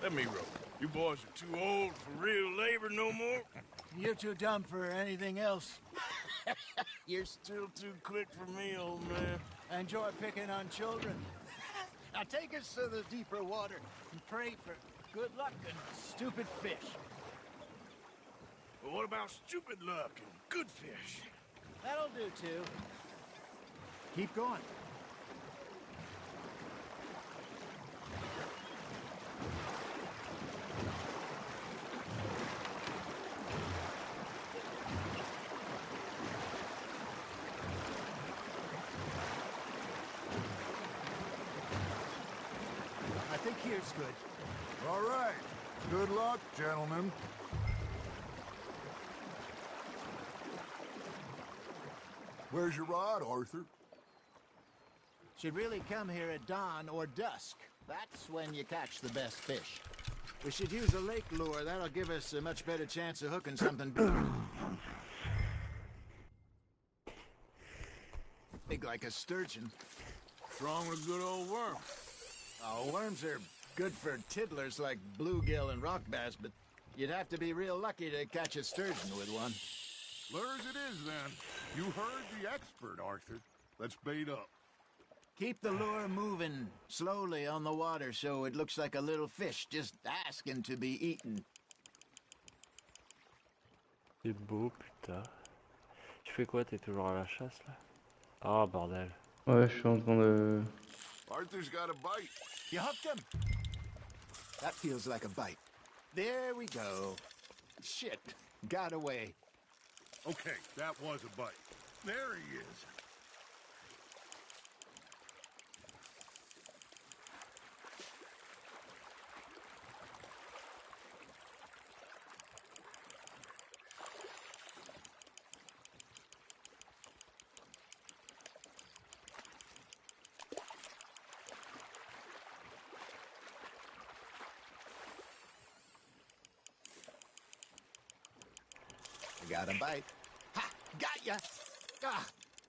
Let me row. You boys are too old for real labor no more. You're too dumb for anything else. You're still too quick for me, old man. I enjoy picking on children. Now take us to the deeper water and pray for good luck and stupid fish. But what about stupid luck and good fish? That'll do too. Keep going. I think here's good. All right. Good luck, gentlemen. Where's your rod, Arthur? Should really come here at dawn or dusk. That's when you catch the best fish. We should use a lake lure. That'll give us a much better chance of hooking something big like a sturgeon. Strong with a good old worm. Oh, worms are good for tiddlers like bluegill and rock bass, but you'd have to be real lucky to catch a sturgeon with one. Lures it is, then. You heard the expert, Arthur. Let's bait up. Keep the lure moving slowly on the water so it looks like a little fish just asking to be eaten. C'est beau, putain. Tu fais quoi? T'es toujours à la chasse, là? Ah, bordel. Ouais, je suis en train de... Arthur's got a bite. You hooked him? That feels like a bite. There we go. Shit, got away. Okay, that was a bite. There he is. Got a bite. Ha! Got ya! Ah,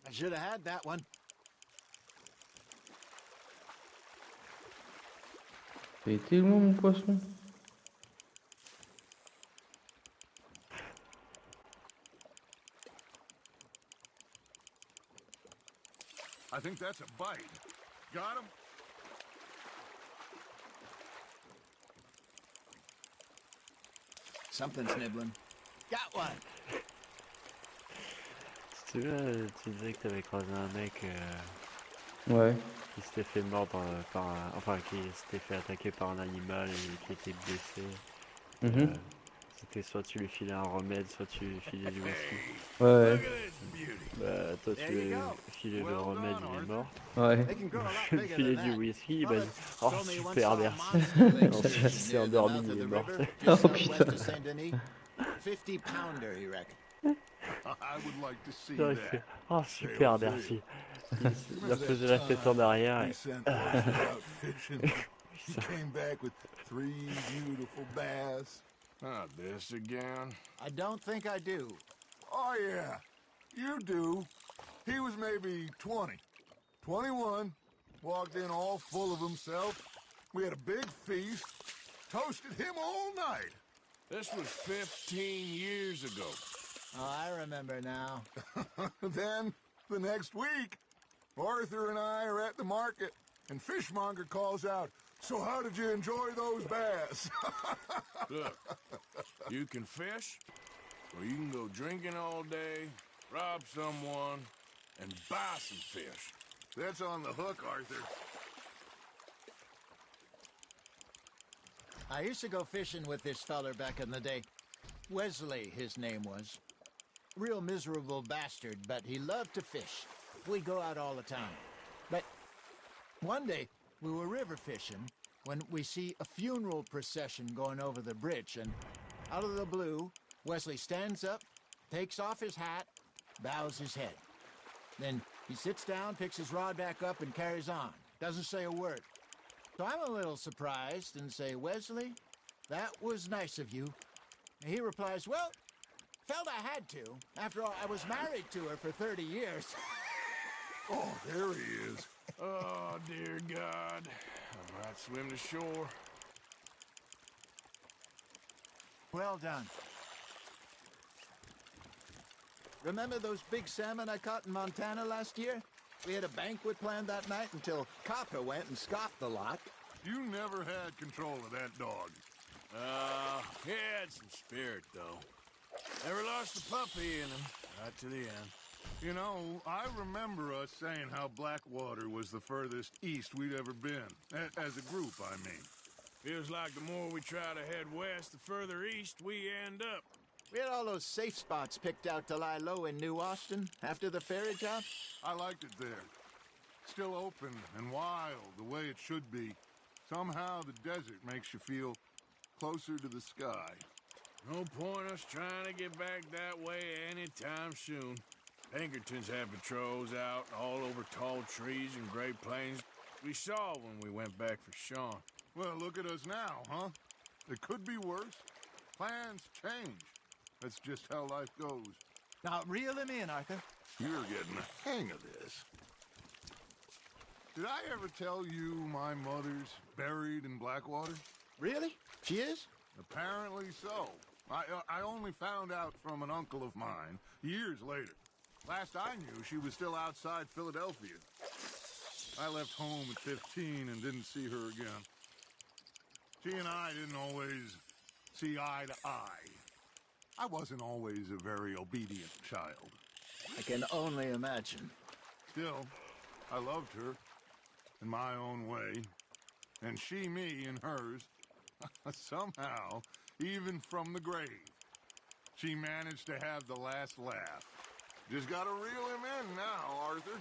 I should have had that one. T'as été loin, mon poisson. I think that's a bite. Got him? Something's nibbling. Got one! Tu tu disais que t'avais croisé un mec Ouais. qui s'était fait mordre par un... Enfin, qui s'était fait attaquer par un animal et qui était blessé. C'était soit tu lui filais un remède, soit tu lui filais du whisky. Ouais. Bah, toi tu lui filais le remède, il est mort. Ouais. Je lui filais du whisky, il m'a dit « Oh super, merci !» Ensuite il s'est endormi, il est mort. Oh putain. 50 pounder, he reckon. I would like to see Non, il that. fait « Oh super, merci !» Il a posé la tête en arrière et... He came back with 3 beautiful bass. Not this again. I don't think I do. Oh, yeah. You do. He was maybe 20. 21. Walked in all full of himself. We had a big feast. Toasted him all night. This was 15 years ago. Oh, I remember now. Then, the next week, Arthur and I are at the market, and Fishmonger calls out, "So how did you enjoy those bass?" Look, you can fish, or you can go drinking all day, rob someone, and buy some fish. That's on the hook, Arthur. I used to go fishing with this feller back in the day. Wesley, his name was. Real miserable bastard, but he loved to fish. We go out all the time. But one day, we were river fishing when we see a funeral procession going over the bridge, and out of the blue, Wesley stands up, takes off his hat, bows his head. Then he sits down, picks his rod back up, and carries on. Doesn't say a word. So I'm a little surprised and say, "Wesley, that was nice of you." And he replies, "Well, felt I had to. After all, I was married to her for 30 years. Oh, there he is. Oh, dear God. I might swim to shore. Well done. Remember those big salmon I caught in Montana last year? We had a banquet planned that night until Copper went and scoffed the lot. You never had control of that dog. He had some spirit, though. Never lost a puppy in him, right to the end. You know, I remember us saying how Blackwater was the furthest east we'd ever been. As a group, I mean. Feels like the more we try to head west, the further east we end up. We had all those safe spots picked out to lie low in New Austin after the ferry job. I liked it there. Still open and wild, the way it should be. Somehow the desert makes you feel closer to the sky. No point us trying to get back that way anytime soon. Pinkertons had patrols out all over tall trees and Great Plains. We saw when we went back for Sean. Well, look at us now, huh? It could be worse. Plans change. That's just how life goes. Now, reel him in, Arthur. You're getting the hang of this. Did I ever tell you my mother's buried in Blackwater? Really? She is? Apparently so. I only found out from an uncle of mine years later. Last I knew, she was still outside Philadelphia. I left home at 15 and didn't see her again. She and I didn't always see eye to eye. I wasn't always a very obedient child. I can only imagine. Still, I loved her in my own way, and she me in hers. Somehow, even from the grave, she managed to have the last laugh. Just gotta reel him in now, Arthur.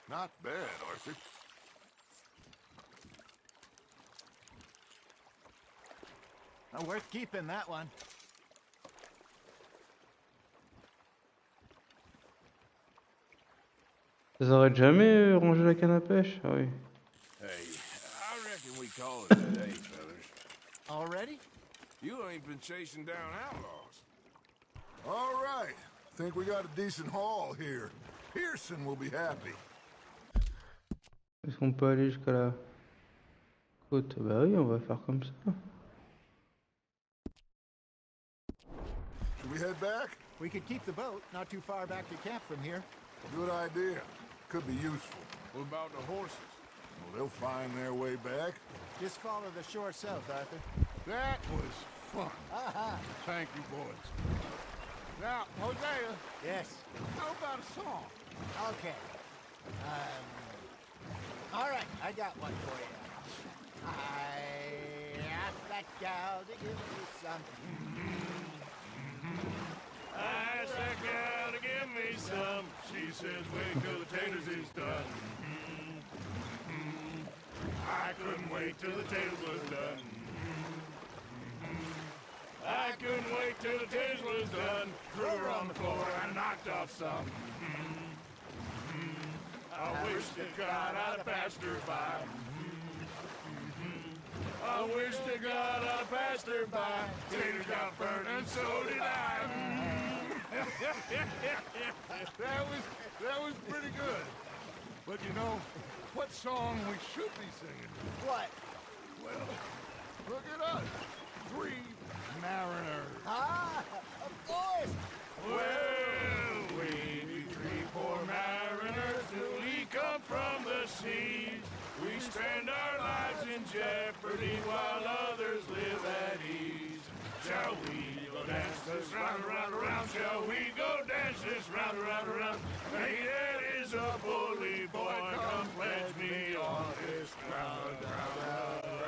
Not bad, Arthur. Worth keeping, that one. Ça s'arrête jamais ranger la canne à pêche? Ah oui. Hey, I reckon we call it a day, fellas. Already? You ain't been chasing down outlaws. All right. Think we got a decent haul here. Pearson will be happy. Est-ce qu'on peut aller jusqu'à la côte? Bah oui, on va faire comme ça. Should we head back? We could keep the boat, not too far back to camp from here. Good idea. Could be useful. What about the horses? Well, they'll find their way back. Just follow the shore south, Arthur. That was fun. Thank you, boys. Now, Hosea. Yes? How about a song? Okay. All right, I got one for you. I asked that gal to give me some. I asked that gal to give me some. She says, wait till the taters is done. I couldn't wait till the taters was done. I couldn't wait till the taters was done. Threw her on the floor and knocked off some. I wish to God I'd have passed her by. I wish to God I'd have passed her by. Taters got burned and so did I. That was pretty good. But you know, what song we should be singing? What? Well, look at us. 3 mariners. Ah, of course. Well, we be 3 poor mariners newly come from the seas. We spend our lives in jeopardy while others live at ease. Shall we go dance this round, around, around? Shall we go dance this round, around, around? Hey, that is a bully boy. Come pledge me on this ground, ground, ground.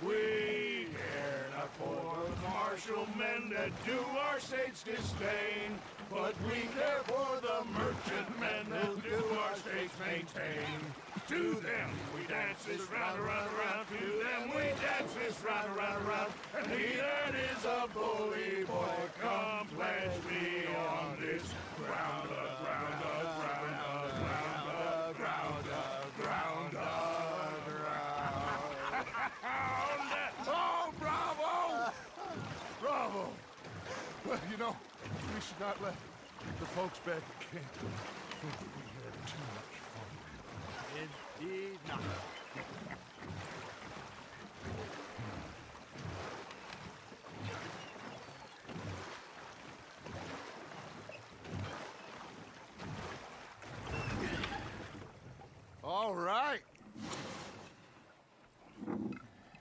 We care not for the martial men that do our state's disdain, but we care for the merchant men that do our state's maintain. To them we dance this round, around, around. To them we dance this round, around, around. And he that is a bully boy, come pledge me on this ground, ground, ground, ground, ground, ground, ground. Oh, bravo! Bravo! Well, you know, we should not let the folks back at camp think that we had too much fun. Indeed not. All right.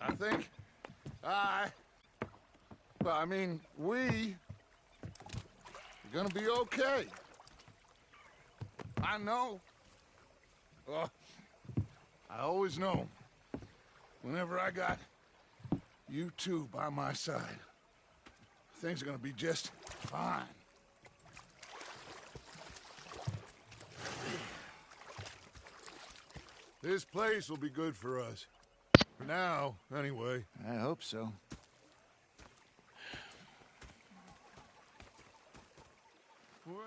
I think we're gonna be okay. I know. I always know, whenever I got you two by my side, things are gonna be just fine. This place will be good for us. For now, anyway. I hope so. Well,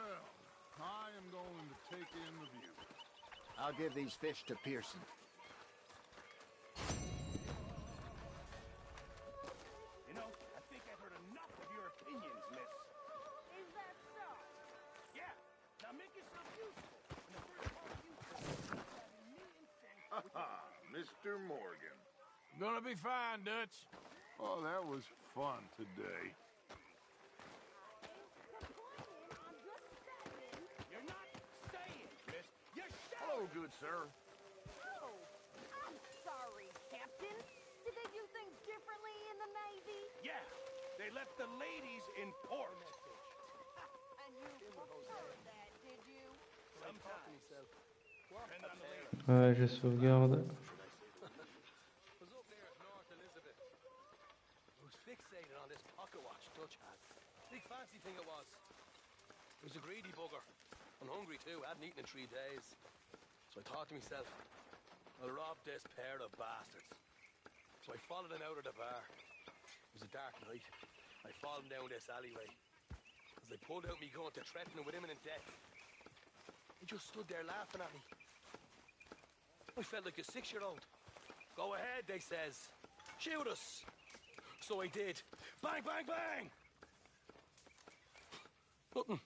I am going to take in the view. I'll give these fish to Pearson. You know, I think I've heard enough of your opinions, miss. Is that so? Yeah. Now make yourself useful. And the first part of useful is having me and Sam. Mr. Morgan. Gonna be fine, Dutch. Oh, that was fun today. You're not staying, miss. You're staying. Hello, good sir. Oh, I'm sorry, Captain. Did they do things differently in the Navy? Yeah. They left the ladies in port. And you preferred that, did you? Sometimes. Depend on the lady. Ouais, je sauvegarde. Was up there at North Elizabeth. I was fixated on this pocket watch Dutch had. Big fancy thing it was. It was a greedy bugger. I'm hungry too, hadn't eaten in 3 days. So I thought to myself, I'll rob this pair of bastards. So I followed them out of the bar. It was a dark night. I followed them down this alleyway. As I pulled out me gun to threaten them with imminent death, they just stood there laughing at me. I felt like a 6-year-old. Go ahead, they says. Shoot us. So I did. Bang, bang, bang! Nothing.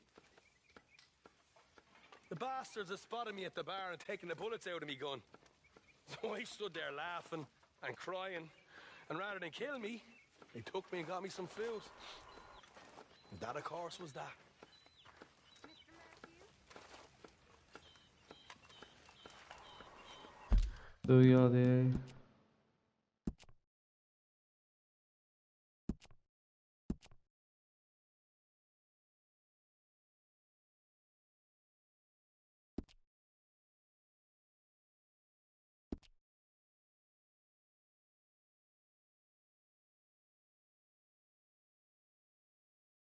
The bastards had spotted me at the bar and taken the bullets out of me gun. So I stood there laughing and crying. And rather than kill me, they took me and got me some food. And that, of course, was that. Sauvegarder.